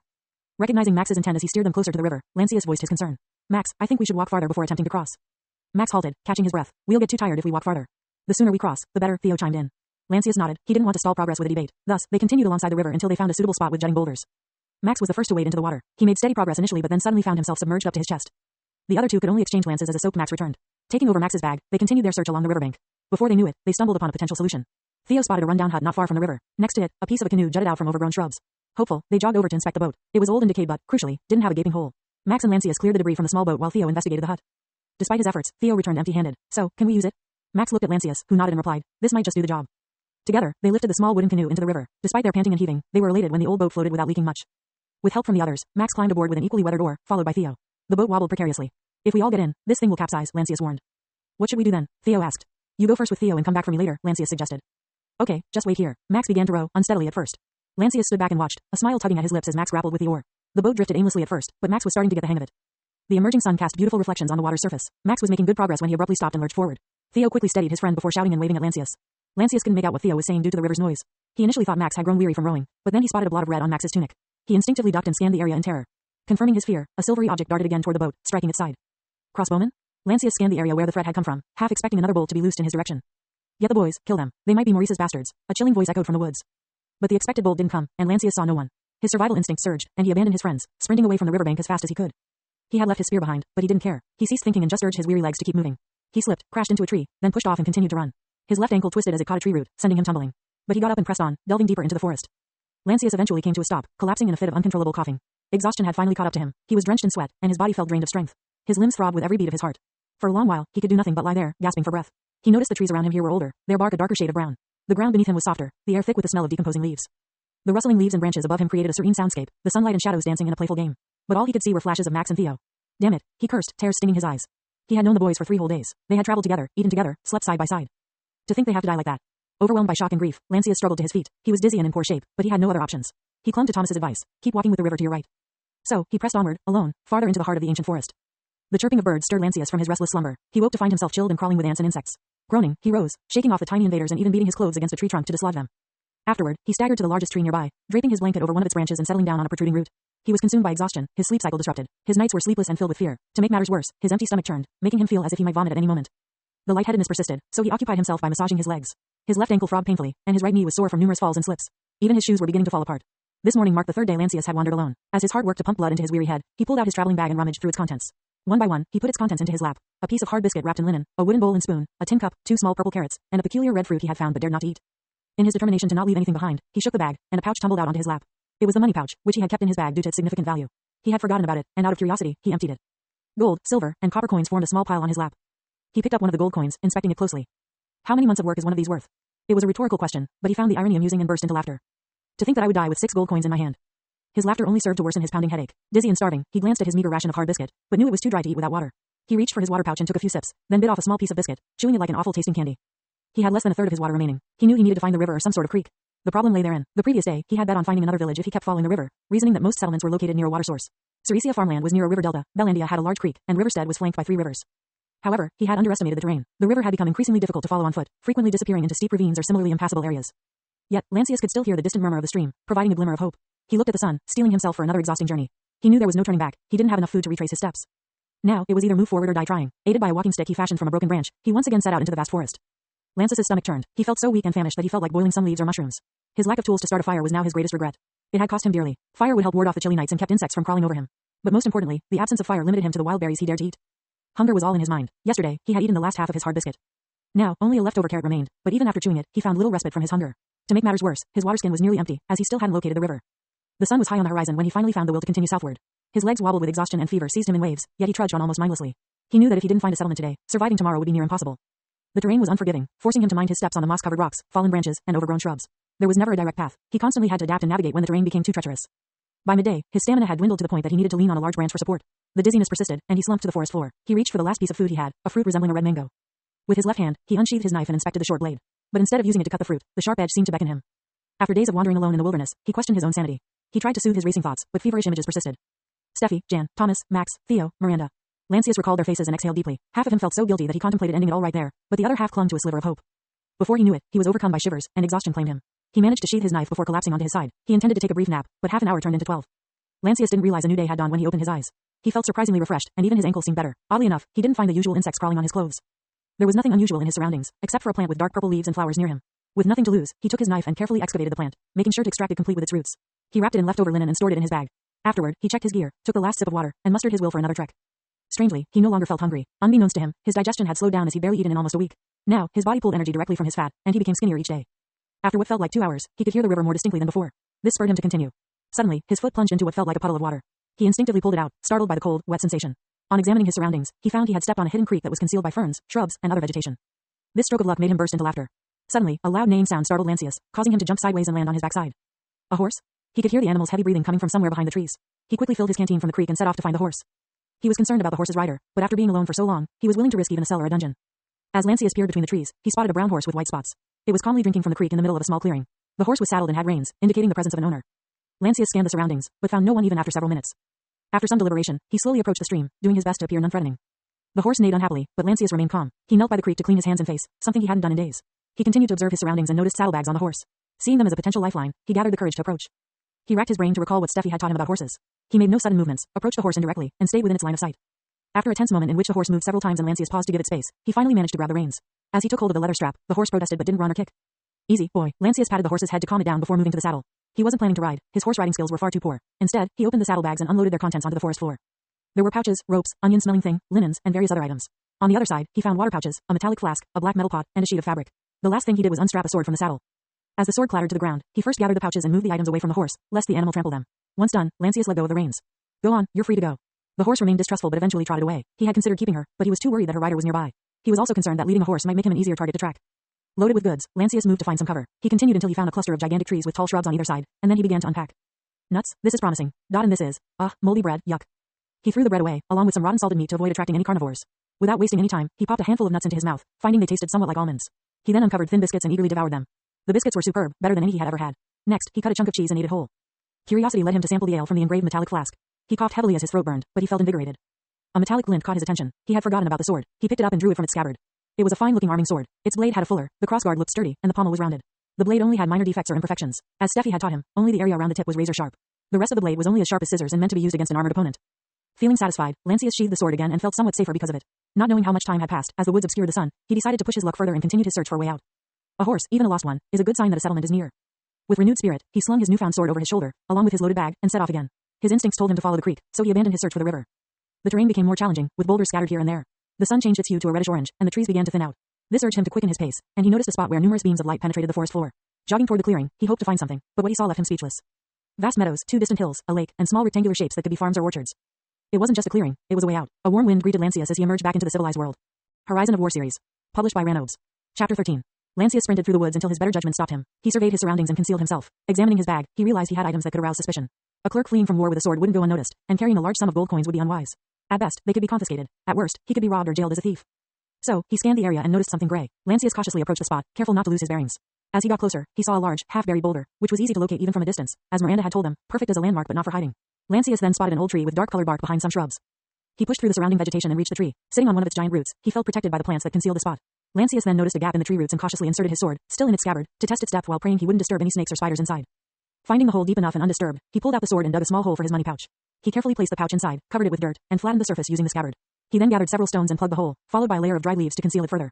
Speaker 1: Recognizing Max's intent as he steered them closer to the river, Lancius voiced his concern. Max, I think we should walk farther before attempting to cross. Max halted, catching his breath. We'll get too tired if we walk farther. The sooner we cross, the better, Theo chimed in. Lancius nodded. He didn't want to stall progress with a debate. Thus, they continued alongside the river until they found a suitable spot with jutting boulders. Max was the first to wade into the water. He made steady progress initially but then suddenly found himself submerged up to his chest. The other two could only exchange glances as a soaked Max returned. Taking over Max's bag, they continued their search along the riverbank. Before they knew it, they stumbled upon a potential solution. Theo spotted a rundown hut not far from the river. Next to it, a piece of a canoe jutted out from overgrown shrubs. Hopeful, they jogged over to inspect the boat. It was old and decayed but, crucially, didn't have a gaping hole. Max and Lancius cleared the debris from the small boat while Theo investigated the hut. Despite his efforts, Theo returned empty-handed. So, can we use it? Max looked at Lancius, who nodded and replied, this might just do the job. Together, they lifted the small wooden canoe into the river. Despite their panting and heaving, they were elated when the old boat floated without leaking much. With help from the others, Max climbed aboard with an equally weathered oar, followed by Theo. The boat wobbled precariously. If we all get in, this thing will capsize, Lancius warned. What should we do then? Theo asked. You go first with Theo and come back for me later, Lancius suggested. Okay, just wait here. Max began to row, unsteadily at first. Lancius stood back and watched, a smile tugging at his lips as Max grappled with the oar. The boat drifted aimlessly at first, but Max was starting to get the hang of it. The emerging sun cast beautiful reflections on the water's surface. Max was making good progress when he abruptly stopped and lurched forward. Theo quickly steadied his friend before shouting and waving at Lancius. Lancius couldn't make out what Theo was saying due to the river's noise. He initially thought Max had grown weary from rowing, but then he spotted a blot of red on Max's tunic. He instinctively ducked and scanned the area in terror. Confirming his fear, a silvery object darted again toward the boat, striking its side. Crossbowman? Lancius scanned the area where the threat had come from, half expecting another bolt to be loosed in his direction. Get the boys, kill them. They might be Maurice's bastards. A chilling voice echoed from the woods. But the expected bolt didn't come, and Lancius saw no one. His survival instinct surged, and he abandoned his friends, sprinting away from the riverbank as fast as he could. He had left his spear behind, but he didn't care. He ceased thinking and just urged his weary legs to keep moving. He slipped, crashed into a tree, then pushed off and continued to run. His left ankle twisted as it caught a tree root, sending him tumbling. But he got up and pressed on, delving deeper into the forest. Lancius eventually came to a stop, collapsing in a fit of uncontrollable coughing. Exhaustion had finally caught up to him. He was drenched in sweat, and his body felt drained of strength. His limbs throbbed with every beat of his heart. For a long while, he could do nothing but lie there, gasping for breath. He noticed the trees around him here were older, their bark a darker shade of brown. The ground beneath him was softer, the air thick with the smell of decomposing leaves. The rustling leaves and branches above him created a serene soundscape, the sunlight and shadows dancing in a playful game. But all he could see were flashes of Max and Theo. Damn it, he cursed, tears stinging his eyes. He had known the boys for 3 whole days. They had traveled together, eaten together, slept side by side. To think they have to die like that. Overwhelmed by shock and grief, Lancius struggled to his feet. He was dizzy and in poor shape, but he had no other options. He clung to Thomas's advice. Keep walking with the river to your right. So, he pressed onward, alone, farther into the heart of the ancient forest. The chirping of birds stirred Lancius from his restless slumber. He woke to find himself chilled and crawling with ants and insects. Groaning, he rose, shaking off the tiny invaders and even beating his clothes against a tree trunk to dislodge them. Afterward, he staggered to the largest tree nearby, draping his blanket over one of its branches and settling down on a protruding root. He was consumed by exhaustion, his sleep cycle disrupted. His nights were sleepless and filled with fear. To make matters worse, his empty stomach churned, making him feel as if he might vomit at any moment. The lightheadedness persisted, so he occupied himself by massaging his legs. His left ankle throbbed painfully, and his right knee was sore from numerous falls and slips. Even his shoes were beginning to fall apart. This morning marked the 3rd day Lancius had wandered alone. As his heart worked to pump blood into his weary head, he pulled out his traveling bag and rummaged through its contents. One by one, he put its contents into his lap. A piece of hard biscuit wrapped in linen, a wooden bowl and spoon, a tin cup, 2 small purple carrots, and a peculiar red fruit he had found but dared not to eat. In his determination to not leave anything behind, he shook the bag, and a pouch tumbled out onto his lap. It was the money pouch, which he had kept in his bag due to its significant value. He had forgotten about it, and out of curiosity, he emptied it. Gold, silver, and copper coins formed a small pile on his lap. He picked up one of the gold coins, inspecting it closely. How many months of work is one of these worth? It was a rhetorical question, but he found the irony amusing and burst into laughter. To think that I would die with 6 gold coins in my hand. His laughter only served to worsen his pounding headache. Dizzy and starving, he glanced at his meager ration of hard biscuit, but knew it was too dry to eat without water. He reached for his water pouch and took a few sips, then bit off a small piece of biscuit, chewing it like an awful tasting candy. He had less than a third of his water remaining. He knew he needed to find the river or some sort of creek. The problem lay therein. The previous day, he had bet on finding another village if he kept following the river, reasoning that most settlements were located near a water source. Ceresia farmland was near a river delta, Bellandia had a large creek, and Riverstead was flanked by 3 rivers. However, he had underestimated the terrain. The river had become increasingly difficult to follow on foot, frequently disappearing into steep ravines or similarly impassable areas. Yet, Lancius could still hear the distant murmur of the stream, providing a glimmer of hope. He looked at the sun, steeling himself for another exhausting journey. He knew there was no turning back. He didn't have enough food to retrace his steps. Now, it was either move forward or die trying. Aided by a walking stick he fashioned from a broken branch, he once again set out into the vast forest. Lancius's stomach turned. He felt so weak and famished that he felt like boiling some leaves or mushrooms. His lack of tools to start a fire was now his greatest regret. It had cost him dearly. Fire would help ward off the chilly nights and kept insects from crawling over him. But most importantly, the absence of fire limited him to the wild berries he dared to eat. Hunger was all in his mind. Yesterday, he had eaten the last half of his hard biscuit. Now, only a leftover carrot remained, but even after chewing it, he found little respite from his hunger. To make matters worse, his water skin was nearly empty, as he still hadn't located the river. The sun was high on the horizon when he finally found the will to continue southward. His legs wobbled with exhaustion and fever seized him in waves, yet he trudged on almost mindlessly. He knew that if he didn't find a settlement today, surviving tomorrow would be near impossible. The terrain was unforgiving, forcing him to mind his steps on the moss-covered rocks, fallen branches, and overgrown shrubs. There was never a direct path. He constantly had to adapt and navigate when the terrain became too treacherous. By midday, his stamina had dwindled to the point that he needed to lean on a large branch for support. The dizziness persisted, and he slumped to the forest floor. He reached for the last piece of food he had, a fruit resembling a red mango. With his left hand, he unsheathed his knife and inspected the short blade. But instead of using it to cut the fruit, the sharp edge seemed to beckon him. After days of wandering alone in the wilderness, he questioned his own sanity. He tried to soothe his racing thoughts, but feverish images persisted. Steffi, Jan, Thomas, Max, Theo, Miranda. Lancius recalled their faces and exhaled deeply. Half of him felt so guilty that he contemplated ending it all right there, but the other half clung to a sliver of hope. Before he knew it, he was overcome by shivers, and exhaustion claimed him. He managed to sheath his knife before collapsing onto his side. He intended to take a brief nap, but half an hour turned into 12. Lancius didn't realize a new day had dawned when he opened his eyes. He felt surprisingly refreshed, and even his ankles seemed better. Oddly enough, he didn't find the usual insects crawling on his clothes. There was nothing unusual in his surroundings, except for a plant with dark purple leaves and flowers near him. With nothing to lose, he took his knife and carefully excavated the plant, making sure to extract it complete with its roots. He wrapped it in leftover linen and stored it in his bag. Afterward, he checked his gear, took the last sip of water, and mustered his will for another trek. Strangely, he no longer felt hungry. Unbeknownst to him, his digestion had slowed down as he'd barely eaten in almost a week. Now, his body pulled energy directly from his fat, and he became skinnier each day. After what felt like 2 hours, he could hear the river more distinctly than before. This spurred him to continue. Suddenly, his foot plunged into what felt like a puddle of water. He instinctively pulled it out, startled by the cold, wet sensation. On examining his surroundings, he found he had stepped on a hidden creek that was concealed by ferns, shrubs, and other vegetation. This stroke of luck made him burst into laughter. Suddenly, a loud neighing sound startled Lancius, causing him to jump sideways and land on his backside. A horse? He could hear the animal's heavy breathing coming from somewhere behind the trees. He quickly filled his canteen from the creek and set off to find the horse. He was concerned about the horse's rider, but after being alone for so long, he was willing to risk even a cell or a dungeon. As Lancius peered between the trees, he spotted a brown horse with white spots. It was calmly drinking from the creek in the middle of a small clearing. The horse was saddled and had reins, indicating the presence of an owner. Lancius scanned the surroundings, but found no one even after several minutes. After some deliberation, he slowly approached the stream, doing his best to appear non-threatening. The horse neighed unhappily, but Lancius remained calm. He knelt by the creek to clean his hands and face, something he hadn't done in days. He continued to observe his surroundings and noticed saddlebags on the horse. Seeing them as a potential lifeline, he gathered the courage to approach. He racked his brain to recall what Steffi had taught him about horses. He made no sudden movements, approached the horse indirectly, and stayed within its line of sight. After a tense moment in which the horse moved several times and Lancius paused to give it space, he finally managed to grab the reins. As he took hold of the leather strap, the horse protested but didn't run or kick. Easy, boy. Lancius patted the horse's head to calm it down before moving to the saddle. He wasn't planning to ride. His horse riding skills were far too poor. Instead, he opened the saddlebags and unloaded their contents onto the forest floor. There were pouches, ropes, onion-smelling thing, linens, and various other items. On the other side, he found water pouches, a metallic flask, a black metal pot, and a sheet of fabric. The last thing he did was unstrap a sword from the saddle. As the sword clattered to the ground, he first gathered the pouches and moved the items away from the horse, lest the animal trample them. Once done, Lancius let go of the reins. Go on, you're free to go. The horse remained distrustful but eventually trotted away. He had considered keeping her, but he was too worried that her rider was nearby. He was also concerned that leading a horse might make him an easier target to track. Loaded with goods, Lancius moved to find some cover. He continued until he found a cluster of gigantic trees with tall shrubs on either side, and then he began to unpack. Nuts, this is promising. And this is, moldy bread, yuck. He threw the bread away, along with some rotten salted meat to avoid attracting any carnivores. Without wasting any time, he popped a handful of nuts into his mouth, finding they tasted somewhat like almonds. He then uncovered thin biscuits and eagerly devoured them. The biscuits were superb, better than any he had ever had. Next, he cut a chunk of cheese and ate it whole. Curiosity led him to sample the ale from the engraved metallic flask. He coughed heavily as his throat burned, but he felt invigorated. A metallic glint caught his attention. He had forgotten about the sword. He picked it up and drew it from its scabbard. It was a fine-looking arming sword. Its blade had a fuller, the crossguard looked sturdy, and the pommel was rounded. The blade only had minor defects or imperfections. As Steffi had taught him, only the area around the tip was razor sharp. The rest of the blade was only as sharp as scissors and meant to be used against an armored opponent. Feeling satisfied, Lancius sheathed the sword again and felt somewhat safer because of it. Not knowing how much time had passed, as the woods obscured the sun, he decided to push his luck further and continued his search for a way out. A horse, even a lost one, is a good sign that a settlement is near. With renewed spirit, he slung his newfound sword over his shoulder, along with his loaded bag, and set off again. His instincts told him to follow the creek, so he abandoned his search for the river. The terrain became more challenging, with boulders scattered here and there. The sun changed its hue to a reddish orange, and the trees began to thin out. This urged him to quicken his pace, and he noticed a spot where numerous beams of light penetrated the forest floor. Jogging toward the clearing, he hoped to find something, but what he saw left him speechless. Vast meadows, 2 distant hills, a lake, and small rectangular shapes that could be farms or orchards. It wasn't just a clearing, it was a way out. A warm wind greeted Lancius as he emerged back into the civilized world. Horizon of War series. Published by Ranobes. Chapter 13. Lancius sprinted through the woods until his better judgment stopped him. He surveyed his surroundings and concealed himself. Examining his bag, he realized he had items that could arouse suspicion. A clerk fleeing from war with a sword wouldn't go unnoticed, and carrying a large sum of gold coins would be unwise. At best, they could be confiscated. At worst, he could be robbed or jailed as a thief. So, he scanned the area and noticed something gray. Lancius cautiously approached the spot, careful not to lose his bearings. As he got closer, he saw a large, half-buried boulder, which was easy to locate even from a distance, as Miranda had told him, perfect as a landmark but not for hiding. Lancius then spotted an old tree with dark-colored bark behind some shrubs. He pushed through the surrounding vegetation and reached the tree. Sitting on one of its giant roots, he felt protected by the plants that concealed the spot. Lancius then noticed a gap in the tree roots and cautiously inserted his sword, still in its scabbard, to test its depth while praying he wouldn't disturb any snakes or spiders inside. Finding the hole deep enough and undisturbed, he pulled out the sword and dug a small hole for his money pouch. He carefully placed the pouch inside, covered it with dirt, and flattened the surface using the scabbard. He then gathered several stones and plugged the hole, followed by a layer of dried leaves to conceal it further.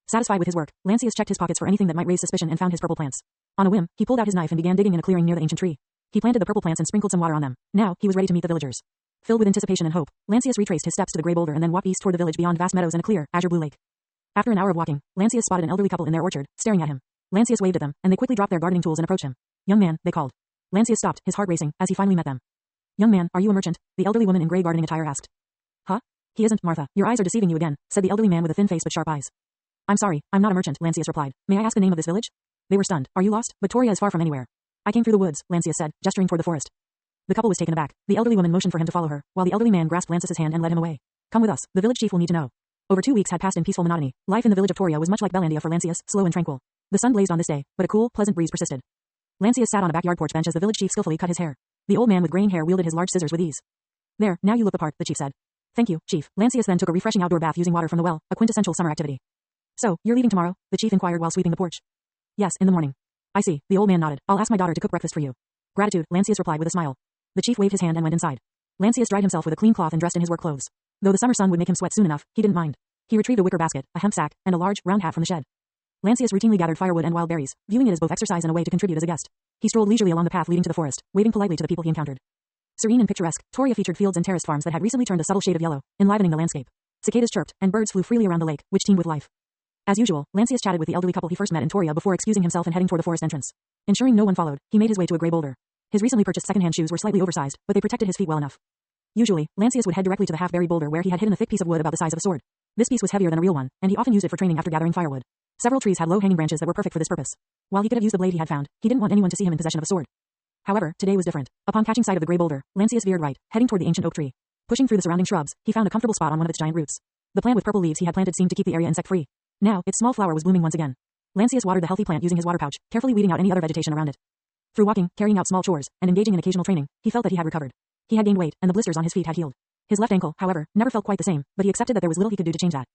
Speaker 1: Satisfied with his work, Lancius checked his pockets for anything that might raise suspicion and found his purple plants. On a whim, he pulled out his knife and began digging in a clearing near the ancient tree. He planted the purple plants and sprinkled some water on them. Now, he was ready to meet the villagers. Filled with anticipation and hope, Lancius retraced his steps to the gray boulder and then walked east toward the village beyond vast meadows and a clear, azure blue lake. After an hour of walking, Lancius spotted an elderly couple in their orchard, staring at him. Lancius waved at them, and they quickly dropped their gardening tools and approached him. Young man, they called. Lancius stopped, his heart racing, as he finally met them. Young man, are you a merchant? The elderly woman in gray gardening attire asked. Huh? He isn't, Martha. Your eyes are deceiving you again, said the elderly man with a thin face but sharp eyes. I'm sorry, I'm not a merchant, Lancius replied. May I ask the name of this village? They were stunned. Are you lost? Victoria is far from anywhere. I came through the woods, Lancius said, gesturing toward the forest. The couple was taken aback. The elderly woman motioned for him to follow her, while the elderly man grasped Lancius's hand and led him away. Come with us. The village chief will need to know. Over 2 weeks had passed in peaceful monotony. Life in the village of Toria was much like Bellandia for Lancius, slow and tranquil. The sun blazed on this day, but a cool, pleasant breeze persisted. Lancius sat on a backyard porch bench as the village chief skillfully cut his hair. The old man with graying hair wielded his large scissors with ease. There, now you look the part, the chief said. Thank you, chief. Lancius then took a refreshing outdoor bath using water from the well, a quintessential summer activity. So, you're leaving tomorrow? The chief inquired while sweeping the porch. Yes, in the morning. I see. The old man nodded. I'll ask my daughter to cook breakfast for you. Gratitude, Lancius replied with a smile. The chief waved his hand and went inside. Lancius dried himself with a clean cloth and dressed in his work clothes. Though the summer sun would make him sweat soon enough, he didn't mind. He retrieved a wicker basket, a hemp sack, and a large, round hat from the shed. Lancius routinely gathered firewood and wild berries, viewing it as both exercise and a way to contribute as a guest. He strolled leisurely along the path leading to the forest, waving politely to the people he encountered. Serene and picturesque, Toria featured fields and terraced farms that had recently turned a subtle shade of yellow, enlivening the landscape. Cicadas chirped, and birds flew freely around the lake, which teemed with life. As usual, Lancius chatted with the elderly couple he first met in Toria before excusing himself and heading toward the forest entrance. Ensuring no one followed, he made his way to a gray boulder. His recently purchased second-hand shoes were slightly oversized, but they protected his feet well enough. Usually, Lancius would head directly to the half-buried boulder where he had hidden a thick piece of wood about the size of a sword. This piece was heavier than a real one, and he often used it for training after gathering firewood. Several trees had low-hanging branches that were perfect for this purpose. While he could have used the blade he had found, he didn't want anyone to see him in possession of a sword. However, today was different. Upon catching sight of the gray boulder, Lancius veered right, heading toward the ancient oak tree. Pushing through the surrounding shrubs, he found a comfortable spot on one of its giant roots. The plant with purple leaves he had planted seemed to keep the area insect-free. Now, its small flower was blooming once again. Lancius watered the healthy plant using his water pouch, carefully weeding out any other vegetation around it. Through walking, carrying out small chores, and engaging in occasional training, he felt that he had recovered. He had gained weight, and the blisters on his feet had healed. His left ankle, however, never felt quite the same, but he accepted that there was little he could do to change that.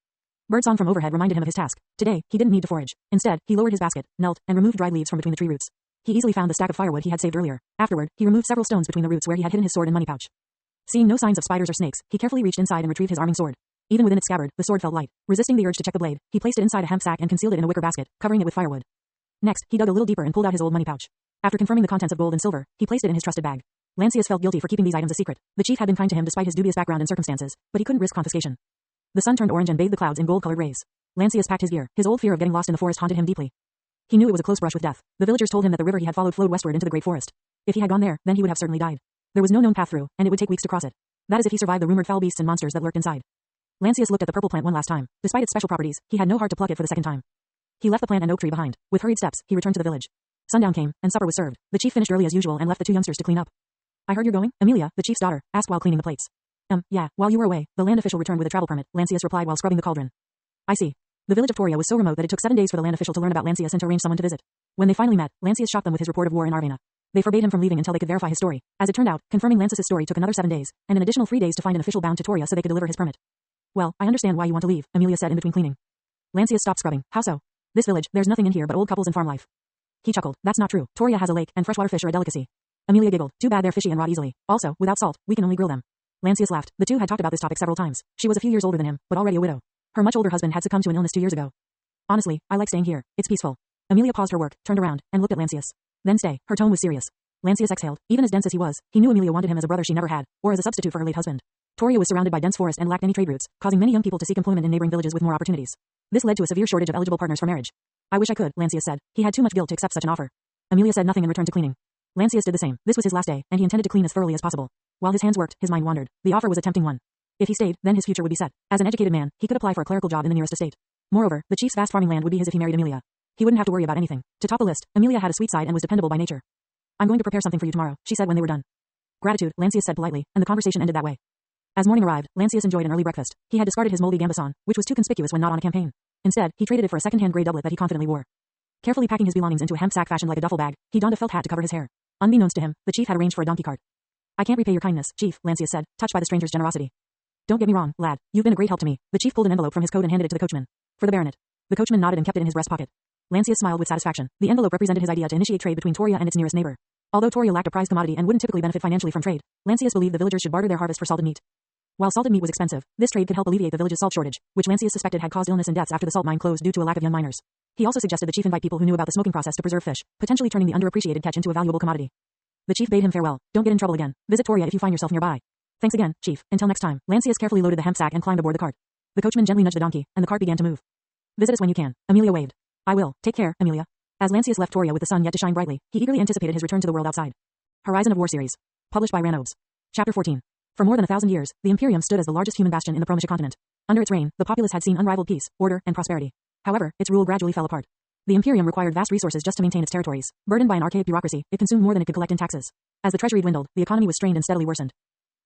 Speaker 1: Birdsong from overhead reminded him of his task. Today, he didn't need to forage. Instead, he lowered his basket, knelt, and removed dried leaves from between the tree roots. He easily found the stack of firewood he had saved earlier. Afterward, he removed several stones between the roots where he had hidden his sword and money pouch. Seeing no signs of spiders or snakes, he carefully reached inside and retrieved his arming sword. Even within its scabbard, the sword felt light. Resisting the urge to check the blade, he placed it inside a hemp sack and concealed it in a wicker basket, covering it with firewood. Next, he dug a little deeper and pulled out his old money pouch. After confirming the contents of gold and silver, he placed it in his trusted bag. Lancius felt guilty for keeping these items a secret. The chief had been kind to him despite his dubious background and circumstances, but he couldn't risk confiscation. The sun turned orange and bathed the clouds in gold-colored rays. Lancius packed his gear. His old fear of getting lost in the forest haunted him deeply. He knew it was a close brush with death. The villagers told him that the river he had followed flowed westward into the great forest. If he had gone there, then he would have certainly died. There was no known path through, and it would take weeks to cross it. That is if he survived the rumored foul beasts and monsters that lurked inside. Lancius looked at the purple plant one last time. Despite its special properties, he had no heart to pluck it for the second time. He left the plant and oak tree behind. With hurried steps, he returned to the village. Sundown came, and supper was served. The chief finished early as usual and left the two youngsters to clean up. I heard you're going? Amelia, the chief's daughter, asked while cleaning the plates. Yeah, while you were away, the land official returned with a travel permit, Lancius replied while scrubbing the cauldron. I see. The village of Toria was so remote that it took 7 days for the land official to learn about Lancius and to arrange someone to visit. When they finally met, Lancius shocked them with his report of war in Arvena. They forbade him from leaving until they could verify his story. As it turned out, confirming Lancius's story took another 7 days, and an additional 3 days to find an official bound to Toria so they could deliver his permit. Well, I understand why you want to leave, Amelia said in between cleaning. Lancius stopped scrubbing. How so? This village, there's nothing in here but old couples and farm life. He chuckled. That's not true. Toria has a lake, and freshwater fish are a delicacy. Amelia giggled. Too bad they're fishy and rot easily. Also, without salt, we can only grill them. Lancius laughed. The two had talked about this topic several times. She was a few years older than him, but already a widow. Her much older husband had succumbed to an illness 2 years ago. Honestly, I like staying here. It's peaceful. Amelia paused her work, turned around, and looked at Lancius. Then stay. Her tone was serious. Lancius exhaled. Even as dense as he was, he knew Amelia wanted him as a brother she never had, or as a substitute for her late husband. Toria was surrounded by dense forest and lacked any trade routes, causing many young people to seek employment in neighboring villages with more opportunities. This led to a severe shortage of eligible partners for marriage. I wish I could, Lancius said. He had too much guilt to accept such an offer. Amelia said nothing and returned to cleaning. Lancius did the same. This was his last day, and he intended to clean as thoroughly as possible. While his hands worked, his mind wandered. The offer was a tempting one. If he stayed, then his future would be set. As an educated man, he could apply for a clerical job in the nearest estate. Moreover, the chief's vast farming land would be his if he married Amelia. He wouldn't have to worry about anything. To top the list, Amelia had a sweet side and was dependable by nature. I'm going to prepare something for you tomorrow, she said when they were done. Gratitude, Lancius said politely, and the conversation ended that way. As morning arrived, Lancius enjoyed an early breakfast. He had discarded his moldy gambeson, which was too conspicuous when not on a campaign. Instead, he traded it for a second-hand gray doublet that he confidently wore. Carefully packing his belongings into a hemp sack fashioned like a duffel bag, he donned a felt hat to cover his hair. Unbeknownst to him, the chief had arranged for a donkey cart. I can't repay your kindness, chief, Lancius said, touched by the stranger's generosity. Don't get me wrong, lad, you've been a great help to me. The chief pulled an envelope from his coat and handed it to the coachman. For the baronet. The coachman nodded and kept it in his breast pocket. Lancius smiled with satisfaction. The envelope represented his idea to initiate trade between Toria and its nearest neighbor. Although Toria lacked a prized commodity and wouldn't typically benefit financially from trade, Lancius believed the villagers should barter their harvest for salted meat. While salted meat was expensive, this trade could help alleviate the village's salt shortage, which Lancius suspected had caused illness and deaths after the salt mine closed due to a lack of young miners. He also suggested the chief invite people who knew about the smoking process to preserve fish, potentially turning the underappreciated catch into a valuable commodity. The chief bade him farewell. Don't get in trouble again. Visit Toria if you find yourself nearby. Thanks again, chief. Until next time. Lancius carefully loaded the hemp sack and climbed aboard the cart. The coachman gently nudged the donkey, and the cart began to move. Visit us when you can. Amelia waved. I will. Take care, Amelia. As Lancius left Toria with the sun yet to shine brightly, he eagerly anticipated his return to the world outside. Horizon of War series. Published by Ranobes. Chapter 14. For more than 1,000 years, the Imperium stood as the largest human bastion in the Promisha continent. Under its reign, the populace had seen unrivaled peace, order, and prosperity. However, its rule gradually fell apart. The Imperium required vast resources just to maintain its territories. Burdened by an archaic bureaucracy, it consumed more than it could collect in taxes. As the treasury dwindled, the economy was strained and steadily worsened.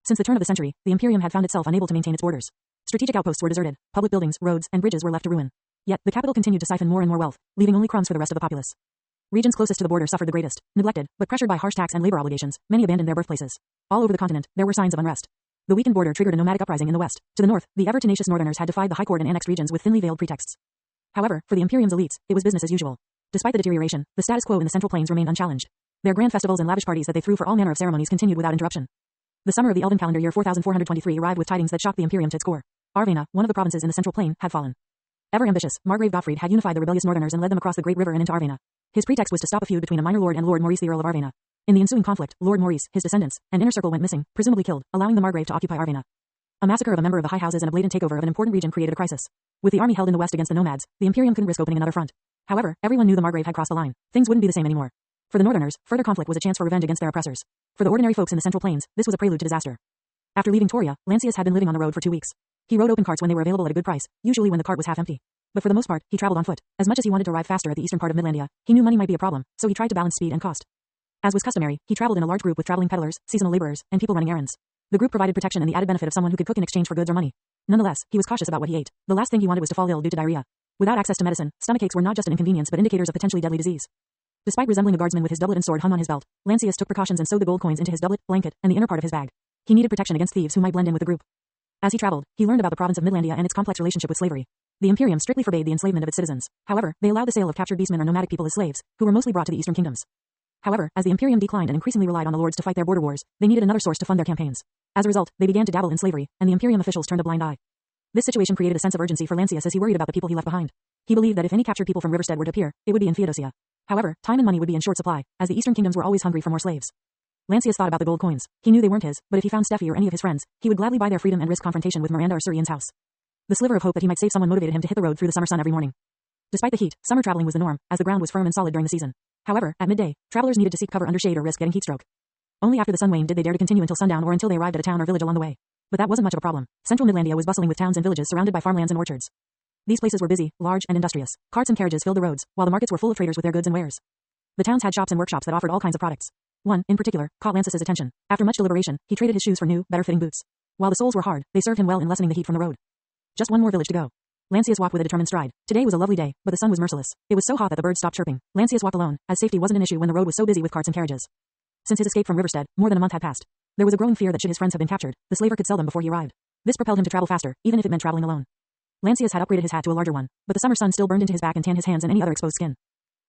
Speaker 1: Since the turn of the century, the Imperium had found itself unable to maintain its borders. Strategic outposts were deserted, public buildings, roads, and bridges were left to ruin. Yet, the capital continued to siphon more and more wealth, leaving only crumbs for the rest of the populace. Regions closest to the border suffered the greatest. Neglected, but pressured by harsh tax and labor obligations, many abandoned their birthplaces. All over the continent, there were signs of unrest. The weakened border triggered a nomadic uprising in the west. To the north, the ever-tenacious northerners had defied the High Court and annexed regions with thinly veiled pretexts. However, for the Imperium's elites, it was business as usual. Despite the deterioration, the status quo in the Central Plains remained unchallenged. Their grand festivals and lavish parties that they threw for all manner of ceremonies continued without interruption. The summer of the Elven calendar year 4423 arrived with tidings that shocked the Imperium to its core. Arvena, one of the provinces in the Central Plain, had fallen. Ever ambitious, Margrave Gottfried had unified the rebellious northerners and led them across the great river and into Arvena. His pretext was to stop a feud between a minor lord and Lord Maurice the Earl of Arvena. In the ensuing conflict, Lord Maurice, his descendants, and inner circle went missing, presumably killed, allowing the Margrave to occupy Arvena. A massacre of a member of the High Houses and a blatant takeover of an important region created a crisis. With the army held in the west against the nomads, the Imperium couldn't risk opening another front. However, everyone knew the Margrave had crossed the line. Things wouldn't be the same anymore. For the northerners, further conflict was a chance for revenge against their oppressors. For the ordinary folks in the Central Plains, this was a prelude to disaster. After leaving Toria, Lancius had been living on the road for 2 weeks. He rode open carts when they were available at a good price, usually when the cart was half empty. But for the most part, he traveled on foot. As much as he wanted to arrive faster at the eastern part of Midlandia, he knew money might be a problem, so he tried to balance speed and cost. As was customary, he traveled in a large group with traveling peddlers, seasonal laborers, and people running errands. The group provided protection and the added benefit of someone who could cook in exchange for goods or money. Nonetheless, he was cautious about what he ate. The last thing he wanted was to fall ill due to diarrhea. Without access to medicine, stomachaches were not just an inconvenience but indicators of potentially deadly disease. Despite resembling a guardsman with his doublet and sword hung on his belt, Lancius took precautions and sewed the gold coins into his doublet, blanket, and the inner part of his bag. He needed protection against thieves who might blend in with the group. As he traveled, he learned about the province of Midlandia and its complex relationship with slavery. The Imperium strictly forbade the enslavement of its citizens. However, they allowed the sale of captured beastmen or nomadic people as slaves, who were mostly brought to the eastern kingdoms. However, as the Imperium declined and increasingly relied on the lords to fight their border wars, they needed another source to fund their campaigns. As a result, they began to dabble in slavery, and the Imperium officials turned a blind eye. This situation created a sense of urgency for Lancius as he worried about the people he left behind. He believed that if any captured people from Riverstead were to appear, it would be in Theodosia. However, time and money would be in short supply, as the eastern kingdoms were always hungry for more slaves. Lancius thought about the gold coins. He knew they weren't his, but if he found Steffi or any of his friends, he would gladly buy their freedom and risk confrontation with Miranda or Surian's house. The sliver of hope that he might save someone motivated him to hit the road through the summer sun every morning. Despite the heat, summer traveling was the norm, as the ground was firm and solid during the season. However, at midday, travelers needed to seek cover under shade or risk getting heatstroke. Only after the sun waned did they dare to continue until sundown or until they arrived at a town or village along the way. But that wasn't much of a problem. Central Midlandia was bustling with towns and villages surrounded by farmlands and orchards. These places were busy, large, and industrious. Carts and carriages filled the roads, while the markets were full of traders with their goods and wares. The towns had shops and workshops that offered all kinds of products. One, in particular, caught Lancius's attention. After much deliberation, he traded his shoes for new, better-fitting boots. While the soles were hard, they served him well in lessening the heat from the road. Just one more village to go. Lancius walked with a determined stride. Today was a lovely day, but the sun was merciless. It was so hot that the birds stopped chirping. Lancius walked alone, as safety wasn't an issue when the road was so busy with carts and carriages. Since his escape from Riverstead, more than a month had passed. There was a growing fear that should his friends have been captured, the slaver could sell them before he arrived. This propelled him to travel faster, even if it meant traveling alone. Lancius had upgraded his hat to a larger one, but the summer sun still burned into his back and tanned his hands and any other exposed skin.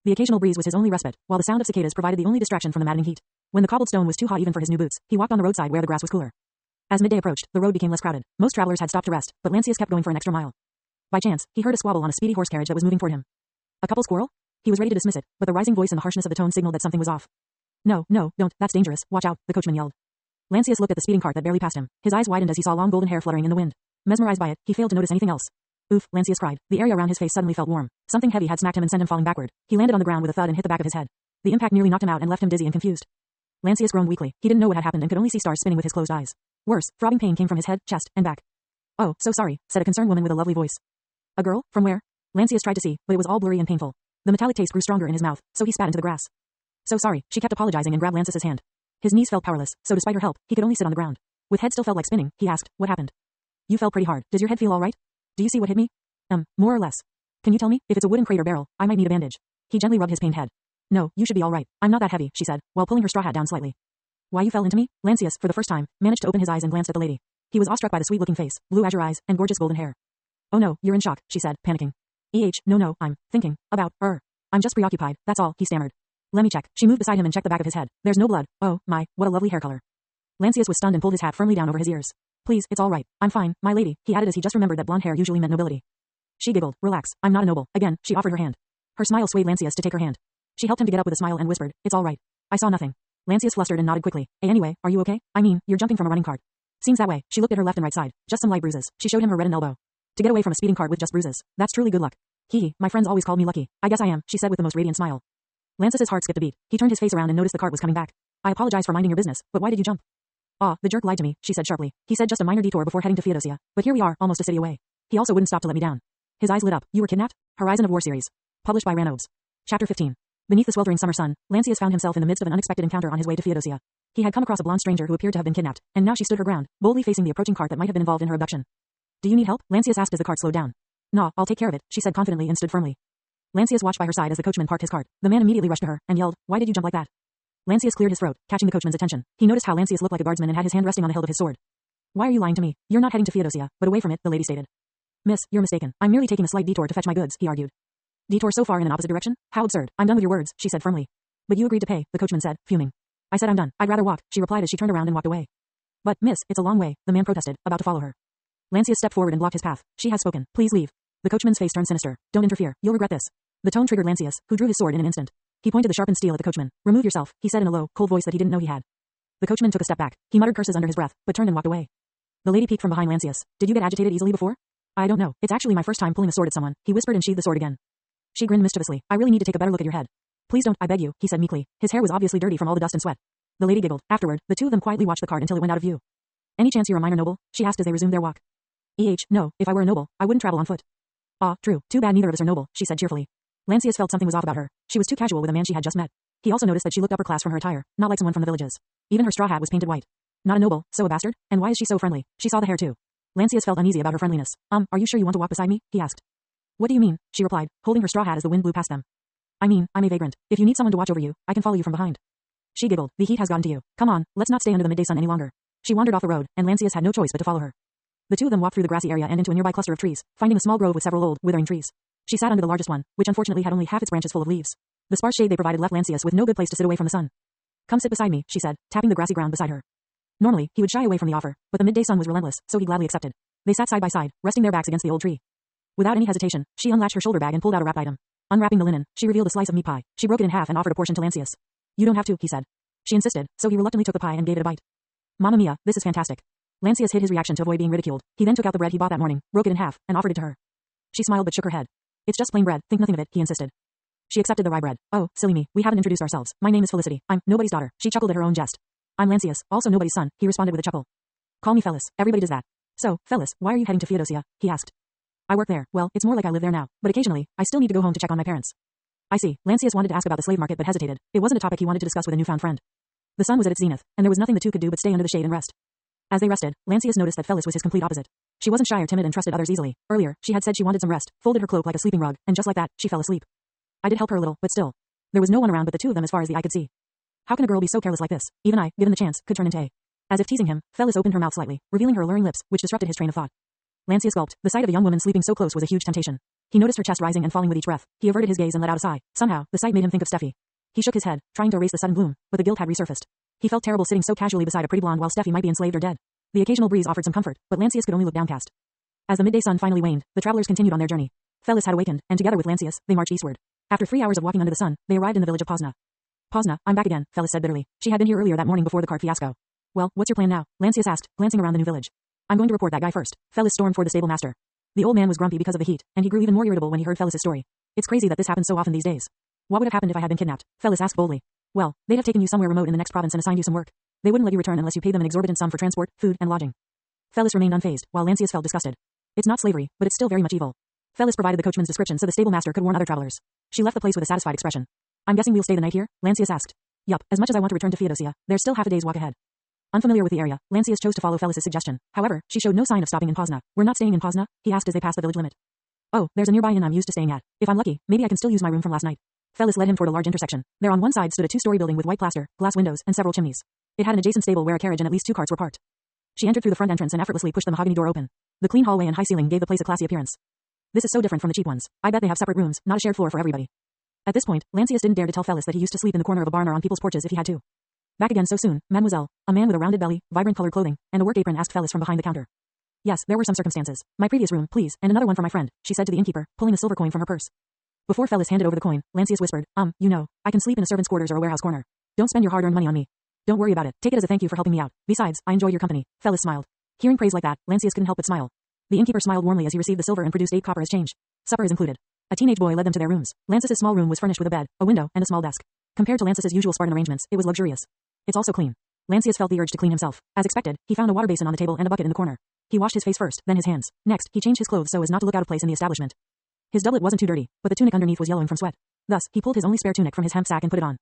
Speaker 1: The occasional breeze was his only respite, while the sound of cicadas provided the only distraction from the maddening heat. When the cobbled stone was too hot even for his new boots, he walked on the roadside where the grass was cooler. As midday approached, the road became less crowded. Most travelers had stopped to rest, but Lancius kept going for an extra mile. By chance, he heard a squabble on a speedy horse carriage that was moving toward him. A couple squirrel? He was ready to dismiss it, but the rising voice and the harshness of the tone signaled that something was off. No, don't, that's dangerous, watch out, the coachman yelled. Lancius looked at the speeding cart that barely passed him. His eyes widened as he saw long golden hair fluttering in the wind. Mesmerized by it, he failed to notice anything else. Oof, Lancius cried. The area around his face suddenly felt warm. Something heavy had smacked him and sent him falling backward. He landed on the ground with a thud and hit the back of his head. The impact nearly knocked him out and left him dizzy and confused. Lancius groaned weakly. He didn't know what had happened and could only see stars spinning with his closed eyes. Worse, throbbing pain came from his head, chest, and back. Oh, so sorry, said a concerned woman with a lovely voice. A girl? From where? Lancius tried to see, but it was all blurry and painful. The metallic taste grew stronger in his mouth, so he spat into the grass. So sorry, she kept apologizing and grabbed Lancius's hand. His knees felt powerless, so despite her help, he could only sit on the ground. With head still felt like spinning, he asked, what happened? You fell pretty hard. Does your head feel all right? Do you see what hit me? More or less. Can you tell me? If it's a wooden crate or barrel, I might need a bandage. He gently rubbed his pained head. No, you should be all right. I'm not that heavy, she said, while pulling her straw hat down slightly. Why you fell into me? Lancius, for the first time, managed to open his eyes and glanced at the lady. He was awestruck by the sweet-looking face, blue azure eyes, and gorgeous golden hair. Oh no, you're in shock, she said, panicking. No, I'm thinking about, I'm just preoccupied, that's all, he stammered. Let me check. She moved beside him and checked the back of his head. There's no blood. Oh, my, what a lovely hair color. Lancius was stunned and pulled his hat firmly down over his ears. Please, it's all right. I'm fine, my lady, he added as he just remembered that blonde hair usually meant nobility. She giggled. Relax, I'm not a noble. Again, she offered her hand. Her smile swayed Lancius to take her hand. She helped him to get up with a smile and whispered, it's all right. I saw nothing. Lancius flustered and nodded quickly. Hey, anyway, are you okay? I mean, you're jumping from a running cart. Seems that way. She looked at her left and right side. Just some light bruises. She showed him her reddened elbow. To get away from a speeding cart with just bruises. That's truly good luck. Hee, my friends always called me lucky. I guess I am, she said with the most radiant smile. Lancius's heart skipped a beat. He turned his face around and noticed the cart was coming back. I apologize for minding your business, but why did you jump? The jerk lied to me, she said sharply. He said just a minor detour before heading to Theodosia. But here we are, almost a city away. He also wouldn't stop to let me down. His eyes lit up. You were kidnapped? Horizon of War series. Published by Ranobes. Chapter 15. Beneath the sweltering summer sun, Lancius found himself in the midst of an unexpected encounter on his way to Theodosia. He had come across a blonde stranger who appeared to have been kidnapped, and now she stood her ground, boldly facing the approaching cart that might have been involved in her abduction. Do you need help? Lancius asked as the cart slowed down. Nah, I'll take care of it, she said confidently and stood firmly. Lancius watched by her side as the coachman parked his cart. The man immediately rushed to her, and yelled, why did you jump like that? Lancius cleared his throat, catching the coachman's attention. He noticed how Lancius looked like a guardsman and had his hand resting on the hilt of his sword. Why are you lying to me? You're not heading to Theodosia, but away from it, the lady stated. Miss, you're mistaken. I'm merely taking a slight detour to fetch my goods, he argued. Detour so far in an opposite direction? How absurd. I'm done with your words, she said firmly. But you agreed to pay, the coachman said, fuming. I said I'm done. I'd rather walk, she replied as she turned around and walked away. But, miss, it's a long way, the man protested, about to follow her. Lancius stepped forward and blocked his path. She has spoken. Please leave. The coachman's face turned sinister. Don't interfere. You'll regret this. The tone triggered Lancius, who drew his sword in an instant. He pointed the sharpened steel at the coachman. Remove yourself, he said in a low, cold voice that he didn't know he had. The coachman took a step back. He muttered curses under his breath, but turned and walked away. The lady peeked from behind Lancius. Did you get agitated easily before? I don't know. It's actually my first time pulling a sword at someone, he whispered and sheathed the sword again. She grinned mischievously. I really need to take a better look at your head. Please don't, I beg you, he said meekly. His hair was obviously dirty from all the dust and sweat. The lady giggled. Afterward, the two of them quietly watched the cart until it went out of view. Any chance you're a minor noble? She asked as they resumed their walk. No, if I were a noble, I wouldn't travel on foot. Ah, true. Too bad neither of us are noble, she said cheerfully. Lancius felt something was off about her. She was too casual with a man she had just met. He also noticed that she looked upper class from her attire, not like someone from the villages. Even her straw hat was painted white. Not a noble, so a bastard? And why is she so friendly? She saw the hair too. Lancius felt uneasy about her friendliness. Are you sure you want to walk beside me? He asked. What do you mean? She replied, holding her straw hat as the wind blew past them. I mean, I'm a vagrant. If you need someone to watch over you, I can follow you from behind. She giggled. The heat has gotten to you. Come on, let's not stay under the midday sun any longer. She wandered off the road, and Lancius had no choice but to follow her. The two of them walked through the grassy area and into a nearby cluster of trees, finding a small grove with several old, withering trees. She sat under the largest one, which unfortunately had only half its branches full of leaves. The sparse shade they provided left Lancius with no good place to sit away from the sun. Come sit beside me, she said, tapping the grassy ground beside her. Normally, he would shy away from the offer, but the midday sun was relentless, so he gladly accepted. They sat side by side, resting their backs against the old tree. Without any hesitation, she unlatched her shoulder bag and pulled out a wrapped item. Unwrapping the linen, she revealed a slice of meat pie. She broke it in half and offered a portion to Lancius. You don't have to, he said. She insisted, so he reluctantly took the pie and gave it a bite. Mamma mia, this is fantastic. Lancius hid his reaction to avoid being ridiculed. He then took out the bread he bought that morning, broke it in half, and offered it to her. She smiled but shook her head. It's just plain bread, think nothing of it, he insisted. She accepted the rye bread. Oh, silly me, we haven't introduced ourselves. My name is Felicity. I'm nobody's daughter. She chuckled at her own jest. I'm Lancius, also nobody's son, he responded with a chuckle. Call me Felis, everybody does that. So, Felis, why are you heading to Theodosia? He asked. I work there. Well, it's more like I live there now, but occasionally, I still need to go home to check on my parents. I see. Lancius wanted to ask about the slave market but hesitated. It wasn't a topic he wanted to discuss with a newfound friend. The sun was at its zenith, and there was nothing the two could do but stay under the shade and rest. As they rested, Lancius noticed that Felis was his complete opposite. She wasn't shy or timid and trusted others easily. Earlier, she had said she wanted some rest, folded her cloak like a sleeping rug, and just like that, she fell asleep. I did help her a little, but still. There was no one around but the two of them as far as the eye could see. How can a girl be so careless like this? Even I, given the chance, could turn into a. As if teasing him, Felis opened her mouth slightly, revealing her alluring lips, which disrupted his train of thought. Lancius gulped. The sight of a young woman sleeping so close was a huge temptation. He noticed her chest rising and falling with each breath. He averted his gaze and let out a sigh. Somehow, the sight made him think of Steffi. He shook his head, trying to erase the sudden gloom, but the guilt had resurfaced. He felt terrible sitting so casually beside a pretty blonde while Steffi might be enslaved or dead. The occasional breeze offered some comfort, but Lancius could only look downcast. As the midday sun finally waned, the travelers continued on their journey. Felis had awakened, and together with Lancius, they marched eastward. After 3 hours of walking under the sun, they arrived in the village of Pozna. Pozna, I'm back again, Felis said bitterly. She had been here earlier that morning before the cart fiasco. Well, what's your plan now? Lancius asked, glancing around the new village. I'm going to report that guy first. Felis stormed for the stable master. The old man was grumpy because of the heat, and he grew even more irritable when he heard Felis' story. It's crazy that this happens so often these days. What would have happened if I had been kidnapped? Felis asked boldly. Well, they'd have taken you somewhere remote in the next province and assigned you some work. They wouldn't let you return unless you paid them an exorbitant sum for transport, food, and lodging. Felis remained unfazed, while Lancius felt disgusted. It's not slavery, but it's still very much evil. Felis provided the coachman's description so the stable master could warn other travelers. She left the place with a satisfied expression. I'm guessing we'll stay the night here? Lancius asked. Yup, as much as I want to return to Theodosia, there's still half a day's walk ahead. Unfamiliar with the area, Lancius chose to follow Felis' suggestion. However, she showed no sign of stopping in Pozna. We're not staying in Pozna? He asked as they passed the village limit. Oh, there's a nearby inn I'm used to staying at. If I'm lucky, maybe I can still use my room from last night. Felis led him toward a large intersection. There on one side stood a two-story building with white plaster, glass windows, and several chimneys. It had an adjacent stable where a carriage and at least 2 carts were parked. She entered through the front entrance and effortlessly pushed the mahogany door open. The clean hallway and high ceiling gave the place a classy appearance. This is so different from the cheap ones. I bet they have separate rooms, not a shared floor for everybody. At this point, Lancius didn't dare to tell Felis that he used to sleep in the corner of a barn or on people's porches if he had to. Back again so soon, mademoiselle, a man with a rounded belly, vibrant colored clothing, and a work apron asked Felis from behind the counter. Yes, there were some circumstances. My previous room, please, and another one for my friend, she said to the innkeeper, pulling a silver coin from her purse. Before Felis handed over the coin, Lancius whispered, you know, I can sleep in a servant's quarters or a warehouse corner. Don't spend your hard-earned money on me. Don't worry about it. Take it as a thank you for helping me out. Besides, I enjoy your company. Felis smiled. Hearing praise like that, Lancius couldn't help but smile. The innkeeper smiled warmly as he received the silver and produced 8 copper as change. Supper is included. A teenage boy led them to their rooms. Lancius' small room was furnished with a bed, a window, and a small desk. Compared to Lancius' usual Spartan arrangements, it was luxurious. It's also clean. Lancius felt the urge to clean himself. As expected, he found a water basin on the table and a bucket in the corner. He washed his face first, then his hands. Next, he changed his clothes so as not to look out of place in the establishment. His doublet wasn't too dirty, but the tunic underneath was yellowing from sweat. Thus, he pulled his only spare tunic from his hemp sack and put it on.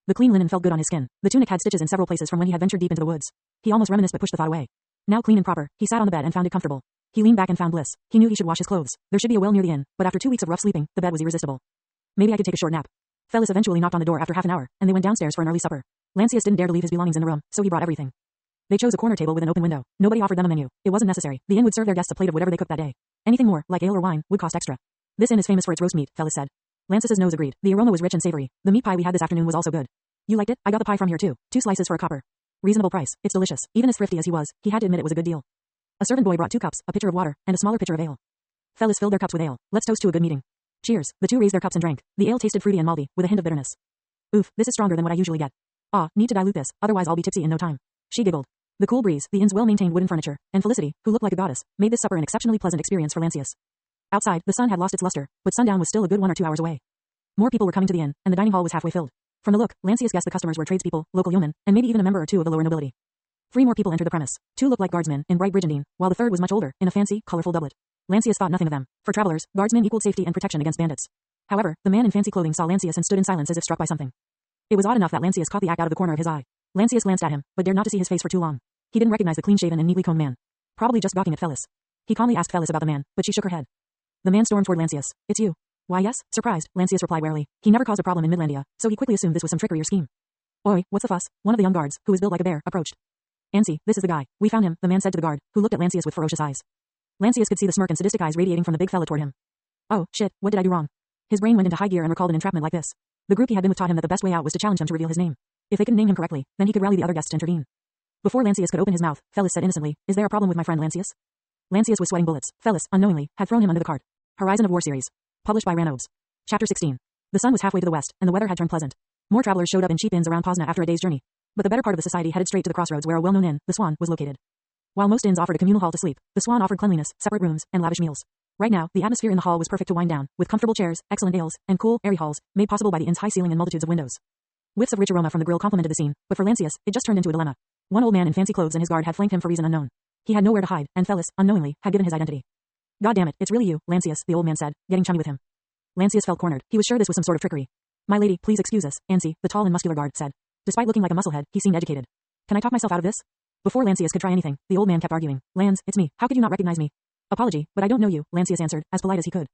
Speaker 1: The clean linen felt good on his skin. The tunic had stitches in several places from when he had ventured deep into the woods. He almost reminisced but pushed the thought away. Now clean and proper, he sat on the bed and found it comfortable. He leaned back and found bliss. He knew he should wash his clothes. There should be a well near the inn, but after 2 weeks of rough sleeping, the bed was irresistible. Maybe I could take a short nap. Felis eventually knocked on the door after half an hour, and they went downstairs for an early supper. Lancius didn't dare to leave his belongings in the room, so he brought everything. They chose a corner table with an open window. Nobody offered them a menu. It wasn't necessary. The inn would serve their guests a plate of whatever they cooked that day. Anything more, like ale or wine, would cost extra. This inn is famous for its roast meat, Felis said. Lancius's nose agreed. The aroma was rich and savory. The meat pie we had this afternoon was also good. You liked it? I got the pie from here too. 2 slices for a copper. Reasonable price. It's delicious. Even as thrifty as he was, he had to admit it was a good deal. A servant boy brought 2 cups, a pitcher of water, and a smaller pitcher of ale. Felis filled their cups with ale. Let's toast to a good meeting. Cheers. The 2 raised their cups and drank. The ale tasted fruity and malty, with a hint of bitterness. Oof, this is stronger than what I usually get. Ah, need to dilute this, otherwise I'll be tipsy in no time. She giggled. The cool breeze, the inn's well-maintained wooden furniture, and Felicity, who looked like a goddess, made this supper an exceptionally pleasant experience for Lancius. Outside, the sun had lost its luster, but sundown was still a good 1 or 2 hours away. More people were coming to the inn, and the dining hall was halfway filled. From the look, Lancius guessed the customers were tradespeople, local yeomen, and maybe even a member or 2 of the lower nobility. 3 more people entered the premise. 2 looked like guardsmen, in bright brigandine, while the 3rd was much older, in a fancy, colorful doublet. Lancius thought nothing of them. For travelers, guardsmen equaled safety and protection against bandits. However, the man in fancy clothing saw Lancius and stood in silence as if struck by something. It was odd enough that Lancius caught the act out of the corner of his eye. Lancius glanced at him, but dared not to see his face for too long. He didn't recognize the clean-shaven and neatly combed man. Probably just gawking at Felis. He calmly asked Felis about the man, but she shook her head. The man stormed toward Lancius. It's you. Why yes, surprised, Lancius replied warily. He never caused a problem in Midlandia, so he quickly assumed this was some trickery or scheme. Oi, what's the fuss? One of the young guards, who was built like a bear, approached. Ansi, this is the guy. We found him, the man said to the guard, who looked at Lancius with ferocious eyes. Lancius could see the smirk and sadistic eyes radiating from the big fella toward him. Oh, shit, what did I do wrong? His brain went into high gear and recalled an entrapment like this. The group he had been with taught him that the best way out was to challenge him to reveal his name. If they couldn't name him correctly, then he could rally the other guests to intervene. Before Lancius could open his mouth, Felis said innocently, Is there a problem with my friend Lancius? Lancius was sweating bullets. Felis, unknowingly, had thrown him under the cart. Horizon of War series. Published by Ranobes. Chapter 16. The sun was halfway to the west, and the weather had turned pleasant. More travelers showed up in cheap inns around Pozna after a day's journey. But the better part of the society headed straight to the crossroads where a well-known inn, the Swan, was located. While most inns offered a communal hall to sleep, the Swan offered cleanliness, separate rooms, and lavish meals. Right now, the atmosphere in the hall was perfect to wind down, with comfortable chairs, excellent ales, and cool, airy halls, made possible by the inn's high ceiling and multitudes of windows. Whiffs of rich aroma from the grill complemented the scene, but for Lancius, it just turned into a dilemma. One old man in fancy clothes and his guard had flanked him for reason unknown. He had nowhere to hide, and Felis, unknowingly, had given his identity. God damn it, it's really you, Lancius, the old man said, getting chummy with him. Lancius felt cornered. He was sure this was some sort of trickery. My lady, please excuse us, Ansi, the tall and muscular guard, said. Despite looking like a musclehead, he seemed educated. Can I talk myself out of this? Before Lancius could try anything, the old man kept arguing. Lance, it's me. How could you not recognize me? Apology, but I don't know you, Lancius answered, as polite as he could.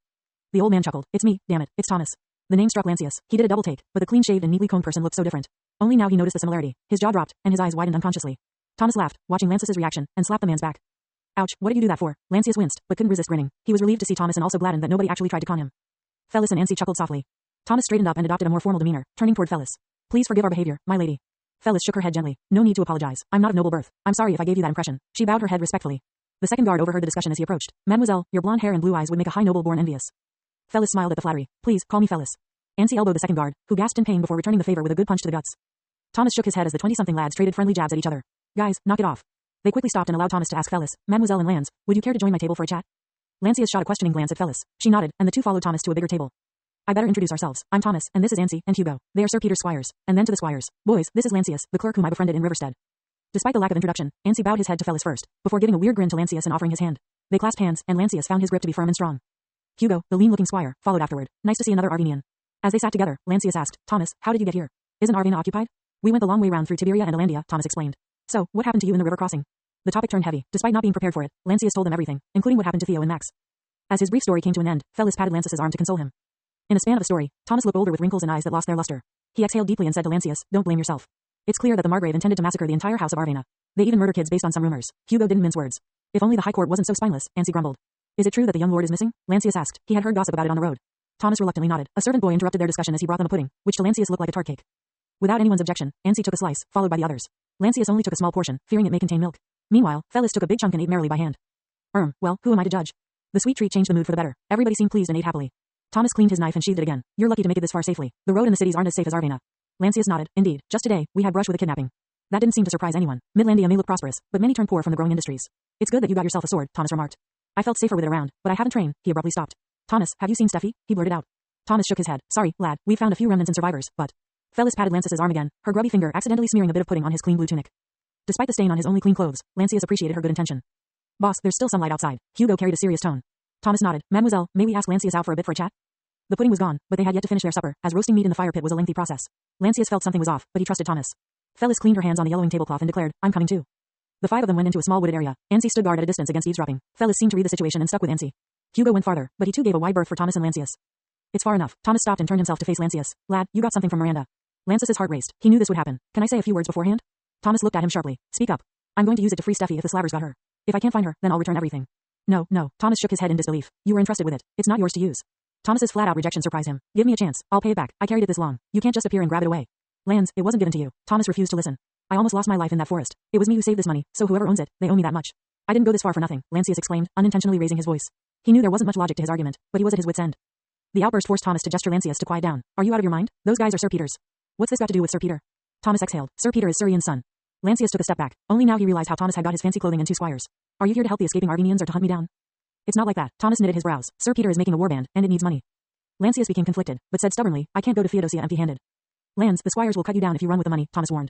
Speaker 1: The old man chuckled. It's me, damn it, it's Thomas. The name struck Lancius. He did a double take, but the clean-shaved and neatly combed person looked so different. Only now he noticed the similarity. His jaw dropped, and his eyes widened unconsciously. Thomas laughed, watching Lancius's reaction, and slapped the man's back. Ouch, what did you do that for? Lancius winced, but couldn't resist grinning. He was relieved to see Thomas and also gladdened that nobody actually tried to con him. Felis and Ansi chuckled softly. Thomas straightened up and adopted a more formal demeanor, turning toward Felis. Please forgive our behavior, my lady. Felis shook her head gently. No need to apologize. I'm not of noble birth. I'm sorry if I gave you that impression. She bowed her head respectfully. The second guard overheard the discussion as he approached. Mademoiselle, your blonde hair and blue eyes would make a high noble born envious. Felis smiled at the flattery. Please, call me Felis. Ansi elbowed the second guard, who gasped in pain before returning the favor with a good punch to the guts. Thomas shook his head as the 20-something lads traded friendly jabs at each other. Guys, knock it off. They quickly stopped and allowed Thomas to ask Felis, Mademoiselle and Lance, would you care to join my table for a chat? Lancius shot a questioning glance at Felis. She nodded, and the two followed Thomas to a bigger table. I better introduce ourselves. I'm Thomas, and this is Ansi and Hugo. They are Sir Peter's squires. And then to the squires. Boys, this is Lancius, the clerk whom I befriended in Riverstead. Despite the lack of introduction, Ansi bowed his head to Felis first, before giving a weird grin to Lancius and offering his hand. They clasped hands, and Lancius found his grip to be firm and strong. Hugo, the lean-looking squire, followed afterward. Nice to see another Arvenian. As they sat together, Lancius asked, Thomas, how did you get here? Isn't Arvena occupied? We went the long way round through Tiberia and Elandia, Thomas explained. So, what happened to you in the river crossing? The topic turned heavy. Despite not being prepared for it, Lancius told them everything, including what happened to Theo and Max. As his brief story came to an end, Felis patted Lancius's arm to console him. In a span of a story, Thomas looked older with wrinkles and eyes that lost their luster. He exhaled deeply and said to Lancius, don't blame yourself. It's clear that the Margrave intended to massacre the entire house of Arvena. They even murder kids based on some rumors. Hugo didn't mince words. If only the High Court wasn't so spineless, Ansi grumbled. Is it true that the young lord is missing? Lancius asked. He had heard gossip about it on the road. Thomas reluctantly nodded. A servant boy interrupted their discussion as he brought them a pudding, which to Lancius looked like a tart cake. Without anyone's objection, Ansi took a slice, followed by the others. Lancius only took a small portion, fearing it may contain milk. Meanwhile, Felis took a big chunk and ate merrily by hand. Well, who am I to judge? The sweet treat changed the mood for the better. Everybody seemed pleased and ate happily. Thomas cleaned his knife and sheathed it again. You're lucky to make it this far safely. The road and the cities aren't as safe as Arvena. Lancius nodded. Indeed, just today, we had brush with a kidnapping. That didn't seem to surprise anyone. Midlandia may look prosperous, but many turn poor from the growing industries. It's good that you got yourself a sword, Thomas remarked. I felt safer with it around, but I haven't trained. He abruptly stopped. Thomas, have you seen Steffi? He blurted out. Thomas shook his head. Sorry, lad, we found a few remnants and survivors, but... Felis patted Lancius's arm again, her grubby finger accidentally smearing a bit of pudding on his clean blue tunic. Despite the stain on his only clean clothes, Lancius appreciated her good intention. Boss, there's still some light outside. Hugo carried a serious tone. Thomas nodded. Mademoiselle, may we ask Lancius out for a bit for a chat? The pudding was gone, but they had yet to finish their supper, as roasting meat in the fire pit was a lengthy process. Lancius felt something was off, but he trusted Thomas. Fellis cleaned her hands on the yellowing tablecloth and declared, I'm coming too. The five of them went into a small wooded area. Ansi stood guard at a distance against eavesdropping. Fellis seemed to read the situation and stuck with Ansi. Hugo went farther, but he too gave a wide berth for Thomas and Lancius. It's far enough. Thomas stopped and turned himself to face Lancius. Lad, you got something from Miranda. Lancius's heart raced. He knew this would happen. Can I say a few words beforehand? Thomas looked at him sharply. Speak up. I'm going to use it to free Steffi if the Slavers got her. If I can't find her, then I'll return everything. No, no. Thomas shook his head in disbelief. You were entrusted with it. It's not yours to use. Thomas's flat-out rejection surprised him. Give me a chance. I'll pay it back. I carried it this long. You can't just appear and grab it away. Lands, it wasn't given to you. Thomas refused to listen. I almost lost my life in that forest. It was me who saved this money, so whoever owns it, they owe me that much. I didn't go this far for nothing, Lancius exclaimed, unintentionally raising his voice. He knew there wasn't much logic to his argument, but he was at his wit's end. The outburst forced Thomas to gesture Lancius to quiet down. Are you out of your mind? Those guys are Sir Peter's. What's this got to do with Sir Peter? Thomas exhaled. Sir Peter is Surian's son. Lancius took a step back. Only now he realized how Thomas had got his fancy clothing and 2 squires. Are you here to help the escaping Arvenians or to hunt me down? It's not like that. Thomas knitted his brows. Sir Peter is making a warband, and it needs money. Lancius became conflicted, but said stubbornly, I can't go to Theodosia empty-handed. Lands, the squires will cut you down if you run with the money, Thomas warned.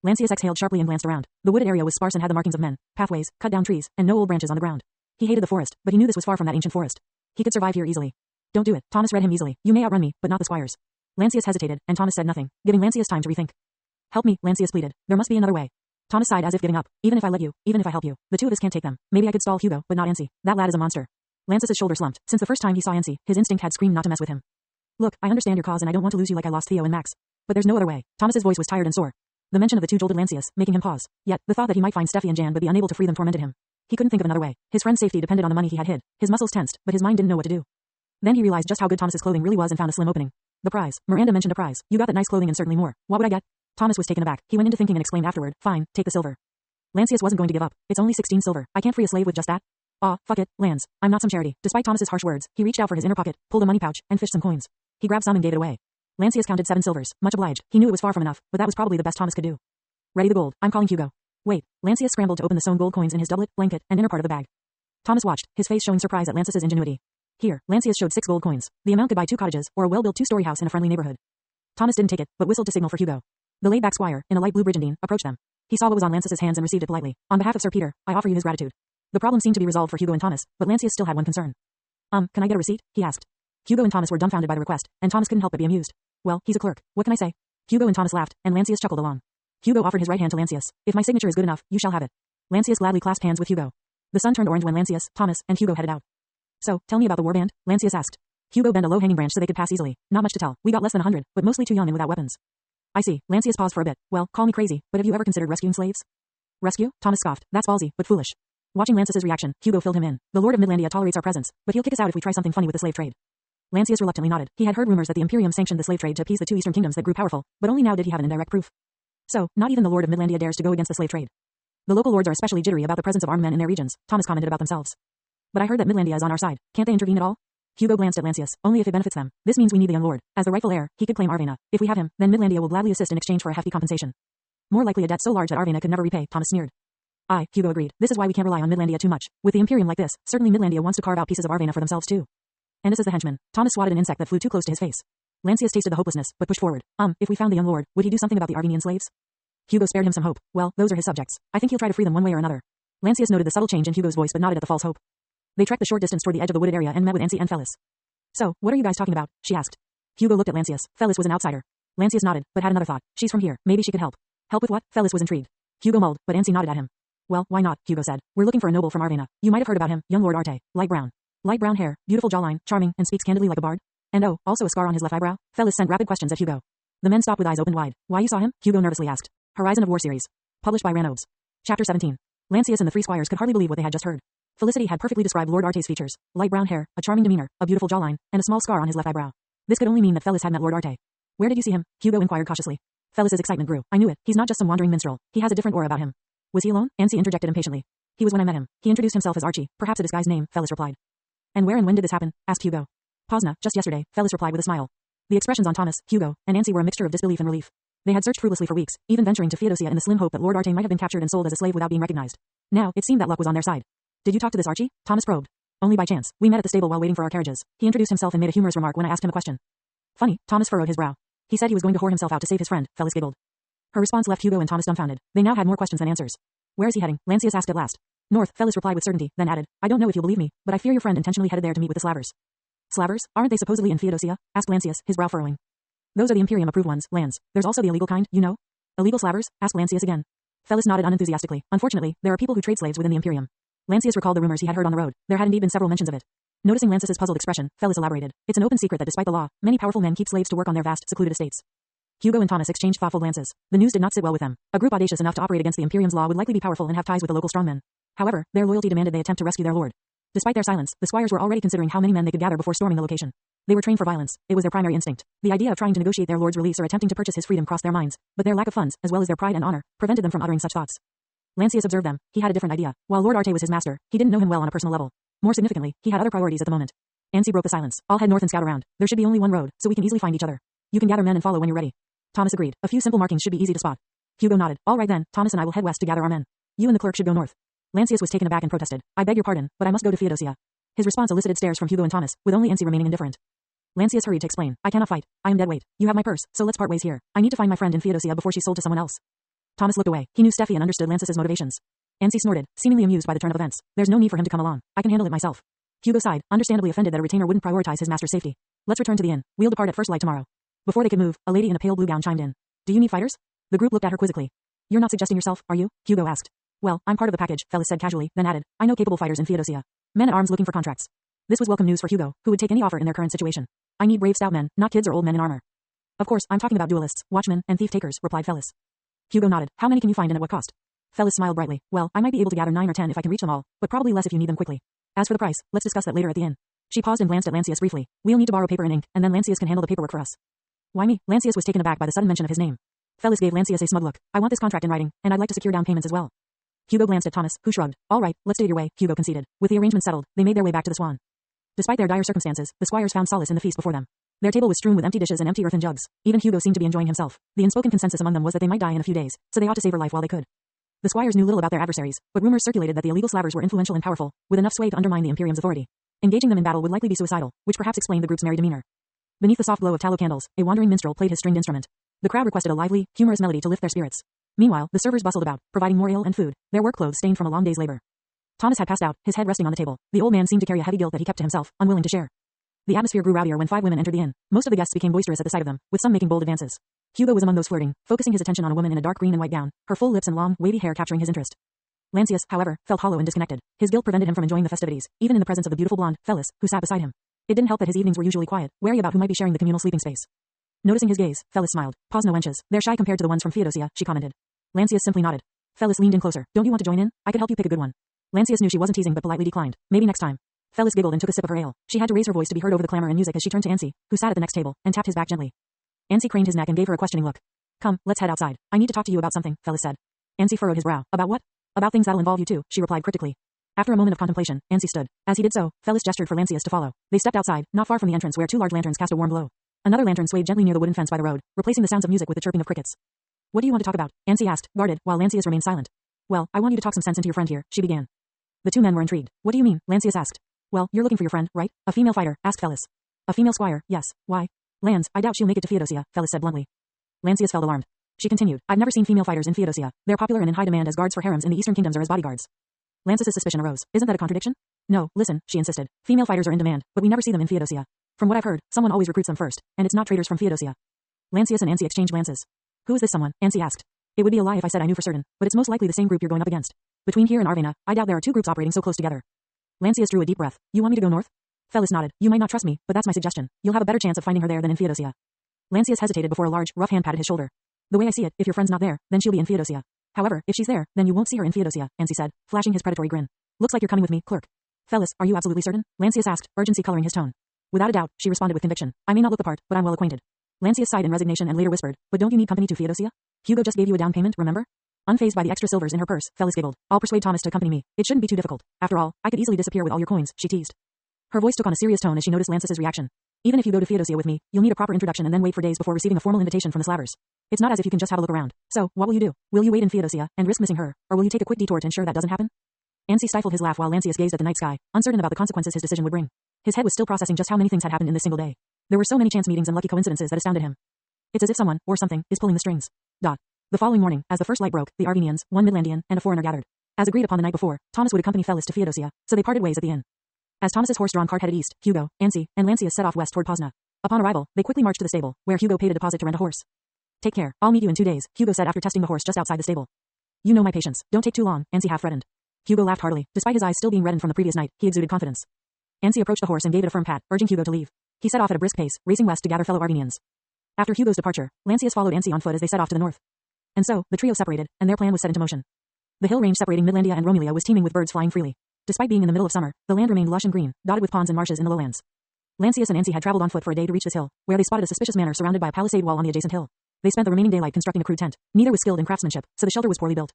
Speaker 1: Lancius exhaled sharply and glanced around. The wooded area was sparse and had the markings of men, pathways, cut down trees, and no old branches on the ground. He hated the forest, but he knew this was far from that ancient forest. He could survive here easily. Don't do it. Thomas read him easily. You may outrun me, but not the squires. Lancius hesitated, and Thomas said nothing, giving Lancius time to rethink. Help me, Lancius pleaded. There must be another way. Thomas sighed as if giving up. Even if I let you, even if I help you, the two of us can't take them. Maybe I could stall Hugo, but not Ansi. That lad is a monster. Lancius's shoulder slumped. Since the first time he saw Ansi, his instinct had screamed not to mess with him. Look, I understand your cause and I don't want to lose you like I lost Theo and Max. But there's no other way. Thomas's voice was tired and sore. The mention of the two jolted Lancius, making him pause. Yet, the thought that he might find Steffi and Jan but be unable to free them tormented him. He couldn't think of another way. His friend's safety depended on the money he had hid. His muscles tensed, but his mind didn't know what to do. Then he realized just how good Thomas's clothing really was and found a slim opening. The prize. Miranda mentioned a prize. You got that nice clothing and certainly more. What would I get? Thomas was taken aback. He went into thinking and exclaimed afterward, fine, take the silver. Lancius wasn't going to give up. It's only 16 silver. I can't free a slave with just that. Aw, fuck it, Lands. I'm not some charity. Despite Thomas's harsh words, he reached out for his inner pocket, pulled a money pouch, and fished some coins. He grabbed some and gave it away. Lancius counted 7 silvers. Much obliged. He knew it was far from enough, but that was probably the best Thomas could do. Ready the gold. I'm calling Hugo. Wait. Lancius scrambled to open the sewn gold coins in his doublet, blanket, and inner part of the bag. Thomas watched, his face showing surprise at Lancius's ingenuity. Here, Lancius showed 6 gold coins. The amount could buy 2 cottages, or a well-built 2-story house in a friendly neighborhood. Thomas didn't take it, but whistled to signal for Hugo. The laid-back squire, in a light blue brigandine, approached them. He saw what was on Lancius's hands and received it politely. On behalf of Sir Peter, I offer you his gratitude. The problem seemed to be resolved for Hugo and Thomas, but Lancius still had one concern. Can I get a receipt? He asked. Hugo and Thomas were dumbfounded by the request, and Thomas couldn't help but be amused. Well, he's a clerk. What can I say? Hugo and Thomas laughed, and Lancius chuckled along. Hugo offered his right hand to Lancius. If my signature is good enough, you shall have it. Lancius gladly clasped hands with Hugo. The sun turned orange when Lancius, Thomas, and Hugo headed out. So, tell me about the warband, Lancius asked. Hugo bent a low-hanging branch so they could pass easily. Not much to tell. We got less than 100, but mostly too young and without weapons. I see. Lancius paused for a bit. Well, call me crazy, but have you ever considered rescuing slaves? Rescue? Thomas scoffed. That's ballsy, but foolish. Watching Lancius's reaction, Hugo filled him in. The Lord of Midlandia tolerates our presence, but he'll kick us out if we try something funny with the slave trade. Lancius reluctantly nodded. He had heard rumors that the Imperium sanctioned the slave trade to appease the 2 eastern kingdoms that grew powerful, but only now did he have an indirect proof. So, not even the Lord of Midlandia dares to go against the slave trade. The local lords are especially jittery about the presence of armed men in their regions, Thomas commented about themselves. But I heard that Midlandia is on our side. Can't they intervene at all? Hugo glanced at Lancius. Only if it benefits them. This means we need the young lord. As the rightful heir, he could claim Arvena. If we have him, then Midlandia will gladly assist in exchange for a hefty compensation. More likely a debt so large that Arvena could never repay, Thomas sneered. Aye, Hugo agreed. This is why we can't rely on Midlandia too much. With the Imperium like this, certainly Midlandia wants to carve out pieces of Arvena for themselves too. And this is the henchman. Thomas swatted an insect that flew too close to his face. Lancius tasted the hopelessness, but pushed forward. If we found the young lord, would he do something about the Arvenian slaves? Hugo spared him some hope. Well, those are his subjects. I think he'll try to free them one way or another. Lancius noted the subtle change in Hugo's voice but nodded at the false hope. They trekked the short distance toward the edge of the wooded area and met with Ansi and Fellis. So, what are you guys talking about? She asked. Hugo looked at Lancius. Fellis was an outsider. Lancius nodded, but had another thought. She's from here. Maybe she could help. Help with what? Fellis was intrigued. Hugo mulled, but Ansi nodded at him. Well, why not? Hugo said. We're looking for a noble from Arvena. You might have heard about him, young Lord Arte. Light brown. Light brown hair, beautiful jawline, charming, and speaks candidly like a bard. And oh, also a scar on his left eyebrow. Fellis sent rapid questions at Hugo. The men stopped with eyes opened wide. Why you saw him? Hugo nervously asked. Horizon of War series. Published by Ranovs. Chapter 17. Lancius and the 3 squires could hardly believe what they had just heard. Felicity had perfectly described Lord Arte's features. Light brown hair, a charming demeanor, a beautiful jawline, and a small scar on his left eyebrow. This could only mean that Fellis had met Lord Arte. Where did you see him? Hugo inquired cautiously. Fellis's excitement grew. I knew it. He's not just some wandering minstrel. He has a different aura about him. Was he alone? Ansi interjected impatiently. He was when I met him. He introduced himself as Archie, perhaps a disguised name, Fellis replied. And where and when did this happen? Asked Hugo. Pozna, just yesterday, Fellis replied with a smile. The expressions on Thomas, Hugo, and Ansi were a mixture of disbelief and relief. They had searched fruitlessly for weeks, even venturing to Theodosia in the slim hope that Lord Arte might have been captured and sold as a slave without being recognized. Now, it seemed that luck was on their side. Did you talk to this Archie? Thomas probed. Only by chance. We met at the stable while waiting for our carriages. He introduced himself and made a humorous remark when I asked him a question. Funny, Thomas furrowed his brow. He said he was going to whore himself out to save his friend, Fellis giggled. Her response left Hugo and Thomas dumbfounded. They now had more questions than answers. Where is he heading? Lancius asked at last. North, Fellis replied with certainty, then added, I don't know if you'll believe me, but I fear your friend intentionally headed there to meet with the Slavers. Slavers? Aren't they supposedly in Theodosia? Asked Lancius, his brow furrowing. Those are the Imperium-approved ones, lands. There's also the illegal kind, you know? Illegal Slavers? Asked Lancius again. Fellis nodded unenthusiastically. Unfortunately, there are people who trade slaves within the Imperium. Lancius recalled the rumors he had heard on the road. There had indeed been several mentions of it. Noticing Lancius's puzzled expression, Fellis elaborated. It's an open secret that despite the law, many powerful men keep slaves to work on their vast, secluded estates. Hugo and Thomas exchanged thoughtful glances. The news did not sit well with them. A group audacious enough to operate against the Imperium's law would likely be powerful and have ties with the local strongmen. However, their loyalty demanded they attempt to rescue their lord. Despite their silence, the squires were already considering how many men they could gather before storming the location. They were trained for violence. It was their primary instinct. The idea of trying to negotiate their lord's release or attempting to purchase his freedom crossed their minds, but their lack of funds, as well as their pride and honor, prevented them from uttering such thoughts. Lancius observed them. He had a different idea. While Lord Arte was his master, he didn't know him well on a personal level. More significantly, he had other priorities at the moment. Ansi broke the silence. I'll head north and scout around. There should be only one road, so we can easily find each other. You can gather men and follow when you're ready. Thomas agreed. A few simple markings should be easy to spot. Hugo nodded. All right then, Thomas and I will head west to gather our men. You and the clerk should go north. Lancius was taken aback and protested. I beg your pardon, but I must go to Theodosia. His response elicited stares from Hugo and Thomas, with only Ansi remaining indifferent. Lancius hurried to explain. I cannot fight. I am dead weight. You have my purse, so let's part ways here. I need to find my friend in Theodosia before she's sold to someone else. Thomas looked away. He knew Steffi and understood Lancius's motivations. Ansi snorted, seemingly amused by the turn of events. There's no need for him to come along. I can handle it myself. Hugo sighed, understandably offended that a retainer wouldn't prioritize his master's safety. Let's return to the inn. We'll depart at first light tomorrow. Before they could move, a lady in a pale blue gown chimed in. Do you need fighters? The group looked at her quizzically. You're not suggesting yourself, are you? Hugo asked. Well, I'm part of the package, Fellis said casually, then added, I know capable fighters in Theodosia. Men at arms looking for contracts. This was welcome news for Hugo, who would take any offer in their current situation. I need brave stout men, not kids or old men in armor. Of course, I'm talking about duelists, watchmen, and thief-takers, replied Fellis. Hugo nodded. How many can you find and at what cost? Fellis smiled brightly. Well, I might be able to gather 9 or 10 if I can reach them all, but probably less if you need them quickly. As for the price, let's discuss that later at the inn. She paused and glanced at Lancius briefly. We'll need to borrow paper and ink, and then Lancius can handle the paperwork for us. Why me? Lancius was taken aback by the sudden mention of his name. Fellis gave Lancius a smug look. I want this contract in writing, and I'd like to secure down payments as well. Hugo glanced at Thomas, who shrugged. All right, let's do it your way, Hugo conceded. With the arrangement settled, they made their way back to the Swan. Despite their dire circumstances, the squires found solace in the feast before them. Their table was strewn with empty dishes and empty earthen jugs. Even Hugo seemed to be enjoying himself. The unspoken consensus among them was that they might die in a few days, so they ought to savor life while they could. The squires knew little about their adversaries, but rumors circulated that the illegal Slavers were influential and powerful, with enough sway to undermine the Imperium's authority. Engaging them in battle would likely be suicidal, which perhaps explained the group's merry demeanor. Beneath the soft glow of tallow candles, a wandering minstrel played his stringed instrument. The crowd requested a lively, humorous melody to lift their spirits. Meanwhile, the servers bustled about, providing more ale and food, their work clothes stained from a long day's labor. Thomas had passed out, his head resting on the table. The old man seemed to carry a heavy guilt that he kept to himself, unwilling to share. The atmosphere grew rowdier when 5 women entered the inn. Most of the guests became boisterous at the sight of them, with some making bold advances. Hugo was among those flirting, focusing his attention on a woman in a dark green and white gown, her full lips and long, wavy hair capturing his interest. Lancius, however, felt hollow and disconnected. His guilt prevented him from enjoying the festivities, even in the presence of the beautiful blonde, Fellis, who sat beside him. It didn't help that his evenings were usually quiet, wary about who might be sharing the communal sleeping space. Noticing his gaze, Fellis smiled. Pause no wenches, they're shy compared to the ones from Theodosia, she commented. Lancius simply nodded. Fellis leaned in closer. Don't you want to join in? I could help you pick a good one. Lancius knew she wasn't teasing but politely declined. Maybe next time. Fellis giggled and took a sip of her ale. She had to raise her voice to be heard over the clamor and music as she turned to Ansi, who sat at the next table, and tapped his back gently. Ansi craned his neck and gave her a questioning look. Come, let's head outside. I need to talk to you about something, Fellis said. Ansi furrowed his brow. About what? About things that'll involve you too, she replied cryptically. After a moment of contemplation, Ansi stood. As he did so, Fellis gestured for Lancius to follow. They stepped outside, not far from the entrance where 2 large lanterns cast a warm glow. Another lantern swayed gently near the wooden fence by the road, replacing the sounds of music with the chirping of crickets. What do you want to talk about? Ansi asked, guarded, while Lancius remained silent. Well, I want you to talk some sense into your friend here, she began. The 2 men were intrigued. What do you mean? Lancius asked. Well, you're looking for your friend, right? A female fighter, asked Fellis. A female squire, yes. Why? Lands, I doubt she'll make it to Theodosia, Fellis said bluntly. Lancius felt alarmed. She continued, I've never seen female fighters in Theodosia. They're popular and in high demand as guards for harems in the eastern kingdoms or as bodyguards. Lancius's suspicion arose. Isn't that a contradiction? No, listen, she insisted. Female fighters are in demand, but we never see them in Theodosia. From what I've heard, someone always recruits them first, and it's not traders from Theodosia. Lancius and Ansi exchanged glances. Who is this someone? Ansi asked. It would be a lie if I said I knew for certain, but it's most likely the same group you're going up against. Between here and Arvena, I doubt there are 2 groups operating so close together. Lancius drew a deep breath. You want me to go north? Fellis nodded. You might not trust me, but that's my suggestion. You'll have a better chance of finding her there than in Theodosia. Lancius hesitated before a large, rough hand patted his shoulder. The way I see it, if your friend's not there, then she'll be in Theodosia. However, if she's there, then you won't see her in Theodosia, Ansi said, flashing his predatory grin. Looks like you're coming with me, clerk. Fellis, are you absolutely certain? Lancius asked, urgency coloring his tone. Without a doubt, she responded with conviction. I may not look the part, but I'm well acquainted. Lancius sighed in resignation and later whispered, but don't you need company to Theodosia? Hugo just gave you a down payment, remember? Unfazed by the extra silvers in her purse, Fellis giggled. I'll persuade Thomas to accompany me. It shouldn't be too difficult. After all, I could easily disappear with all your coins, she teased. Her voice took on a serious tone as she noticed Lancius's reaction. Even if you go to Theodosia with me, you'll need a proper introduction and then wait for days before receiving a formal invitation from the Slavers. It's not as if you can just have a look around. So, what will you do? Will you wait in Theodosia and risk missing her, or will you take a quick detour to ensure that doesn't happen? Ansi stifled his laugh while Lancius gazed at the night sky, uncertain about the consequences his decision would bring. His head was still processing just how many things had happened in this single day. There were so many chance meetings and lucky coincidences that astounded him. It's as if someone, or something, is pulling the strings. The following morning, as the first light broke, the Arvenians, 1 Midlandian, and a foreigner gathered. As agreed upon the night before, Thomas would accompany Fellis to Theodosia, so they parted ways at the inn. As Thomas's horse-drawn cart headed east, Hugo, Ansi, and Lancius set off west toward Pozna. Upon arrival, they quickly marched to the stable, where Hugo paid a deposit to rent a horse. Take care, I'll meet you in 2 days, Hugo said after testing the horse just outside the stable. You know my patience, don't take too long, Ansi half threatened. Hugo laughed heartily. Despite his eyes still being reddened from the previous night, he exuded confidence. Ansi approached the horse and gave it a firm pat, urging Hugo to leave. He set off at a brisk pace, racing west to gather fellow Arvenians. After Hugo's departure, Lancius followed Ansi on foot as they set off to the north. And so, the trio separated, and their plan was set into motion. The hill range separating Midlandia and Romelia was teeming with birds flying freely. Despite being in the middle of summer, the land remained lush and green, dotted with ponds and marshes in the lowlands. Lancius and Ansi had traveled on foot for a day to reach this hill, where they spotted a suspicious manor surrounded by a palisade wall on the adjacent hill. They spent the remaining daylight constructing a crude tent. Neither was skilled in craftsmanship, so the shelter was poorly built.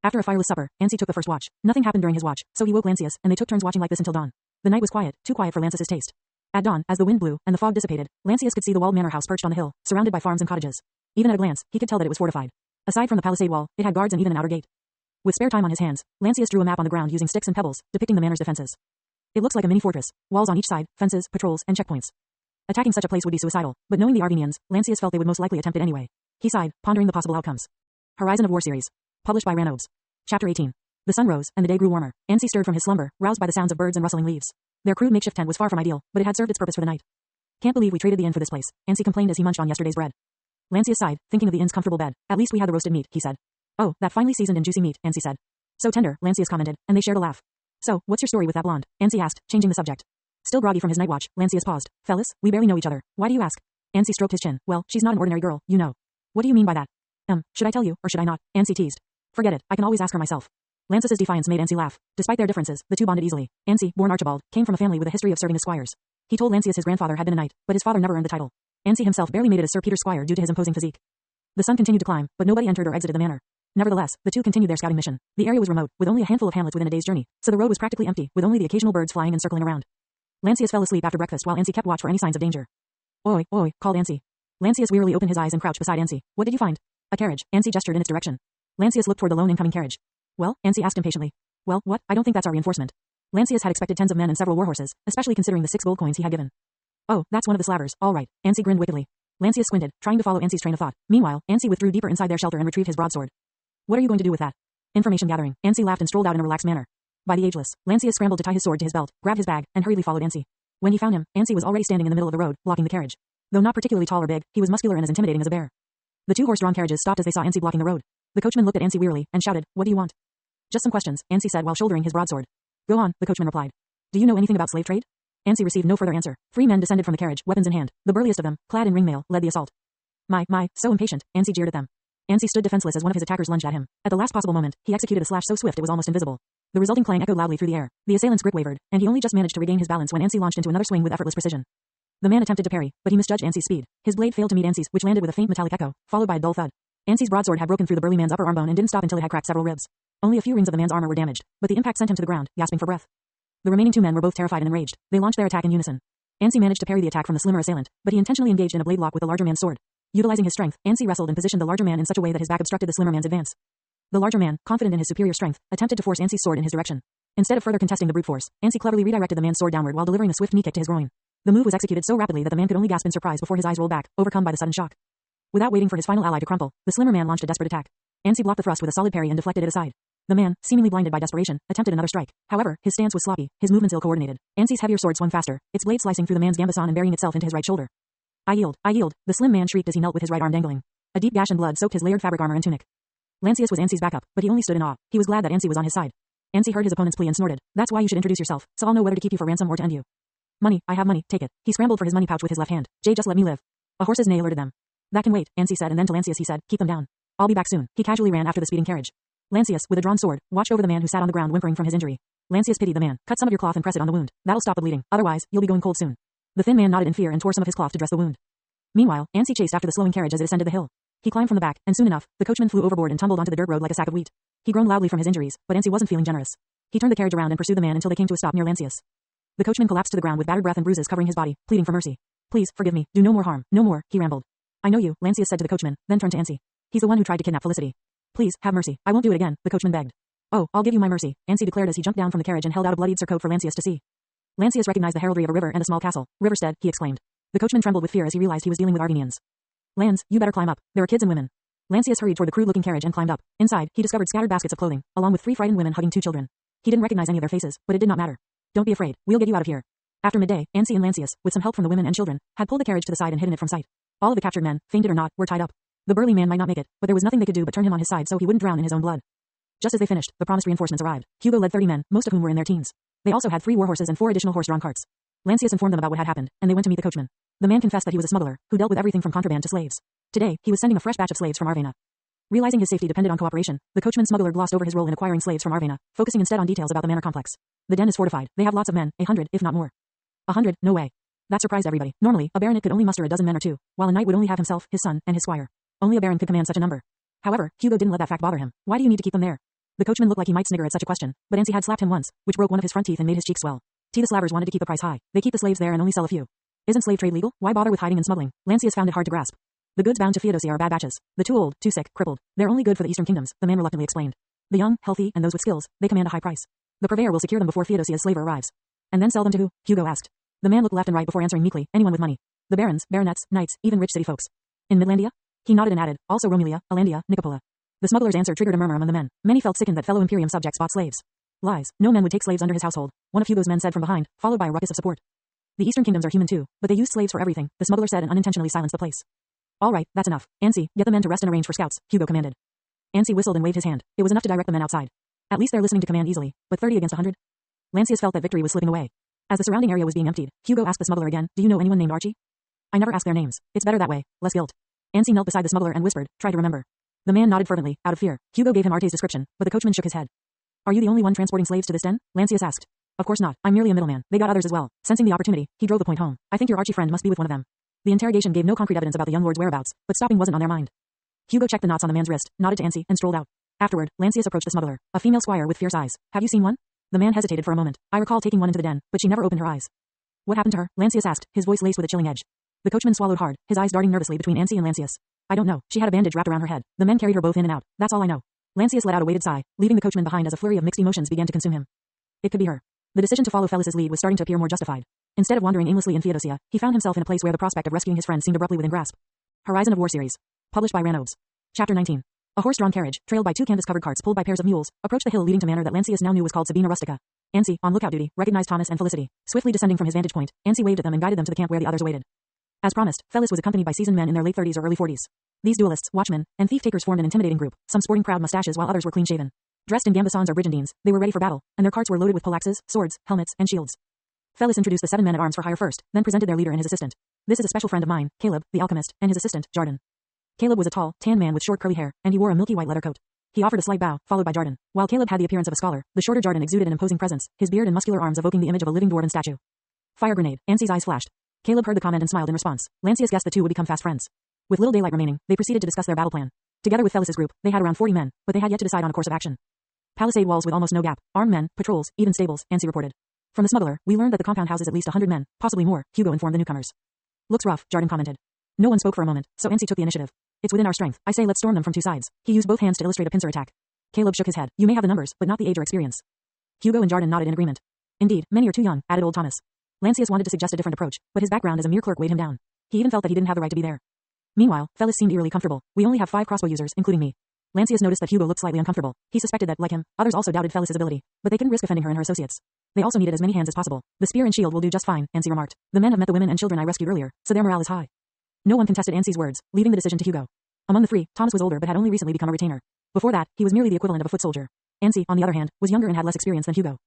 Speaker 1: After a fireless supper, Ansi took the first watch. Nothing happened during his watch, so he woke Lancius, and they took turns watching like this until dawn. The night was quiet, too quiet for Lancius's taste. At dawn, as the wind blew and the fog dissipated, Lancius could see the walled manor house perched on the hill, surrounded by farms and cottages. Even at a glance, he could tell that it was fortified. Aside from the palisade wall, it had guards and even an outer gate. With spare time on his hands, Lancius drew a map on the ground using sticks and pebbles, depicting the manor's defenses. It looks like a mini fortress, walls on each side, fences, patrols, and checkpoints. Attacking such a place would be suicidal, but knowing the Arvenians, Lancius felt they would most likely attempt it anyway. He sighed, pondering the possible outcomes. Horizon of War series. Published by Ranobes. Chapter 18. The sun rose, and the day grew warmer. Ansi stirred from his slumber, roused by the sounds of birds and rustling leaves. Their crude makeshift tent was far from ideal, but it had served its purpose for the night. Can't believe we traded the inn for this place, Ansi complained as he munched on yesterday's bread. Lancius sighed, thinking of the inn's comfortable bed. At least we had the roasted meat, he said. Oh, that finely seasoned and juicy meat, Ansi said. So tender, Lancius commented, and they shared a laugh. So, what's your story with that blonde? Ansi asked, changing the subject. Still groggy from his night watch, Lancius paused. Fellas, we barely know each other. Why do you ask? Ansi stroked his chin. Well, she's not an ordinary girl, you know. What do you mean by that? Should I tell you, or should I not? Ansi teased. Forget it, I can always ask her myself. Lancius's defiance made Ansi laugh. Despite their differences, the two bonded easily. Ansi, born Archibald, came from a family with a history of serving as squires. He told Lancius his grandfather had been a knight, but his father never earned the title. Ansi himself barely made it as Sir Peter Squire due to his imposing physique. The sun continued to climb, but nobody entered or exited the manor. Nevertheless, the two continued their scouting mission. The area was remote, with only a handful of hamlets within a day's journey, so the road was practically empty, with only the occasional birds flying and circling around. Lancius fell asleep after breakfast while Ansi kept watch for any signs of danger. Oi, oi, called Ansi. Lancius wearily opened his eyes and crouched beside Ansi. What did you find? A carriage. Ansi gestured in its direction. Lancius looked toward the lone incoming carriage. Well, Ansi asked impatiently. Well, what? I don't think that's our reinforcement. Lancius had expected tens of men and several warhorses, especially considering the 6 gold coins he had given. Oh, that's one of the slavers, all right. Ansi grinned wickedly. Lancius squinted, trying to follow Ansi's train of thought. Meanwhile, Ansi withdrew deeper inside their shelter and retrieved his broadsword. What are you going to do with that? Information gathering. Ansi laughed and strolled out in a relaxed manner. By the ageless, Lancius scrambled to tie his sword to his belt, grabbed his bag, and hurriedly followed Ansi. When he found him, Ansi was already standing in the middle of the road, blocking the carriage. Though not particularly tall or big, he was muscular and as intimidating as a bear. The 2 horse-drawn carriages stopped as they saw Ansi blocking the road. The coachman looked at Ansi wearily and shouted, "What do you want?" Just some questions, Ansi said while shouldering his broadsword. Go on, the coachman replied. Do you know anything about slave trade? Ansi received no further answer. 3 men descended from the carriage, weapons in hand. The burliest of them, clad in ringmail, led the assault. My, so impatient, Ansi jeered at them. Ansi stood defenseless as one of his attackers lunged at him. At the last possible moment, he executed a slash so swift it was almost invisible. The resulting clang echoed loudly through the air. The assailant's grip wavered, and he only just managed to regain his balance when Ansi launched into another swing with effortless precision. The man attempted to parry, but he misjudged Ansi's speed. His blade failed to meet Ansi's, which landed with a faint metallic echo, followed by a dull thud. Ansi's broadsword had broken through the burly man's upper arm bone and didn't stop until it had cracked several ribs. Only a few rings of the man's armor were damaged, but the impact sent him to the ground, gasping for breath. The remaining 2 men were both terrified and enraged. They launched their attack in unison. Ansi managed to parry the attack from the slimmer assailant, but he intentionally engaged in a blade lock with the larger man's sword. Utilizing his strength, Ansi wrestled and positioned the larger man in such a way that his back obstructed the slimmer man's advance. The larger man, confident in his superior strength, attempted to force Ansi's sword in his direction. Instead of further contesting the brute force, Ansi cleverly redirected the man's sword downward while delivering a swift knee kick to his groin. The move was executed so rapidly that the man could only gasp in surprise before his eyes rolled back, overcome by the sudden shock. Without waiting for his final ally to crumple, the slimmer man launched a desperate attack. Ansi blocked the thrust with a solid parry and deflected it aside. The man, seemingly blinded by desperation, attempted another strike. However, his stance was sloppy, his movements ill-coordinated. Ansi's heavier sword swung faster, its blade slicing through the man's gambeson and burying itself into his right shoulder. I yield, the slim man shrieked as he knelt with his right arm dangling. A deep gash and blood soaked his layered fabric armor and tunic. Lancius was Ansi's backup, but he only stood in awe. He was glad that Ansi was on his side. Ansi heard his opponent's plea and snorted. That's why you should introduce yourself, so I'll know whether to keep you for ransom or to end you. Money, I have money, take it. He scrambled for his money pouch with his left hand. Jay, just let me live. A horse's neigh alerted them. That can wait, Ansi said, and then to Lancius he said, keep them down. I'll be back soon. He casually ran after the speeding carriage. Lancius, with a drawn sword, watched over the man who sat on the ground whimpering from his injury. Lancius pitied the man. Cut some of your cloth and press it on the wound. That'll stop the bleeding, otherwise, you'll be going cold soon. The thin man nodded in fear and tore some of his cloth to dress the wound. Meanwhile, Ansi chased after the slowing carriage as it ascended the hill. He climbed from the back, and soon enough, the coachman flew overboard and tumbled onto the dirt road like a sack of wheat. He groaned loudly from his injuries, but Ansi wasn't feeling generous. He turned the carriage around and pursued the man until they came to a stop near Lancius. The coachman collapsed to the ground with battered breath and bruises covering his body, pleading for mercy. Please, forgive me, do no more harm, no more, he rambled. I know you, Lancius said to the coachman, then turned to Ansi. He's the one who tried to kidnap Felicity. Please, have mercy, I won't do it again, the coachman begged. Oh, I'll give you my mercy, Ansi declared as he jumped down from the carriage and held out a bloodied surcoat for Lancius to see. Lancius recognized the heraldry of a river and a small castle. Riverstead, he exclaimed. The coachman trembled with fear as he realized he was dealing with Arvenians. Lands, you better climb up, there are kids and women. Lancius hurried toward the crude-looking carriage and climbed up. Inside, he discovered scattered baskets of clothing, along with 3 frightened women hugging 2 children. He didn't recognize any of their faces, but it did not matter. Don't be afraid. We'll get you out of here. After midday, Ansi and Lancius, with some help from the women and children, had pulled the carriage to the side and hidden it from sight. All of the captured men, fainted or not, were tied up. The burly man might not make it, but there was nothing they could do but turn him on his side so he wouldn't drown in his own blood. Just as they finished, the promised reinforcements arrived. Hugo led 30 men, most of whom were in their teens. They also had 3 war horses and 4 additional horse-drawn carts. Lancius informed them about what had happened, and they went to meet the coachman. The man confessed that he was a smuggler, who dealt with everything from contraband to slaves. Today, he was sending a fresh batch of slaves from Arvena. Realizing his safety depended on cooperation, the coachman smuggler glossed over his role in acquiring slaves from Arvena, focusing instead on details about the manor complex. The den is fortified. They have lots of men, 100, if not more. 100? No way. That surprised everybody. Normally, a baronet could only muster a dozen men or 2, while a knight would only have himself, his son, and his squire. Only a baron could command such a number. However, Hugo didn't let that fact bother him. Why do you need to keep them there? The coachman looked like he might snigger at such a question, but Ansi had slapped him once, which broke one of his front teeth and made his cheeks swell. The slavers wanted to keep the price high. They keep the slaves there and only sell a few. Isn't slave trade legal? Why bother with hiding and smuggling? Lancius found it hard to grasp. The goods bound to Theodosia are bad batches. The too old, too sick, crippled. They're only good for the eastern kingdoms, the man reluctantly explained. The young, healthy, and those with skills, they command a high price. The purveyor will secure them before Theodosia's slaver arrives. And then sell them to who? Hugo asked. The man looked left and right before answering meekly, anyone with money. The barons, baronets, knights, even rich city folks. In Midlandia? He nodded and added, also Romelia, Alandia, Nicopola. The smuggler's answer triggered a murmur among the men. Many felt sickened that fellow Imperium subjects bought slaves. Lies. No man would take slaves under his household, one of Hugo's men said from behind, followed by a ruckus of support. The eastern kingdoms are human too, but they use slaves for everything, the smuggler said and unintentionally silenced the place. All right, that's enough. Ansi, get the men to rest and arrange for scouts, Hugo commanded. Ansi whistled and waved his hand. It was enough to direct the men outside. At least they're listening to command easily, but 30 against 100? Lancius felt that victory was slipping away. As the surrounding area was being emptied, Hugo asked the smuggler again, do you know anyone named Archie? I never ask their names. It's better that way, less guilt. Ansi knelt beside the smuggler and whispered, try to remember. The man nodded fervently, out of fear. Hugo gave him Archie's description, but the coachman shook his head. Are you the only one transporting slaves to this den? Lancius asked. Of course not. I'm merely a middleman. They got others as well. Sensing the opportunity, he drove the point home. I think your Archie friend must be with one of them. The interrogation gave no concrete evidence about the young lord's whereabouts, but stopping wasn't on their mind. Hugo checked the knots on the man's wrist, nodded to Ansi, and strolled out. Afterward, Lancius approached the smuggler, a female squire with fierce eyes. Have you seen one? The man hesitated for a moment. I recall taking one into the den, but she never opened her eyes. What happened to her? Lancius asked, his voice laced with a chilling edge. The coachman swallowed hard, his eyes darting nervously between Ansi and Lancius. I don't know. She had a bandage wrapped around her head. The men carried her both in and out. That's all I know. Lancius let out a weighted sigh, leaving the coachman behind as a flurry of mixed emotions began to consume him. It could be her. The decision to follow Felis's lead was starting to appear more justified. Instead of wandering aimlessly in Theodosia, he found himself in a place where the prospect of rescuing his friend seemed abruptly within grasp. Horizon of War series. Published by Ranobes. Chapter 19. A horse-drawn carriage, trailed by 2 canvas-covered carts pulled by pairs of mules, approached the hill leading to manor that Lancius now knew was called Sabina Rustica. Ansi, on lookout duty, recognized Thomas and Felicity. Swiftly descending from his vantage point, Ansi waved at them and guided them to the camp where the others awaited. As promised, Felis was accompanied by seasoned men in their late 30s or early 40s. These duelists, watchmen, and thief-takers formed an intimidating group, some sporting proud mustaches while others were clean-shaven. Dressed in gambesons or brigandines, they were ready for battle, and their carts were loaded with poleaxes, swords, helmets, and shields. Felis introduced the 7 men at arms for hire first, then presented their leader and his assistant. This is a special friend of mine, Caleb, the alchemist, and his assistant, Jarden. Caleb was a tall, tan man with short curly hair, and he wore a milky white leather coat. He offered a slight bow, followed by Jarden. While Caleb had the appearance of a scholar, the shorter Jarden exuded an imposing presence, his beard and muscular arms evoking the image of a living dwarven statue. Fire grenade. Ansi's eyes flashed. Caleb heard the comment and smiled in response. Lancius guessed the two would become fast friends. With little daylight remaining, they proceeded to discuss their battle plan. Together with Felis's group, they had around 40 men, but they had yet to decide on a course of action. Palisade walls with almost no gap, armed men, patrols, even stables, Ansi reported. From the smuggler, we learned that the compound houses at least 100 men, possibly more, Hugo informed the newcomers. Looks rough, Jarden commented. No one spoke for a moment, so Ansi took the initiative. It's within our strength. I say let's storm them from 2 sides. He used both hands to illustrate a pincer attack. Caleb shook his head. You may have the numbers, but not the age or experience. Hugo and Jarden nodded in agreement. Indeed, many are too young, added old Thomas. Lancius wanted to suggest a different approach, but his background as a mere clerk weighed him down. He even felt that he didn't have the right to be there. Meanwhile, Felis seemed eerily comfortable. We only have 5 crossbow users, including me. Lancius noticed that Hugo looked slightly uncomfortable. He suspected that, like him, others also doubted Felis's ability, but they couldn't risk offending her and her associates. They also needed as many hands as possible. The spear and shield will do just fine, Ansi remarked. The men have met the women and children I rescued earlier, so their morale is high. No one contested Ansi's words, leaving the decision to Hugo. Among the 3, Thomas was older but had only recently become a retainer. Before that, he was merely the equivalent of a foot soldier. Ansi, on the other hand, was younger and had less experience than Hugo.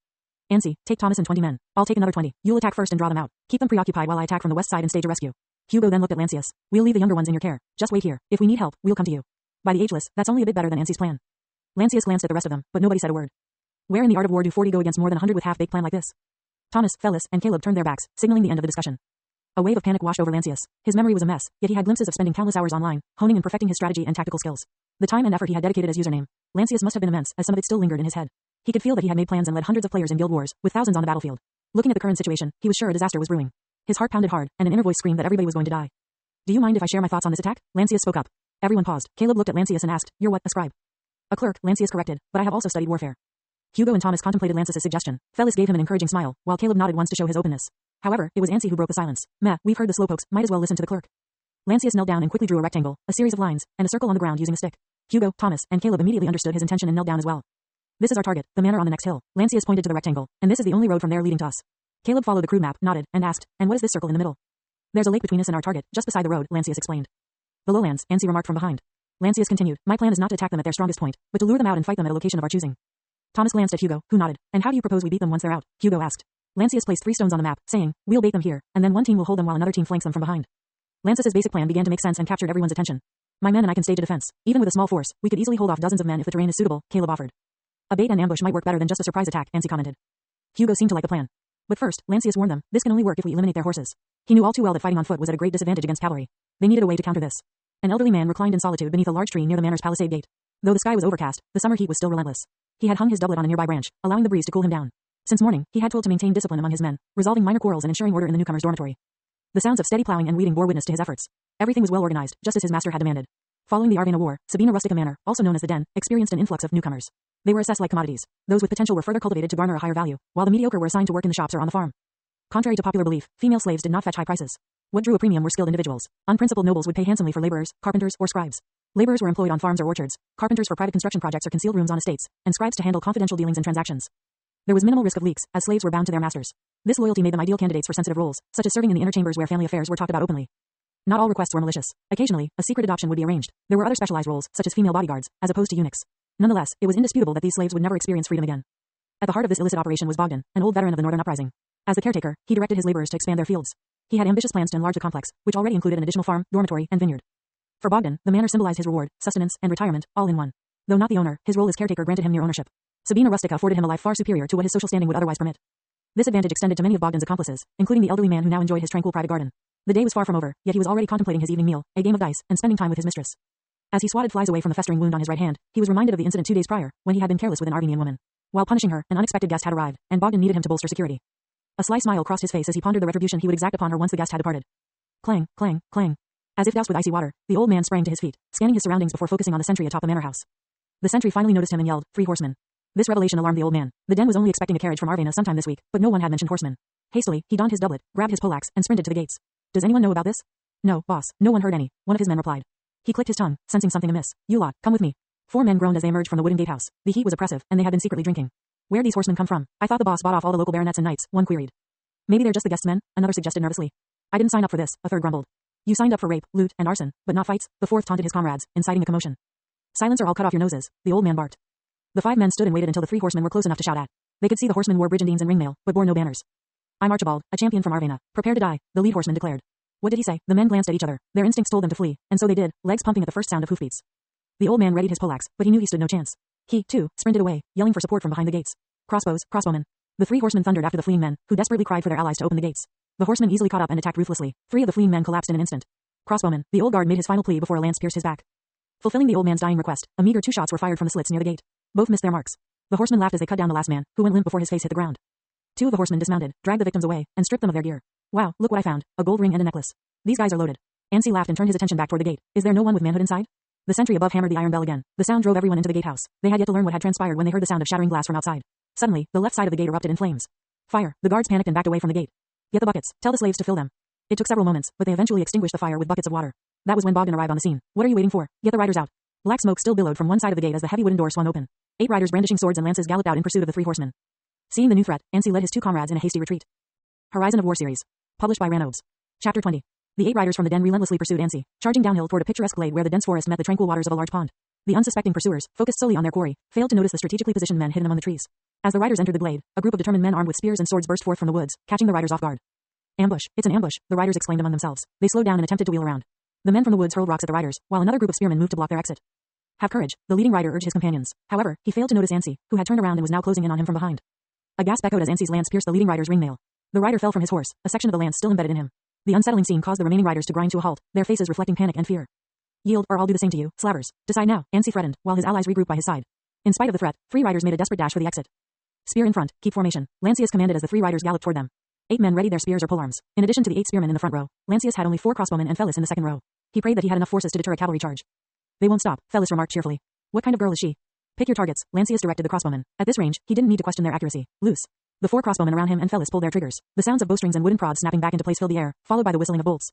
Speaker 1: Ansi, take Thomas and 20 men. I'll take another 20. You'll attack first and draw them out. Keep them preoccupied while I attack from the west side and stage a rescue. Hugo then looked at Lancius. We'll leave the younger ones in your care. Just wait here. If we need help, we'll come to you. By the ageless, that's only a bit better than Ansi's plan. Lancius glanced at the rest of them, but nobody said a word. Where in the art of war do 40 go against more than 100 with half-baked plan like this? Thomas, Felis, and Caleb turned their backs, signaling the end of the discussion. A wave of panic washed over Lancius. His memory was a mess, yet he had glimpses of spending countless hours online, honing and perfecting his strategy and tactical skills. The time and effort he had dedicated as username, Lancius must have been immense, as some of it still lingered in his head. He could feel that he had made plans and led hundreds of players in guild wars, with thousands on the battlefield. Looking at the current situation, he was sure a disaster was brewing. His heart pounded hard, and an inner voice screamed that everybody was going to die. Do you mind if I share my thoughts on this attack? Lancius spoke up. Everyone paused. Caleb looked at Lancius and asked, You're what, a scribe? A clerk, Lancius corrected, but I have also studied warfare. Hugo and Thomas contemplated Lancius' suggestion. Felis gave him an encouraging smile, while Caleb nodded once to show his openness. However, it was Ansi who broke the silence. Meh, we've heard the slowpokes, might as well listen to the clerk. Lancius knelt down and quickly drew a rectangle, a series of lines, and a circle on the ground using a stick. Hugo, Thomas, and Caleb immediately understood his intention and knelt down as well. This is our target, the manor on the next hill. Lancius pointed to the rectangle, and this is the only road from there leading to us. Caleb followed the crude map, nodded, and asked, and what is this circle in the middle? There's a lake between us and our target, just beside the road, Lancius explained. The lowlands, Ansi remarked from behind. Lancius continued, my plan is not to attack them at their strongest point, but to lure them out and fight them at a location of our choosing. Thomas glanced at Hugo, who nodded. And how do you propose we beat them once they're out? Hugo asked. Lancius placed 3 stones on the map, saying, we'll bait them here, and then one team will hold them while another team flanks them from behind. Lancius's basic plan began to make sense and captured everyone's attention. My men and I can stage a defense. Even with a small force, we could easily hold off dozens of men if the terrain is suitable, Caleb offered. A bait and ambush might work better than just a surprise attack, Ansi commented. Hugo seemed to like the plan. But first, Lancius warned them, this can only work if we eliminate their horses. He knew all too well that fighting on foot was at a great disadvantage against cavalry. They needed a way to counter this. An elderly man reclined in solitude beneath a large tree near the manor's palisade gate. Though the sky was overcast, the summer heat was still relentless. He had hung his doublet on a nearby branch, allowing the breeze to cool him down. Since morning, he had told to maintain discipline among his men, resolving minor quarrels and ensuring order in the newcomer's dormitory. The sounds of steady plowing and weeding bore witness to his efforts. Everything was well organized, just as his master had demanded. Following the Arvena War, Sabina Rustica Manor, also known as the Den, experienced an influx of newcomers. They were assessed like commodities. Those with potential were further cultivated to garner a higher value, while the mediocre were assigned to work in the shops or on the farm. Contrary to popular belief, female slaves did not fetch high prices. What drew a premium were skilled individuals. Unprincipled nobles would pay handsomely for laborers, carpenters, or scribes. Laborers were employed on farms or orchards, carpenters for private construction projects or concealed rooms on estates, and scribes to handle confidential dealings and transactions. There was minimal risk of leaks, as slaves were bound to their masters. This loyalty made them ideal candidates for sensitive roles, such as serving in the inner chambers where family affairs were talked about openly. Not all requests were malicious. Occasionally, a secret adoption would be arranged. There were other specialized roles, such as female bodyguards, as opposed to eunuchs. Nonetheless, it was indisputable that these slaves would never experience freedom again. At the heart of this illicit operation was Bogdan, an old veteran of the Northern Uprising. As the caretaker, he directed his laborers to expand their fields. He had ambitious plans to enlarge the complex, which already included an additional farm, dormitory, and vineyard. For Bogdan, the manor symbolized his reward, sustenance, and retirement, all in one. Though not the owner, his role as caretaker granted him near ownership. Sabina Rustica afforded him a life far superior to what his social standing would otherwise permit. This advantage extended to many of Bogdan's accomplices, including the elderly man who now enjoyed his tranquil private garden. The day was far from over, yet he was already contemplating his evening meal, a game of dice, and spending time with his mistress. As he swatted flies away from the festering wound on his right hand, he was reminded of the incident 2 days prior, when he had been careless with an Arvenian woman. While punishing her, an unexpected guest had arrived, and Bogdan needed him to bolster security. A sly smile crossed his face as he pondered the retribution he would exact upon her once the guest had departed. Clang, clang, clang. As if doused with icy water, the old man sprang to his feet, scanning his surroundings before focusing on the sentry atop the manor house. The sentry finally noticed him and yelled, 3 horsemen. This revelation alarmed the old man. The Den was only expecting a carriage from Arvena sometime this week, but no one had mentioned horsemen. Hastily, he donned his doublet, grabbed his poleaxe, and sprinted to the gates. Does anyone know about this? No, boss, no one heard any, one of his men replied. He clicked his tongue, sensing something amiss. You lot, come with me. 4 men groaned as they emerged from the wooden gatehouse. The heat was oppressive, and they had been secretly drinking. Where'd these horsemen come from? I thought the boss bought off all the local baronets and knights, one queried. Maybe they're just the guests' men, another suggested nervously. I didn't sign up for this, a third grumbled. You signed up for rape, loot, and arson, but not fights, the fourth taunted his comrades, inciting a commotion. Silence or I'll cut off your noses, the old man barked. The 5 men stood and waited until the 3 horsemen were close enough to shout at. They could see the horsemen wore brigandines and ringmail, but bore no banners. I'm Archibald, a champion from Arvena. Prepare to die, the lead horseman declared. What did he say? The men glanced at each other. Their instincts told them to flee, and so they did, legs pumping at the first sound of hoofbeats. The old man readied his poleaxe, but he knew he stood no chance. He, too, sprinted away, yelling for support from behind the gates. Crossbows, crossbowmen. The 3 horsemen thundered after the fleeing men, who desperately cried for their allies to open the gates. The horsemen easily caught up and attacked ruthlessly. 3 of the fleeing men collapsed in an instant. Crossbowman, the old guard made his final plea before a lance pierced his back. Fulfilling the old man's dying request, a meager 2 shots were fired from the slits near the gate. Both missed their marks. The horsemen laughed as they cut down the last man, who went limp before his face hit the ground. 2 of the horsemen dismounted, dragged the victims away, and stripped them of their gear. Wow, look what I found, a gold ring and a necklace. These guys are loaded. Ansi laughed and turned his attention back toward the gate. Is there no one with manhood inside? The sentry above hammered the iron bell again. The sound drove everyone into the gatehouse. They had yet to learn what had transpired when they heard the sound of shattering glass from outside. Suddenly, the left side of the gate erupted in flames. Fire! The guards panicked and backed away from the gate. Get the buckets. Tell the slaves to fill them. It took several moments, but they eventually extinguished the fire with buckets of water. That was when Bogdan arrived on the scene. What are you waiting for? Get the riders out. Black smoke still billowed from one side of the gate as the heavy wooden door swung open. 8 riders brandishing swords and lances galloped out in pursuit of the 3 horsemen. Seeing the new threat, Ansi led his 2 comrades in a hasty retreat. Horizon of War series. Published by Ranovs. Chapter 20. The 8 riders from the Den relentlessly pursued Ansi, charging downhill toward a picturesque glade where the dense forest met the tranquil waters of a large pond. The unsuspecting pursuers, focused solely on their quarry, failed to notice the strategically positioned men hidden among the trees. As the riders entered the glade, a group of determined men armed with spears and swords burst forth from the woods, catching the riders off guard. Ambush! It's an ambush, the riders exclaimed among themselves. They slowed down and attempted to wheel around. The men from the woods hurled rocks at the riders, while another group of spearmen moved to block their exit. Have courage, the leading rider urged his companions. However, he failed to notice Ansi, who had turned around and was now closing in on him from behind. A gasp echoed as Ansi's lance pierced the leading rider's ringmail. The rider fell from his horse, a section of the lance still embedded in him. The unsettling scene caused the remaining riders to grind to a halt, their faces reflecting panic and fear. Yield, or I'll do the same to you, slavers. Decide now, Ansi threatened, while his allies regrouped by his side. In spite of the threat, 3 riders made a desperate dash for the exit. Spear in front, keep formation, Lancius commanded as the 3 riders galloped toward them. 8 men readied their spears or polearms. In addition to the 8 spearmen in the front row, Lancius had only 4 crossbowmen and Felis in the second row. He prayed that he had enough forces to deter a cavalry charge. They won't stop, Felis remarked cheerfully. What kind of girl is she? Pick your targets, Lancius directed the crossbowmen. At this range, he didn't need to question their accuracy. Loose. The 4 crossbowmen around him and Felis pulled their triggers. The sounds of bowstrings and wooden prods snapping back into place filled the air, followed by the whistling of bolts.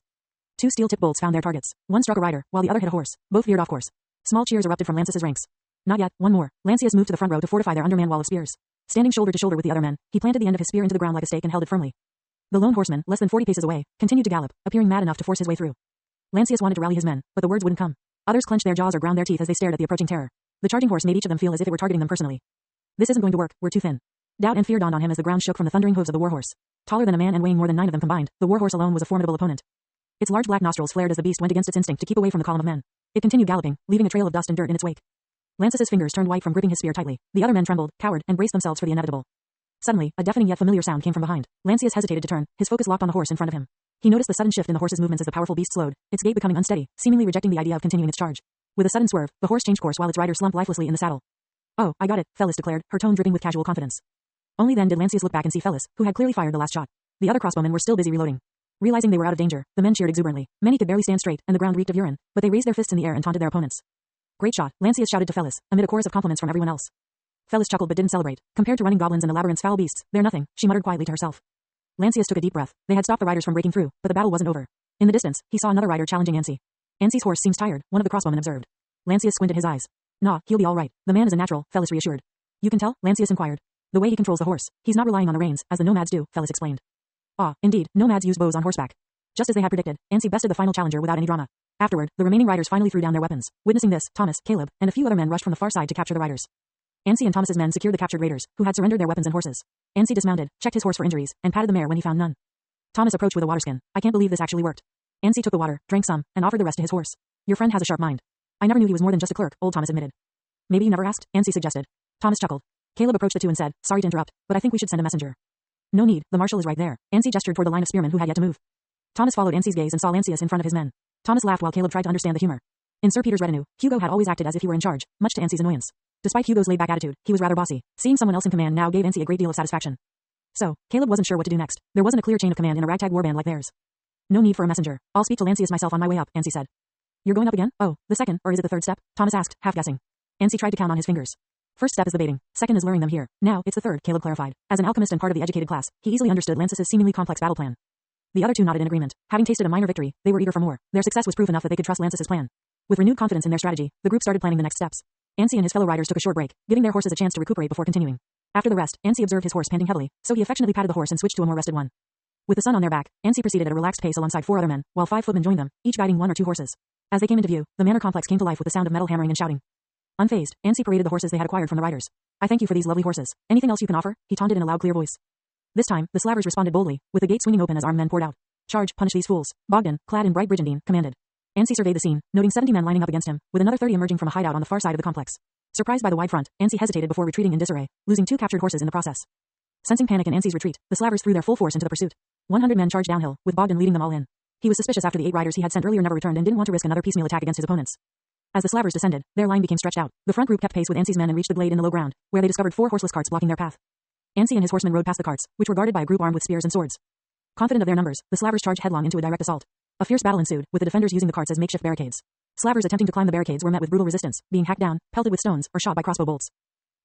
Speaker 1: 2 steel-tipped bolts found their targets. One struck a rider, while the other hit a horse. Both veered off course. Small cheers erupted from Lancius's ranks. Not yet, one more. Lancius moved to the front row to fortify their underman wall of spears. Standing shoulder to shoulder with the other men, he planted the end of his spear into the ground like a stake and held it firmly. The lone horseman, less than 40 paces away, continued to gallop, appearing mad enough to force his way through. Lancius wanted to rally his men, but the words wouldn't come. Others clenched their jaws or ground their teeth as they stared at the approaching terror. The charging horse made each of them feel as if it were targeting them personally. This isn't going to work, we're too thin. Doubt and fear dawned on him as the ground shook from the thundering hooves of the warhorse. Taller than a man and weighing more than 9 of them combined, the warhorse alone was a formidable opponent. Its large black nostrils flared as the beast went against its instinct to keep away from the column of men. It continued galloping, leaving a trail of dust and dirt in its wake. Lancius's fingers turned white from gripping his spear tightly. The other men trembled, cowered, and braced themselves for the inevitable. Suddenly, a deafening yet familiar sound came from behind. Lancius hesitated to turn, his focus locked on the horse in front of him. He noticed the sudden shift in the horse's movements as the powerful beast slowed, its gait becoming unsteady, seemingly rejecting the idea of continuing its charge. With a sudden swerve, the horse changed course while its rider slumped lifelessly in the saddle. "Oh, I got it," Felis declared, her tone dripping with casual confidence. Only then did Lancius look back and see Felis, who had clearly fired the last shot. The other crossbowmen were still busy reloading. Realizing they were out of danger, the men cheered exuberantly. Many could barely stand straight, and the ground reeked of urine, but they raised their fists in the air and taunted their opponents. "Great shot," Lancius shouted to Felis, amid a chorus of compliments from everyone else. Felis chuckled but didn't celebrate. Compared to running goblins and the labyrinth's foul beasts, they're nothing, she muttered quietly to herself. Lancius took a deep breath. They had stopped the riders from breaking through, but the battle wasn't over. In the distance, he saw another rider challenging Ansi. Ansi's horse seems tired, one of the crossbowmen observed. Lancius squinted his eyes. "Nah, he'll be all right. The man is a natural," Felis reassured. "You can tell?" Lancius inquired. "The way he controls the horse. He's not relying on the reins, as the nomads do," Felis explained. "Ah, indeed, nomads use bows on horseback." Just as they had predicted, Ansi bested the final challenger without any drama. Afterward, the remaining riders finally threw down their weapons. Witnessing this, Thomas, Caleb, and a few other men rushed from the far side to capture the riders. Ansi and Thomas's men secured the captured raiders, who had surrendered their weapons and horses. Ansi dismounted, checked his horse for injuries, and patted the mare when he found none. Thomas approached with a waterskin. "I can't believe this actually worked." Ansi took the water, drank some, and offered the rest to his horse. "Your friend has a sharp mind." "I never knew he was more than just a clerk," old Thomas admitted. "Maybe you never asked?" Ansi suggested. Thomas chuckled. Caleb approached the two and said, "Sorry to interrupt, but I think we should send a messenger." "No need, the marshal is right there." Ansi gestured toward the line of spearmen who had yet to move. Thomas followed Ansi's gaze and saw Lancius in front of his men. Thomas laughed while Caleb tried to understand the humor. In Sir Peter's retinue, Hugo had always acted as if he were in charge, much to Ansi's annoyance. Despite Hugo's laid-back attitude, he was rather bossy. Seeing someone else in command now gave Ansi a great deal of satisfaction. So, Caleb wasn't sure what to do next. There wasn't a clear chain of command in a ragtag warband like theirs. "No need for a messenger. I'll speak to Lancius myself on my way up," Ansi said. "You're going up again? Oh, the second, or is it the third step?" Thomas asked, half guessing. Ansi tried to count on his fingers. "First step is the baiting. Second is luring them here. Now, it's the third," Caleb clarified. As an alchemist and part of the educated class, he easily understood Lancius's seemingly complex battle plan. The other two nodded in agreement. Having tasted a minor victory, they were eager for more. Their success was proof enough that they could trust Lancius's plan. With renewed confidence in their strategy, the group started planning the next steps. Ansi and his fellow riders took a short break, giving their horses a chance to recuperate before continuing. After the rest, Ansi observed his horse panting heavily, so he affectionately patted the horse and switched to a more rested one. With the sun on their back, Ansi proceeded at a relaxed pace alongside 4 other men, while 5 footmen joined them, each guiding 1 or 2 horses. As they came into view, the manor complex came to life with the sound of metal hammering and shouting. Unfazed, Ansi paraded the horses they had acquired from the riders. "I thank you for these lovely horses. Anything else you can offer?" he taunted in a loud, clear voice. This time, the slavers responded boldly, with the gate swinging open as armed men poured out. "Charge, punish these fools," Bogdan, clad in bright brigandine, commanded. Ansi surveyed the scene, noting 70 men lining up against him, with another 30 emerging from a hideout on the far side of the complex. Surprised by the wide front, Ansi hesitated before retreating in disarray, losing 2 captured horses in the process. Sensing panic in Ansi's retreat, the slavers threw their full force into the pursuit. 100 men charged downhill, with Bogdan leading them all in. He was suspicious after the 8 riders he had sent earlier never returned and didn't want to risk another piecemeal attack against his opponents. As the slavers descended, their line became stretched out. The front group kept pace with Ansi's men and reached the glade in the low ground, where they discovered 4 horseless carts blocking their path. Ansi and his horsemen rode past the carts, which were guarded by a group armed with spears and swords. Confident of their numbers, the slavers charged headlong into a direct assault. A fierce battle ensued, with the defenders using the carts as makeshift barricades. Slavers attempting to climb the barricades were met with brutal resistance, being hacked down, pelted with stones, or shot by crossbow bolts.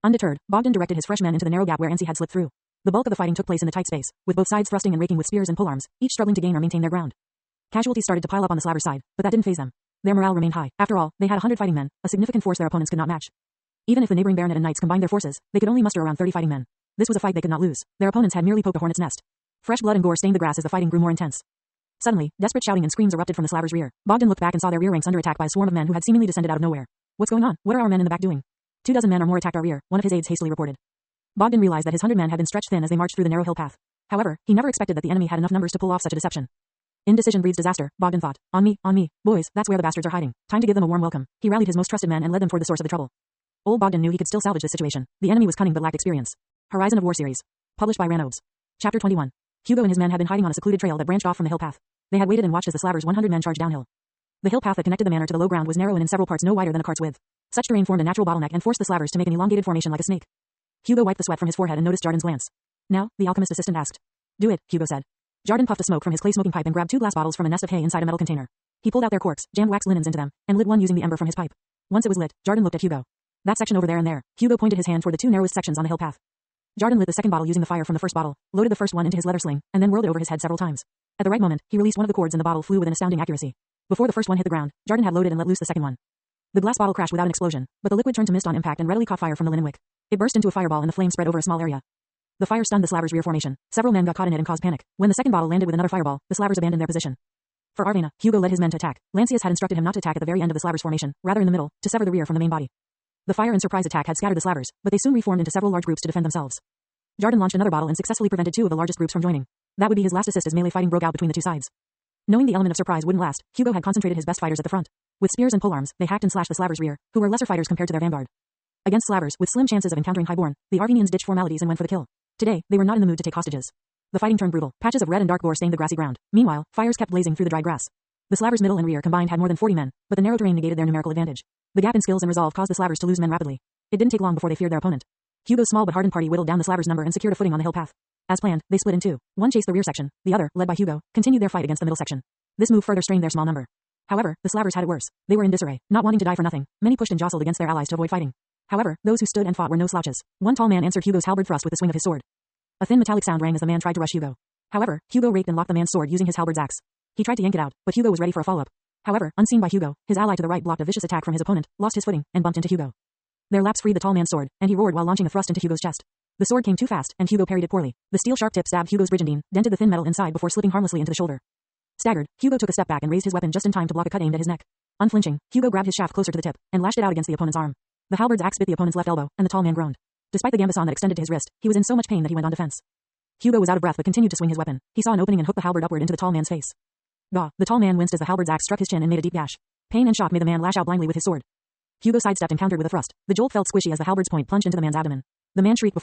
Speaker 1: Undeterred, Bogdan directed his fresh men into the narrow gap where Ansi had slipped through. The bulk of the fighting took place in the tight space, with both sides thrusting and raking with spears and polearms, each struggling to gain or maintain their ground. Casualties started to pile up on the slavers' side, but that didn't faze them. Their morale remained high. After all, they had 100 fighting men, a significant force their opponents could not match. Even if the neighboring baronet and knights combined their forces, they could only muster around 30 fighting men. This was a fight they could not lose. Their opponents had merely poked a hornet's nest. Fresh blood and gore stained the grass as the fighting grew more intense. Suddenly, desperate shouting and screams erupted from the slavers' rear. Bogdan looked back and saw their rear ranks under attack by a swarm of men who had seemingly descended out of nowhere. "What's going on? What are our men in the back doing?" 24 men or more attacked our rear, one of his aides hastily reported. Bogdan realized that his 100 men had been stretched thin as they marched through the narrow hill path. However, he never expected that the enemy had enough numbers to pull off such a deception. Indecision breeds disaster, Bogdan thought. On me, boys, that's where the bastards are hiding. Time to give them a warm welcome." He rallied his most trusted men and led them toward the source of the trouble. Old Bogdan knew he could still salvage this situation. The enemy was cunning but lacked experience. Horizon of War series. Published by Ranobes. Chapter 21. Hugo and his men had been hiding on a secluded trail that branched off from the hill path. They had waited and watched as the slavers' 100 men charged downhill. The hill path that connected the manor to the low ground was narrow and in several parts no wider than a cart's width. Such terrain formed a natural bottleneck and forced the slavers to make an elongated formation like a snake. Hugo wiped the sweat from his forehead and noticed Jardin's glance. "Now?" the alchemist assistant asked. "Do it," Hugo said. Jardin puffed the smoke from his clay smoking pipe and grabbed 2 glass bottles from a nest of hay inside a metal container. He pulled out their corks, jammed wax linens into them, and lit one using the ember from his pipe. Once it was lit, Jardin looked at Hugo. "That section over there and there." Hugo pointed his hand toward the 2 narrowest sections on the hill path. Jardin lit the second bottle using the fire from the first bottle, loaded the first one into his leather sling, and then whirled it over his head several times. At the right moment, he released one of the cords and the bottle flew with an astounding accuracy. Before the first one hit the ground, Jardin had loaded and let loose the second one. The glass bottle crashed without an explosion, but the liquid turned to mist on impact and readily caught fire from the linen wick. It burst into a fireball and the flame spread over a small area. The fire stunned the Slavers' rear formation. Several men got caught in it and caused panic. When the second bottle landed with another fireball, the Slavers abandoned their position. For Arvena, Hugo led his men to attack. Lancius had instructed him not to attack at the very end of the Slavers' formation, rather in the middle, to sever the rear from the main body. The fire and surprise attack had scattered the Slavers, but they soon reformed into several large groups to defend themselves. Jarden launched another bottle and successfully prevented two of the largest groups from joining. That would be his last assist as melee fighting broke out between the two sides. Knowing the element of surprise wouldn't last, Hugo had concentrated his best fighters at the front. With spears and polearms, they hacked and slashed the Slavers' rear, who were lesser fighters compared to their vanguard. Against Slavers, with slim chances of encountering Highborn, the Arvenians ditched formalities and went for the kill. Today, they were not in the mood to take hostages. The fighting turned brutal. Patches of red and dark gore stained the grassy ground. Meanwhile, fires kept blazing through the dry grass. The Slavers' middle and rear combined had more than 40 men, but the narrow terrain negated their numerical advantage. The gap in skills and resolve caused the Slavers to lose men rapidly. It didn't take long before they feared their opponent. Hugo's small but hardened party whittled down the Slavers' number and secured a footing on the hill path. As planned, they split in two. One chased the rear section, the other, led by Hugo, continued their fight against the middle section. This move further strained their small number. However, the Slavers had it worse. They were in disarray, not wanting to die for nothing. Many pushed and jostled against their allies to avoid fighting. However, those who stood and fought were no slouches. One tall man answered Hugo's halberd thrust with the swing of his sword. A thin metallic sound rang as the man tried to rush Hugo. However, Hugo raked and locked the man's sword using his halberd's axe. He tried to yank it out, but Hugo was ready for a follow-up. However, unseen by Hugo, his ally to the right blocked a vicious attack from his opponent, lost his footing, and bumped into Hugo. Their lapse freed the tall man's sword, and he roared while launching a thrust into Hugo's chest. The sword came too fast, and Hugo parried it poorly. The steel sharp tip stabbed Hugo's brigandine, dented the thin metal inside before slipping harmlessly into the shoulder. Staggered, Hugo took a step back and raised his weapon just in time to block a cut aimed at his neck. Unflinching, Hugo grabbed his shaft closer to the tip, and lashed it out against the opponent's arm. The halberd's axe bit the opponent's left elbow, and the tall man groaned. Despite the gambeson that extended to his wrist, he was in so much pain that he went on defense. Hugo was out of breath but continued to swing his weapon. He saw an opening and hooked the halberd upward into the tall man's face. Gaw! The tall man winced as the halberd's axe struck his chin and made a deep gash. Pain and shock made the man lash out blindly with his sword. Hugo sidestepped and countered with a thrust. The jolt felt squishy as the halberd's point plunged into the man's abdomen. The man shrieked before